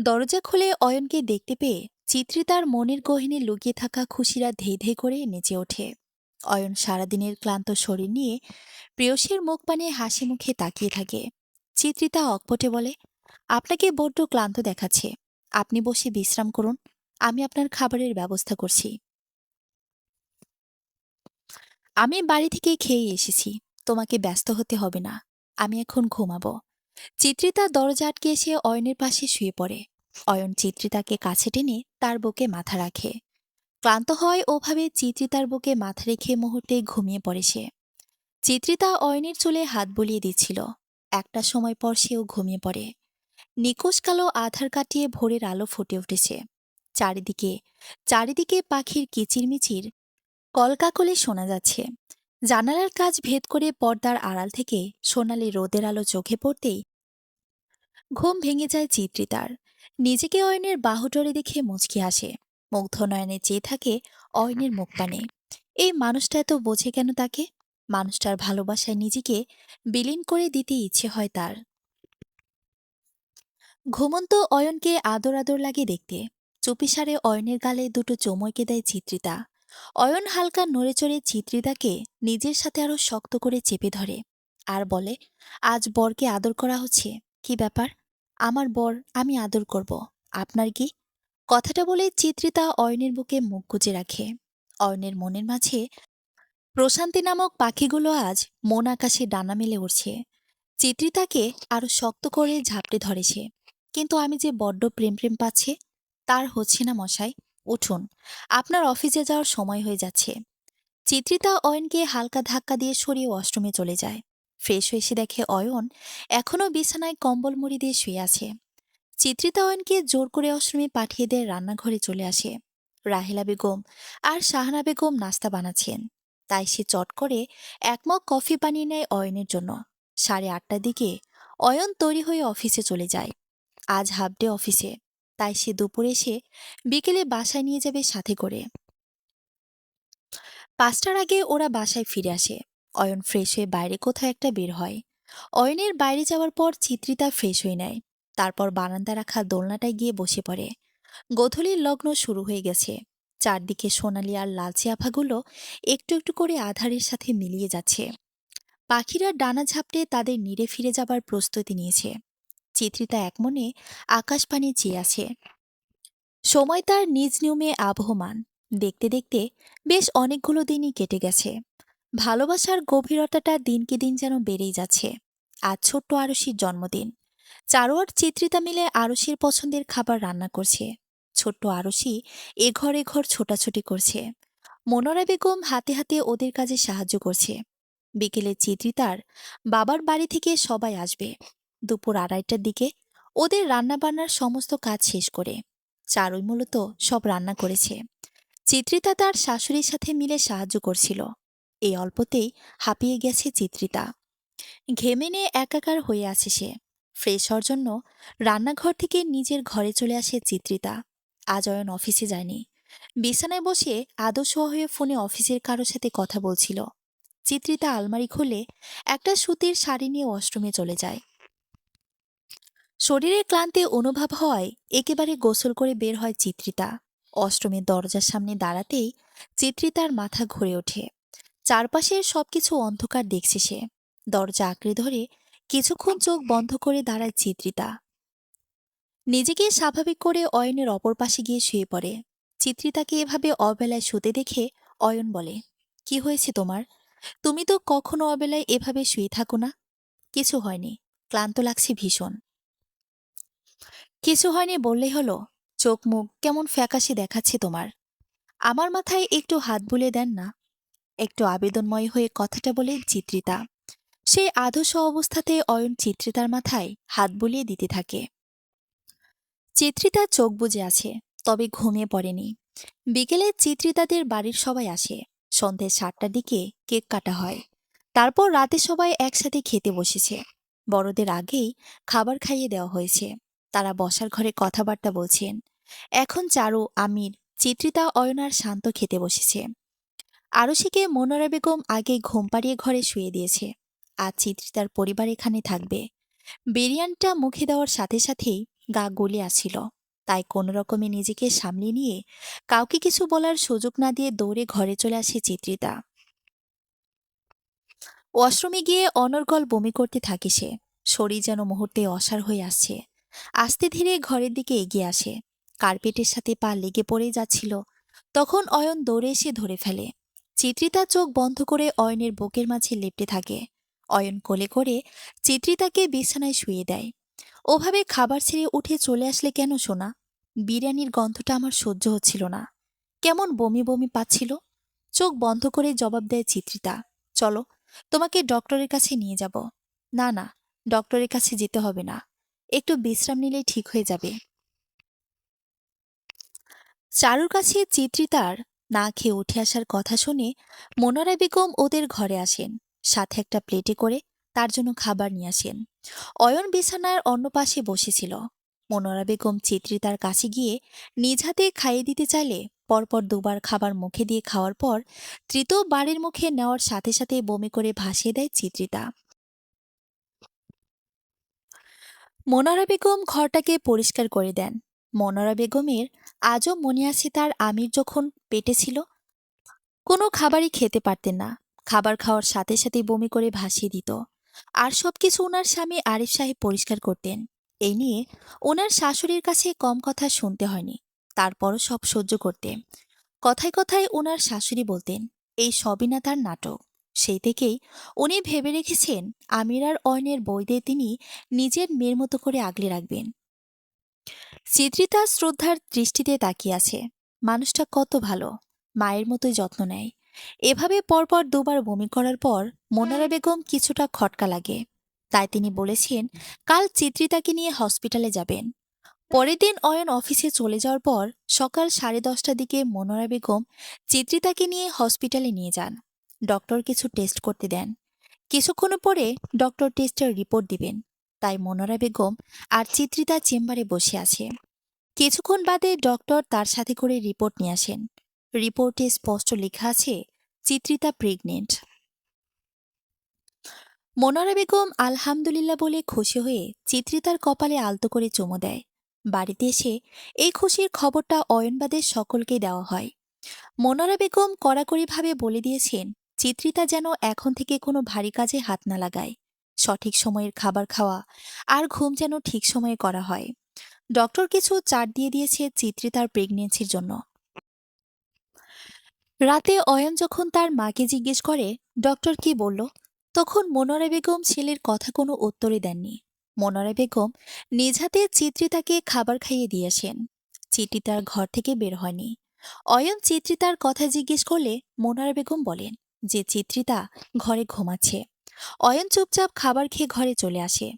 [SPEAKER 1] দরজা খুলে অয়নকে দেখতে পেয়ে চিত্রিতার মনের গহীনে লুকিয়ে থাকা খুশিরা ধেই ধেই করে নেচে ওঠে। অয়ন সারাদিনের ক্লান্ত শরীর নিয়ে প্রেয়সীর মুখ পানে হাসি মুখে তাকিয়ে থাকে। চিত্রিতা অকপটে বলে, আপনাকে বড্ড ক্লান্ত দেখাচ্ছে, আপনি বসে বিশ্রাম করুন, আমি আপনার খাবারের ব্যবস্থা করছি। আমি বাড়ি থেকে খেয়ে এসেছি, তোমাকে ব্যস্ত হতে হবে না, আমি এখন ঘুমাবো। চিত্রিতা দরজা আটকে এসে অয়নের পাশে শুয়ে পড়ে। অয়ন চিত্রিতাকে কাছে টেনে তার বুকে মাথা রাখে। ক্লান্ত হয় ওভাবে চিত্রিতার বুকে মাথা রেখে মুহূর্তে ঘুমিয়ে পড়ে সে। চিত্রিতা অয়নের চুলে হাত বুলিয়ে দিচ্ছিল। একটা সময় পর সেও ঘুমিয়ে পড়ে। নিকোষ কালো আধার কাটিয়ে ভোরের আলো ফুটে উঠেছে। চারিদিকে চারিদিকে পাখির কিচিরমিচির কলকাকলি শোনা যাচ্ছে। জানালার কাজ ভেদ করে পর্দার আড়াল থেকে সোনালি রোদের আলো চোখে পড়তেই ঘুম ভেঙে যায় চিত্রিতার। নিজেকে অয়নের বাহুডোরে দেখে মুচকি আসে। মুগ্ধ নয়নে চেয়ে থাকে অয়নের মুখপানে। এই মানুষটা এত বোঝে কেন তাকে? মানুষটার ভালোবাসায় নিজেকে বিলীন করে দিতে ইচ্ছে হয় তার। ঘুমন্ত অয়নকে আদর আদর লাগে দেখতে। চুপিসারে অয়নের গালে দুটো চুমুকে দেয় চিত্রিতা। অয়ন হালকা নড়ে চড়ে চিত্রিতাকে নিজের সাথে আরো শক্ত করে চেপে ধরে আর বলে, আজ বরকে আদর করা হচ্ছে, কি ব্যাপার? আমার বর, আমি আদর করব, আপনার কি? কথাটা বলে চিত্রিতা অয়নের বুকে মুখ গুজে রাখে। অয়নের মনের মাঝে প্রশান্তি নামক পাখিগুলো আজ মন আকাশে ডানা মেলে উঠছে। চিত্রিতাকে আরো শক্ত করে ঝাপটে ধরেছে। কিন্তু আমি যে বড্ড প্রেম প্রেম পাচ্ছে, তার হচ্ছে না মশাই। উঠুন, আপনার অফিসে যাওয়ার সময় হয়ে যাচ্ছে। চিত্রিতা অয়নকে হালকা ধাক্কা দিয়ে সরিয়ে ওয়াশরুমে চলে যায়। ফ্রেশ হয়ে এসে দেখে অয়ন এখনও বিছানায় কম্বল মুড়ি দিয়ে শুয়ে আছে। চিত্রিতা অয়নকে জোর করে ওয়াশরুমে পাঠিয়ে দিয়ে রান্নাঘরে চলে আসে। রাহেলা বেগম আর শাহানা বেগম নাস্তা বানাচ্ছেন, তাই সে চট করে এক মগ কফি বানিয়ে নেয় অয়নের জন্য। 8:30টার দিকে অয়ন তৈরি হয়ে অফিসে চলে যায়। আজ হাফ ডে অফিসে, তাই সে দুপুরে এসে বিকেলে বাসায় নিয়ে যাবে সাথে করে। 5টার আগে ওরা বাসায় ফিরে আসে। অয়ন ফ্রেশ হয়ে বাইরে কোথাও একটা বের হয়। অয়নের বাইরে যাওয়ার পর চিত্রিতা ফ্রেশ হয়ে নেয়। তারপর বারান্দা রাখা দোলনাটায় গিয়ে বসে পড়ে। গোধূলির লগ্ন শুরু হয়ে গেছে। চারদিকে সোনালি আর লালচে আভাগুলো একটু একটু করে আধারের সাথে মিলিয়ে যাচ্ছে। পাখিরা ডানা ঝাপটে তাদের নিড়ে ফিরে যাবার প্রস্তুতি নিয়েছে। চিত্রিতা একমনে আকাশ পানে চেয়ে আছে। সময় তার নিজ নিয়মে আবহমান। দেখতে দেখতে বেশ অনেকগুলো দিনই কেটে গেছে। ভালোবাসার গভীরতাটা দিনকে দিন যেন বেড়েই যাচ্ছে। আজ ছোট্ট আরশির জন্মদিন। চারু আর চিত্রিতা মিলে আরশির পছন্দের খাবার রান্না করছে। ছোট্ট আরশি এ ঘর ছোটাছুটি করছে। মনোরা বেগম হাতে হাতে ওদের কাজে সাহায্য করছে। বিকেলে চিত্রিতার বাবার বাড়ি থেকে সবাই আসবে। দুপুর 2:30টার দিকে ওদের রান্নাবান্নার সমস্ত কাজ শেষ করে চারুই মূলত সব রান্না করেছে। চিত্রিতা তার শাশুড়ির সাথে মিলে সাহায্য করছিল। এই অল্পতেই হাঁপিয়ে গেছে চিত্রিতা। ঘেমে নিয়ে একাকার হয়ে আছে সে। ফ্রেশ হওয়ার জন্য রান্নাঘর থেকে নিজের ঘরে চলে আসে চিত্রিতা। আজ অয়ন অফিসে যায়নি। বিছানায় বসে আদর্শ হয়ে ফোনে অফিসের কারোর সাথে কথা বলছিল। চিত্রিতা আলমারি খুলে একটা সুতির শাড়ি নিয়ে ওয়াশরুমে চলে যায়। শরীরে ক্লান্তি অনুভব হয়, একেবারে গোসল করে বের হয় চিত্রিতা। ওয়াশরুমের দরজার সামনে দাঁড়াতেই চিত্রিতার মাথা ঘুরে ওঠে। চারপাশের সবকিছু অন্ধকার দেখছে সে। দরজা আঁকড়ে ধরে কিছুক্ষণ চোখ বন্ধ করে দাঁড়ায় চিত্রিতা। নিজেকে স্বাভাবিক করে অয়নের অপর পাশে গিয়ে শুয়ে পড়ে। চিত্রিতাকে এভাবে অবেলায় শুতে দেখে অয়ন বলে, কি হয়েছে তোমার? তুমি তো কখনো অবেলায় এভাবে শুয়ে থাকো না। কিছু হয়নি, ক্লান্ত লাগছে ভীষণ। কিছু হয়নি বললেই হলো? চোখ মুখ কেমন ফ্যাকাশে দেখাচ্ছে তোমার। আমার মাথায় একটু হাত বুলিয়ে দেন না। একটু আবেদনময় হয়ে কথাটা বলে চিত্রিতা। সেই আধস অবস্থাতে অয়ন চিত্রিতার মাথায় হাত বুলিয়ে দিতে থাকে। চিত্রিতা চোখ বুজে আছে, তবে ঘুমিয়ে পড়েনি। বিকেলে চিত্রিতাদের বাড়ির সবাই আসে। সন্ধ্যে 7টার দিকে কেক কাটা হয়। তারপর রাতে সবাই একসাথে খেতে বসেছে। বড়দের আগেই খাবার খাইয়ে দেওয়া হয়েছে। তারা বসার ঘরে কথাবার্তা বলছেন। এখন চারু, আমির, চিত্রিতা, অয়ন আর শান্ত খেতে বসেছে। আরশিকে মনোরা বেগম আগে ঘুম পাড়িয়ে ঘরে শুয়ে দিয়েছে। আজ চিত্রিতার পরিবার এখানে থাকবে। বিরিয়ানিটা মুখে দেওয়ার সাথে সাথেই গা গলে আসছিল। তাই কোনো রকমে নিজেকে সামলে নিয়ে কাউকে কিছু বলার সুযোগ না দিয়ে দৌড়ে ঘরে চলে আসে চিত্রিতা। ওয়াশরুমে গিয়ে অনর্গল বমি করতে থাকে সে। শরীর যেন মুহূর্তে অসাড় হয়ে আসছে। আস্তে ধীরে ঘরের দিকে এগিয়ে আসে। কার্পেটের সাথে পা লেগে পড়ে যাচ্ছিল। তখন অয়ন দৌড়ে এসে ধরে ফেলে। চিত্রিতা চোখ বন্ধ করে অয়নের বুকের মাঝে লেপ্টে থাকে। অয়ন কোলে করে চিত্রিতাকে বিছানায় শুয়ে দেয়। ওভাবে খাবার ছেড়ে উঠে চলে আসলে কেন সোনা? বিরিয়ানির গন্ধটা আমার সহ্য হচ্ছিল না। কেমন বমি বমি পাচ্ছিল। চোখ বন্ধ করে জবাব দেয় চিত্রিতা, চলো, তোমাকে ডক্টরের কাছে নিয়ে যাব। না না, ডক্টরের কাছে যেতে হবে না। একটু বিশ্রাম নিলেই ঠিক হয়ে যাবে। চারুর কাছে চিত্রিতার না খেয়ে উঠে আসার কথা শুনে মনোরা বেগম ওদের ঘরে আসেন। সাথে একটা প্লেটে করে তার জন্য খাবার নিয়ে আসেন। অয়ন বিছানার অন্য পাশে বসেছিল। মনোরা বেগম চিত্রিতার কাছে গিয়ে নিজ হাতে খাইয়ে দিতে চাইলে পরপর দুবার খাবার মুখে দিয়ে খাওয়ার পর তৃতীয় বাড়ির মুখে নেওয়ার সাথে সাথে বমি করে ভাসিয়ে দেয় চিত্রিতা। মনোরা বেগম ঘরটাকে পরিষ্কার করে দেন। মনোরা বেগমের আজও মনে আছে তার আমির যখন পেটে ছিল, কোনো খাবারই খেতে পারতেন না। খাবার খাওয়ার সাথে সাথে বমি করে ভাসিয়ে দিত। আর সবকিছু ওনার স্বামী আরিফ সাহেব পরিষ্কার করতেন। এই নিয়ে ওনার শাশুড়ির কাছে কম কথা শুনতে হয়নি। তারপরও সব সহ্য করতে। কথায় কথায় ওনার শাশুড়ি বলতেন, এই সবই না তার নাটক। সেই থেকেই উনি ভেবে রেখেছেন আমির আর অয়নের বইদের তিনি নিজের মেয়ের মতো করে আগলে রাখবেন। চিত্রিতা শ্রদ্ধার দৃষ্টিতে তাকিয়ে আছে। মানুষটা কত ভালো, মায়ের মতোই যত্ন নেয়। এভাবে পরপর দুবার বমি করার পর মোনারা বেগম কিছুটা খটকা লাগে। তাই তিনি বলেছেন কাল চিত্রিতাকে নিয়ে হসপিটালে যাবেন। পরের দিন অয়ন অফিসে চলে যাওয়ার পর সকাল 10:30টার দিকে মনোরা বেগম চিত্রিতাকে নিয়ে হসপিটালে নিয়ে যান। ডক্টর কিছু টেস্ট করতে দেন। কিছুক্ষণ পরে ডক্টর টেস্টের রিপোর্ট দিবেন। তাই মনোরা বেগম আর চিত্রিতা চেম্বারে বসে আছে। কিছুক্ষণ বাদে ডক্টর তার সাথে করে রিপোর্ট নিয়ে আসেন। রিপোর্টে স্পষ্ট লেখা আছে চিত্রিতা প্রেগনেন্ট। মনোরা বেগম আলহামদুলিল্লাহ বলে খুশি হয়ে চিত্রিতার কপালে আলতো করে চুমু দেয়। বাড়িতে এসে এই খুশির খবরটা অয়নবাদের সকলকে দেওয়া হয়। মনোরা বেগম কড়াকড়িভাবে বলে দিয়েছেন চিত্রিতা যেন এখন থেকে কোনো ভারী কাজে হাত না লাগায়। সঠিক সময়ের খাবার খাওয়া আর ঘুম যেন ঠিক সময়ে করা হয়। ডক্টর কিছু চার্ট দিয়ে দিয়েছে চিত্রিতার প্রেগনেন্সির জন্য। রাতে অয়ন যখন তার মাকে জিজ্ঞেস করে ডক্টর কি বলল, তখন মনোরা বেগম ছেলের কথা কোনো উত্তরই দেননি। মনোরা বেগম নিজ হাতে চিত্রিতাকে খাবার খাইয়ে দিয়েছেন। চিত্রিতার ঘর থেকে বের হয়নি। অয়ন চিত্রিতার কথা জিজ্ঞেস করলে মনোরা বেগম বলেন যে চিত্রিতা ঘরে ঘুমাচ্ছে। অয়ন চুপচাপ খাবার খেয়ে ঘরে চলে আসে।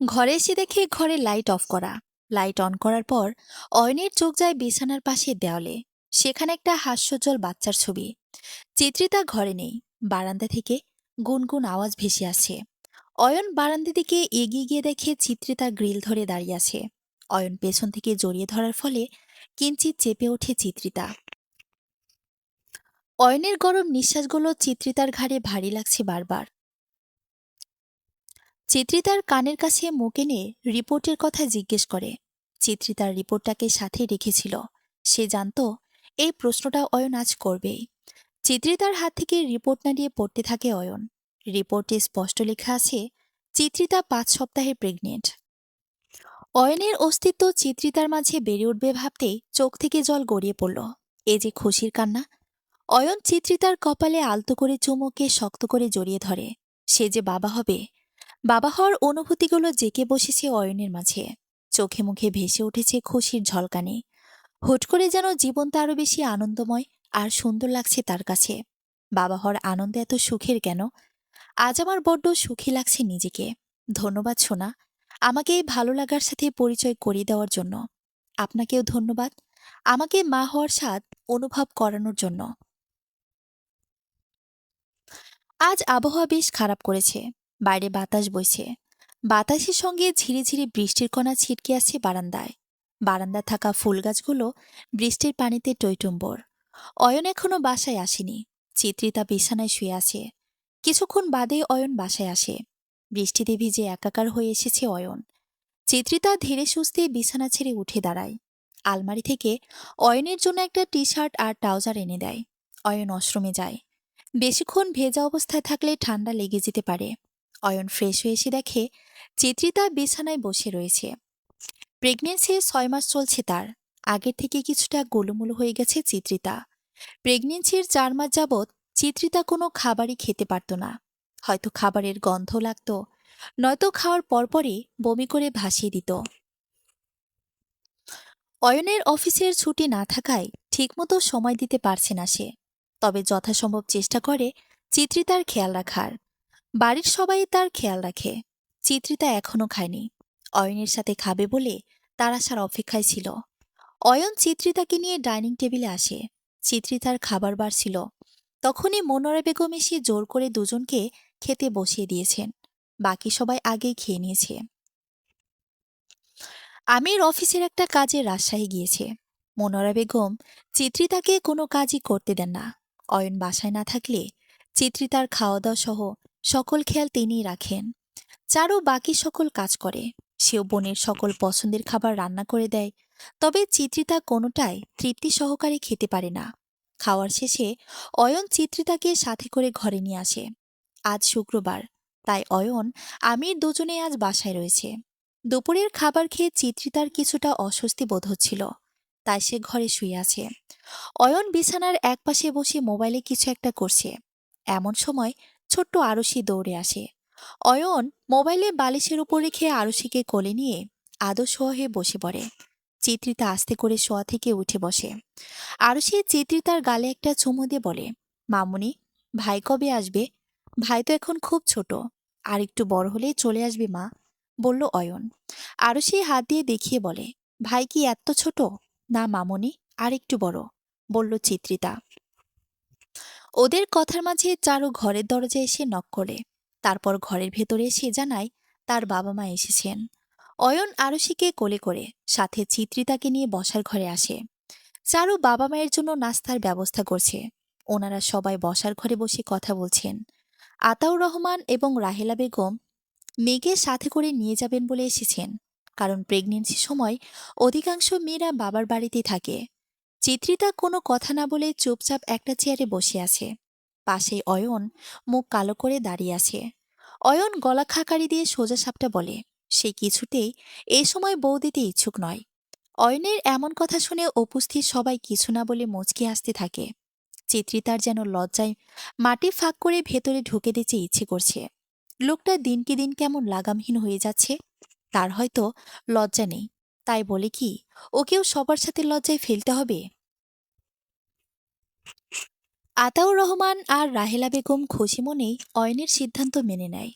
[SPEAKER 1] ঘরে এসে দেখে ঘরে লাইট অফ করা। লাইট অন করার পর অয়নের চোখ যায় বিছানার পাশে দেওয়ালে। সেখানে একটা হাস্যোজ্জ্বল বাচ্চার ছবি। চিত্রিতা ঘরে নেই। বারান্দা থেকে গুনগুন আওয়াজ ভেসে আসে। অয়ন বারান্দা দিকে এগিয়ে গিয়ে দেখে চিত্রিতা গ্রিল ধরে দাঁড়িয়ে আছে। অয়ন পেছন থেকে জড়িয়ে ধরার ফলে কিঞ্চিত চেপে ওঠে চিত্রিতা। অয়নের গরম নিঃশ্বাসগুলো চিত্রিতার ঘাড়ে ভারী লাগছে বারবার। চিত্রিতার কানের কাছে মুখ এনে রিপোর্টের কথা জিজ্ঞেস করে। চিত্রিতার রিপোর্টটাকে সাথে রেখেছিল। সে জানতো এই প্রশ্নটা অয়ন আজ করবেই। চিত্রিতার হাত থেকে রিপোর্ট না দিয়ে পড়তে থাকে অয়ন। রিপোর্টে স্পষ্ট লেখা আছে, চিত্রিতা 5 সপ্তাহে প্রেগনেন্ট। অয়নের অস্তিত্ব চিত্রিতার মাঝে বেড়ে উঠবে ভাবতেই চোখ থেকে জল গড়িয়ে পড়ল। এ যে খুশির কান্না। অয়ন চিত্রিতার কপালে আলতো করে চুমুকে শক্ত করে জড়িয়ে ধরে। সে যে বাবা হবে, বাবা হওয়ার অনুভূতিগুলো জেঁকে বসেছে অয়নের মাঝে। চোখে মুখে ভেসে উঠেছে খুশির ঝলকানি। হুট করে যেন জীবনটা আরো বেশি আনন্দময় আর সুন্দর লাগছে তার কাছে। বাবা হওয়ার আনন্দ এত সুখের কেন? আজ আমার বড্ড সুখী লাগছে নিজেকে। ধন্যবাদ সোনা, আমাকে এই ভালো লাগার সাথে পরিচয় করিয়ে দেওয়ার জন্য। আপনাকেও ধন্যবাদ, আমাকে মা হওয়ার স্বাদ অনুভব করানোর জন্য। আজ আবহাওয়া বেশ খারাপ করেছে। বাইরে বাতাস বইছে। বাতাসের সঙ্গে ঝিরি ঝিরি বৃষ্টির কণা ছিটকে আছে বারান্দায়। বারান্দায় থাকা ফুল গাছগুলো বৃষ্টির পানিতে টইটুম্বর। অয়ন এখনো বাসায় আসেনি। চিত্রিতা বিছানায় শুয়ে আছে। কিছুক্ষণ বাদে অয়ন বাসায় আসে। বৃষ্টিতে ভিজে একাকার হয়ে এসেছে অয়ন। চিত্রিতা ধীরে সুস্থে বিছানা ছেড়ে উঠে দাঁড়ায়। আলমারি থেকে অয়নের জন্য একটা টি শার্ট আর ট্রাউজার এনে দেয়। অয়ন ওয়াশরুমে যায়। বেশিক্ষণ ভেজা অবস্থায় থাকলে ঠান্ডা লেগে যেতে পারে। অয়ন ফ্রেশ হয়ে এসে দেখে চিত্রিতা বিছানায় বসে রয়েছে। প্রেগনেন্সির 6 মাস চলছে তার। আগের থেকে কিছুটা গোলুমুলু হয়ে গেছে চিত্রিতা। প্রেগনেন্সির 4 মাস যাবৎ চিত্রিতা কোনো খাবারই খেতে পারত না। হয়তো খাবারের গন্ধ লাগতো, নয়তো খাওয়ার পরপরই বমি করে ভাসিয়ে দিত। অয়নের অফিসের ছুটি না থাকায় ঠিকমতো সময় দিতে পারছে না সে। তবে যথাসম্ভব চেষ্টা করে চিত্রিতার খেয়াল রাখার। বাড়ির সবাই তার খেয়াল রাখে। চিত্রিতা এখনো খায়নি। অয়নের সাথে খাবে বলে তার আসার অপেক্ষায় ছিল। অয়ন চিত্রিতাকে নিয়ে ডাইনিং টেবিলে আসে। চিত্রিতার খাবার বাড়ছিল। তখনই মনোয়ারা বেগম এসে জোর করে দুজনকে খেতে বসিয়ে দিয়েছেন। বাকি সবাই আগেই খেয়ে নিয়েছে। আমির অফিসের একটা কাজে রাজশাহী গিয়েছে। মনোয়ারা বেগম চিত্রিতাকে কোনো কাজই করতে দেন না। অয়ন বাসায় না থাকলে চিত্রিতার খাওয়া দাওয়া সহ সকল খেয়াল তিনিই রাখেন। চারু বাকি সকল কাজ করে। সেও বোনের সকল পছন্দের খাবার রান্না করে দেয়। তবে চিত্রিতা কোনোটাই তৃপ্তি সহকারে খেতে পারে না। খাওয়ার শেষে অয়ন চিত্রিতাকে সাথে করে ঘরে নিয়ে আসে। আজ শুক্রবার, তাই অয়ন আমির দুজনে আজ বাসায় রয়েছে। দুপুরের খাবার খেয়ে চিত্রিতার কিছুটা অস্বস্তি বোধ হচ্ছিল। তাই সে ঘরে শুয়ে আছে। অয়ন বিছানার একপাশে বসে মোবাইলে কিছু একটা করছে। এমন সময় ছোট্ট আরুষি দৌড়ে আসে। অয়ন মোবাইলে বালিশের উপর রেখে আরুষিকে কোলে নিয়ে আদো শোয়া হয়ে বসে পড়ে। চিত্রিতা আস্তে করে শোয়া থেকে উঠে বসে। আরুষি চিত্রিতার গালে একটা চুমু দিয়ে বলে, মামুনি, ভাই কবে আসবে? ভাই তো এখন খুব ছোট, আর একটু বড় হলেই চলে আসবে মা, বলল অয়ন। আরুষি হাত দিয়ে দেখিয়ে বলে, ভাই কি এত ছোট? না মামুনি, আর একটু বড়, বলল চিত্রিতা। ওদের কথার মাঝে চারু ঘরের দরজায় এসে নক করে। তারপর ঘরের ভেতরে এসে জানায় তার বাবা মা এসেছেন। অয়ন আরুষিকে কোলে করে সাথে চিত্রিতাকে নিয়ে বসার ঘরে আসে। চারু বাবা মায়ের জন্য নাস্তার ব্যবস্থা করছে। ওনারা সবাই বসার ঘরে বসে কথা বলছেন। আতাউর রহমান এবং রাহেলা বেগম মেয়েকে সাথে করে নিয়ে যাবেন বলে এসেছেন। কারণ প্রেগনেন্সির সময় অধিকাংশ মেয়েরা বাবার বাড়িতেই থাকে। চিত্রিতা কোনো কথা না বলে চুপচাপ একটা চেয়ারে বসে আছে। পাশে অয়ন মুখ কালো করে দাঁড়িয়ে আছে। অয়ন গলা খাকারি দিয়ে সোজা সাপটা বলে, সে কিছুতেই এই সময় বউ দিতে ইচ্ছুক নয়। অয়নের এমন কথা শুনে উপস্থিত সবাই কিছু না বলে মুচকি আসতে থাকে। চিত্রিতার যেন লজ্জায় মাটি ফাঁক করে ভেতরে ঢুকে দিতে ইচ্ছে করছে। লোকটা দিনকে দিন কেমন লাগামহীন হয়ে যাচ্ছে। তার হয়তো লজ্জা নেই, তাই বলে কি ওকেও সবার সাথে লজ্জায় ফেলতে হবে? আতাউর রহমান আর রাহেলা বেগম খুশি মনেই অয়নের সিদ্ধান্ত মেনে নেয়।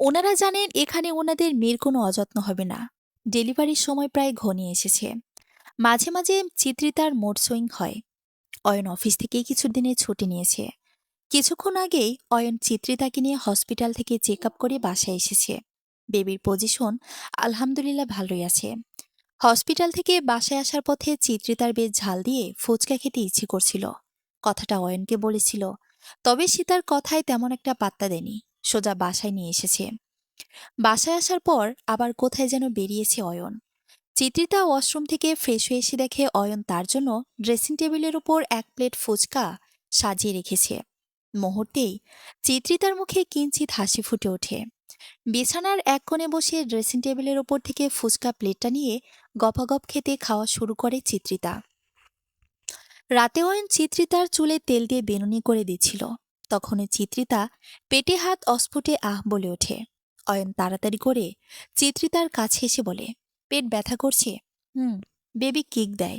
[SPEAKER 1] ওনারা জানেন এখানে ওনাদের মেয়ের কোনো অযত্ন হবে না। ডেলিভারির সময় প্রায় ঘনিয়ে এসেছে। মাঝে মাঝে চিত্রিতার মুড সুইং হয়। অয়ন অফিস থেকে কিছুদিনের ছুটি নিয়েছে। কিছুক্ষণ আগেই অয়ন চিত্রিতাকে নিয়ে হসপিটাল থেকে চেক আপ করে বাসায় এসেছে। বেবির পজিশন আলহামদুলিল্লাহ ভালোই আছে। হসপিটাল থেকে বাসায় আসার পথে চিত্রিতার বেশ ঝাল দিয়ে ফুচকা খেতে ইচ্ছে করছিল। কথাটা অয়নকে বলেছিল, তবে সে তার কথায় তেমন একটা পাত্তা দেয়নি। সোজা বাসায় নিয়ে এসেছে। বাসায় আসার পর আবার কোথায় যেন বেরিয়েছে অয়ন। চিত্রিতা ওয়াশরুম থেকে ফ্রেশ হয়ে এসে দেখে অয়ন তার জন্য ড্রেসিং টেবিলের উপর এক প্লেট ফুচকা সাজিয়ে রেখেছে। মুহূর্তেই চিত্রিতার মুখে কিঞ্চিত হাসি ফুটে ওঠে। বিছানার এক কোণে বসে ড্রেসিং টেবিলের ওপর থেকে ফুচকা প্লেটটা নিয়ে গপাগপ খেতে খাওয়া শুরু করে চিত্রিতা। রাতে অয়ন চিত্রিতার চুলে তেল দিয়ে বেনুনি করে দিচ্ছিল। তখনই চিত্রিতা পেটে হাত অস্ফুটে আহ বলে ওঠে। অয়ন তাড়াতাড়ি করে চিত্রিতার কাছে এসে বলে, পেট ব্যথা করছে? বেবি কিক দেয়।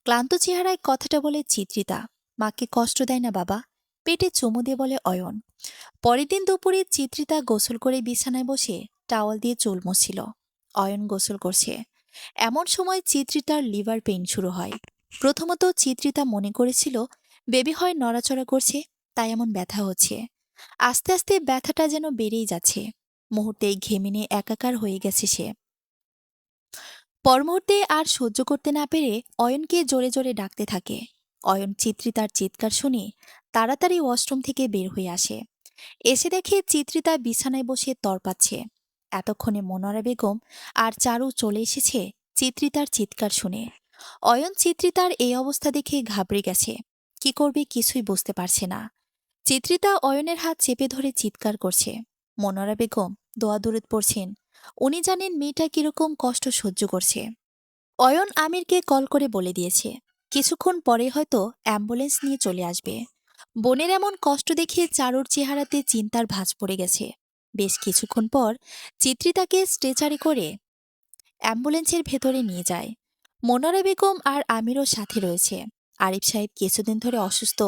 [SPEAKER 1] ক্লান্ত চেহারায় কথাটা বলে চিত্রিতা। মাকে কষ্ট দেয় না বাবা, পেটে চুমু দিয়ে বলে অয়ন। পরের দিন দুপুরে চিত্রিতা গোসল করে বিছানায় বসে টাওয়াল দিয়ে চুল মুছছিল। অয়ন গোসল করছে। এমন সময় চিত্রিতার লিভার পেইন শুরু হয়। প্রথমত চিত্রিতা মনে করেছিল বেবি হয় নড়াচড়া করছে, তাই এমন ব্যথা হচ্ছে। আস্তে আস্তে ব্যথাটা যেন বেড়েই যাচ্ছে। মুহূর্তেই ঘেমিনে একাকার হয়ে গেছে সে। পর মুহূর্তে আর সহ্য করতে না পেরে অয়নকে জোরে জোরে ডাকতে থাকে। অয়ন চিত্রিতার চিৎকার শুনে তাড়াতাড়ি ওয়াশরুম থেকে বের হয়ে আসে। এসে দেখে চিত্রিতা বিছানায় বসে তরপাচ্ছে। এতক্ষণে মনোয়ারা বেগম আর চারু চলে এসেছে চিত্রিতার চিৎকার শুনে। অয়ন চিত্রিতার এই অবস্থা দেখে ঘাবড়ে গেছে। কি করবে কিছুই বুঝতে পারছে না। চিত্রিতা অয়নের হাত চেপে ধরে চিৎকার করছে। মনোয়ারা বেগম দোয়া দরুদ পড়ছেন। উনি জানেন মেয়েটা কিরকম কষ্ট সহ্য করছে। অয়ন আমিরকে কল করে বলে দিয়েছে কিছুক্ষণ পরে হয়তো অ্যাম্বুলেন্স নিয়ে চলে আসবে। বোনের এমন কষ্ট দেখে চারুর চেহারাতে চিন্তার ভাঁজ পড়ে গেছে। বেশ কিছুক্ষণ পর চিত্রিতাকে স্ট্রেচারে করে অ্যাম্বুলেন্সের ভেতরে নিয়ে যায়। মনোয়ারা বেগম আর আমিরও সাথে রয়েছে। আরিফ সাহেব কিছুদিন ধরে অসুস্থ,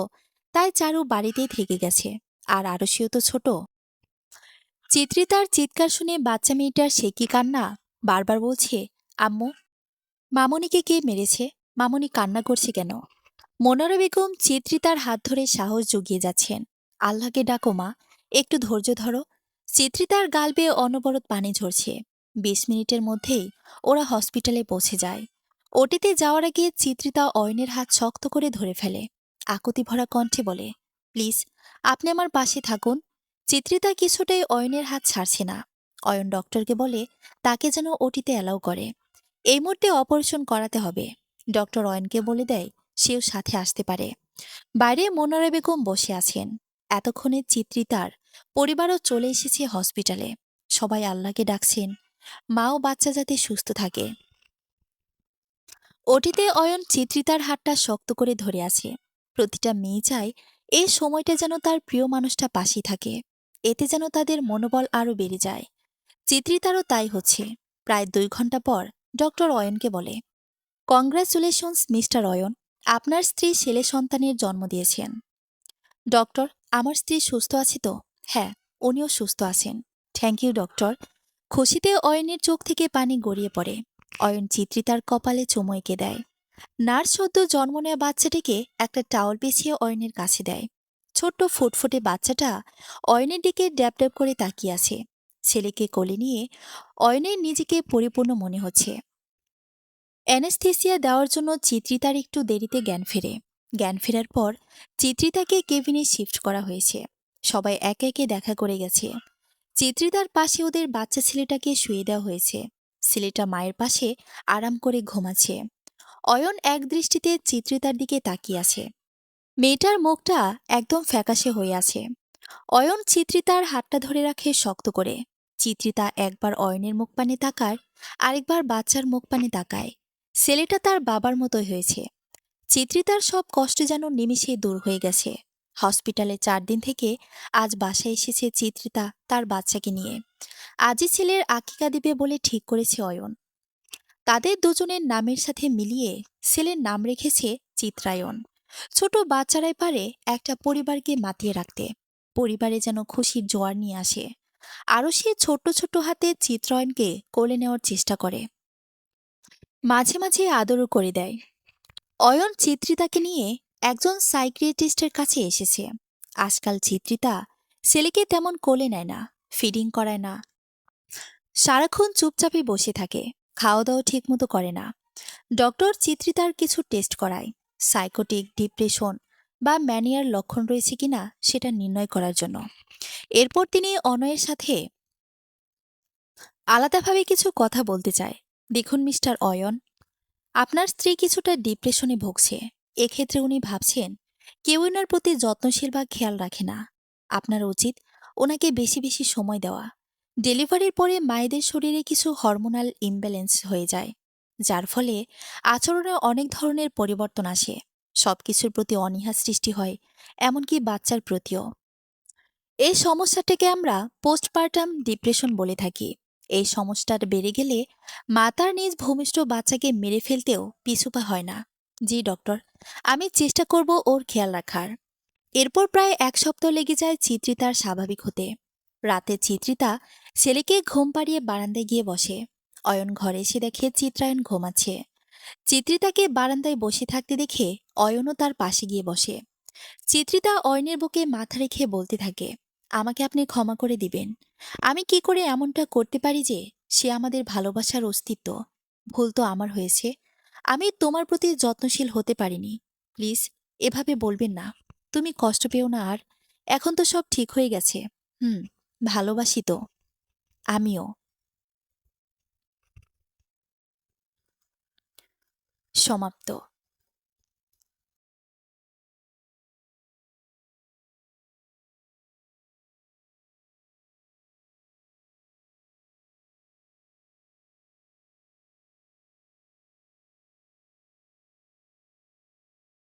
[SPEAKER 1] তাই চারু বাড়িতেই থেকে গেছে। আর আরশিও তো ছোট। চিত্রিতার চিৎকার শুনে বাচ্চা মেয়েটার সে কি কান্না! বারবার বলছে, আম্মু, মামনিকে কে মেরেছে? মামনি কান্না করছে কেন? মনোয়ারা বেগম চিত্রিতার হাত ধরে সাহস জুগিয়ে যাচ্ছেন। আল্লাহকে ডাকো মা, একটু ধৈর্য ধরো। চিত্রিতার গাল বেয়ে অনবরত পানি ঝরছে। ২০ মিনিটের মধ্যেই ওরা হসপিটালে পৌঁছে যায়। ওটিতে যাওয়ার আগে চিত্রিতা অয়নের হাত শক্ত করে ধরে ফেলে। আকুতি ভরা কণ্ঠে বলে, প্লিজ আপনি আমার পাশে থাকুন। চিত্রিতা কিছুটাই অয়নের হাত ছাড়ছে না। অয়ন ডক্টরকে বলে তাকে যেন ওটিতে অ্যালাউ করে। এই মুহূর্তে অপারেশন করাতে হবে। ডক্টর অয়নকে বলে দেয় সেও সাথে আসতে পারে। বাইরে মনোয়ারা বেগম বসে আছেন। এতক্ষণে চিত্রিতার পরিবারও চলে এসেছে হসপিটালে। সবাই আল্লাহকে ডাকছেন মা ও বাচ্চা যাতে সুস্থ থাকে। ওটিতে অয়ন চিত্রিতার হাতটা শক্ত করে ধরে আছে। প্রতিটা মেয়ে চায় এই সময়টা যেন তার প্রিয় মানুষটা পাশেই থাকে। এতে যেন তাদের মনোবল আরও বেড়ে যায়। চিত্রিতারও তাই হচ্ছে। প্রায় ২ ঘন্টা পর ডক্টর অয়নকে বলে, কংগ্রাচুলেশনস মিস্টার অয়ন, আপনার স্ত্রী ছেলে সন্তানের জন্ম দিয়েছেন। ডক্টর, আমার স্ত্রী সুস্থ আছে তো? হ্যাঁ, উনিও সুস্থ আছেন। Thank you doctor. খুশিতে অয়নের চোখ থেকে পানি গড়িয়ে পড়ে। অয়ন চিত্রিতার কপালে চুমু এঁকে দেয়। নার্স সদ্য জন্ম নেওয়া বাচ্চাটিকে একটা টাওয়াল পেঁচিয়ে অয়নের কাছে দেয়। ছোট্ট ফুটফুটে বাচ্চাটা অয়নের দিকে ড্যাব ড্যাব করে তাকিয়ে আছে। ছেলেকে কোলে নিয়ে অয়নের নিজেকে পরিপূর্ণ মনে হচ্ছে। অ্যানেস্থেসিয়া দেওয়ার জন্য চিত্রিতার একটু দেরিতে জ্ঞান ফেরে। জ্ঞান ফেরার পর চিত্রিতাকে কেবিনে শিফট করা হয়েছে। সবাই একে একে দেখা করে গেছে। চিত্রিতার পাশে ওদের বাচ্চা ছেলেটাকে শুয়ে দেওয়া হয়েছে। ছেলেটা মায়ের পাশে আরাম করে ঘুমাচ্ছে। অয়ন এক দৃষ্টিতে চিত্রিতার দিকে তাকিয়ে আছে। মেয়েটার মুখটা একদম ফ্যাকাশে হয়ে আছে। অয়ন চিত্রিতার হাতটা ধরে রাখে শক্ত করে। চিত্রিতা একবার অয়নের মুখ পানে তাকায়, আরেকবার বাচ্চার মুখ পানে তাকায়। ছেলেটা তার বাবার মতোই হয়েছে। চিত্রিতার সব কষ্ট যেন নিমিষেই দূর হয়ে গেছে। হসপিটালে ৪ দিন থেকে আজ বাসায় এসেছে চিত্রিতা তার বাচ্চাকে নিয়ে। আজই ছেলের আকিকা দিবে বলে ঠিক করেছে অয়ন। তাদের দুজনের নামের সাথে মিলিয়ে ছেলের নাম রেখেছে চিত্রায়ন। ছোট বাচ্চারাই পারে একটা পরিবারকে মাতিয়ে রাখতে। পরিবারে যেন খুশির জোয়ার নিয়ে আসে। আরও সে ছোট্ট ছোট্ট হাতে চিত্রায়নকে কোলে নেওয়ার চেষ্টা করে। মাঝে মাঝে আদরও করে দেয়। অয়ন চিত্রিতাকে নিয়ে একজন সাইকিয়াট্রিস্টের কাছে এসেছে। আজকাল চিত্রিতা ছেলেকে তেমন কোলে নেয় না, ফিডিং করায় না। সারাক্ষণ চুপচাপে বসে থাকে, খাওয়া দাওয়া ঠিকমতো করে না। ডক্টর চিত্রিতার কিছু টেস্ট করায়। সাইকোটিক, ডিপ্রেশন বা ম্যানিয়ার লক্ষণ রয়েছে কিনা সেটা নির্ণয় করার জন্য। এরপর তিনি অনয়ের সাথে আলাদাভাবে কিছু কথা বলতে চায়। দেখুন মিস্টার অয়ন, আপনার স্ত্রী কিছুটা ডিপ্রেশনে ভুগছে। এক্ষেত্রে উনি ভাবছেন কেউ ওনার প্রতি যত্নশীল বা খেয়াল রাখে না। আপনার উচিত ওনাকে বেশি বেশি সময় দেওয়া। ডেলিভারির পরে মায়েদের শরীরে কিছু হরমোনাল ইমব্যালেন্স হয়ে যায়, যার ফলে আচরণে অনেক ধরনের পরিবর্তন আসে। সবকিছুর প্রতি অনীহা সৃষ্টি হয়, এমনকি বাচ্চার প্রতিও। এই সমস্যাটাকে আমরা পোস্টপার্টাম ডিপ্রেশন বলে থাকি। এই সমস্যাটা বেড়ে গেলে মা তার নিজ ভূমিষ্ঠ বাচ্চাকে মেরে ফেলতেও পিছুপা হয় না। জি ডক্টর, আমি চেষ্টা করব ওর খেয়াল রাখার। এরপর প্রায় 1 সপ্তাহ লেগে যায় চিত্রিতার স্বাভাবিক হতে। রাতে চিত্রিতা ছেলেকে ঘুম পাড়িয়ে বারান্দায় গিয়ে বসে। অয়ন ঘরে এসে দেখে চিত্রায়ন ঘুমাচ্ছে। চিত্রিতাকে বারান্দায় বসে থাকতে দেখে অয়নও তার পাশে গিয়ে বসে। চিত্রিতা অয়নের বুকে মাথা রেখে বলতে থাকে, আমাকে আপনি ক্ষমা করে দিবেন। আমি কি করে এমনটা করতে পারি যে সে আমাদের ভালোবাসার অস্তিত্ব। ভুল তো আমার হয়েছে। আমি তোমার প্রতি যত্নশীল হতে পারিনি। প্লিজ এভাবে বলবেন না। তুমি কষ্ট পেও না আর। এখন তো সব ঠিক হয়ে গেছে। হুম, ভালোবাসি তো। আমিও। সমাপ্ত।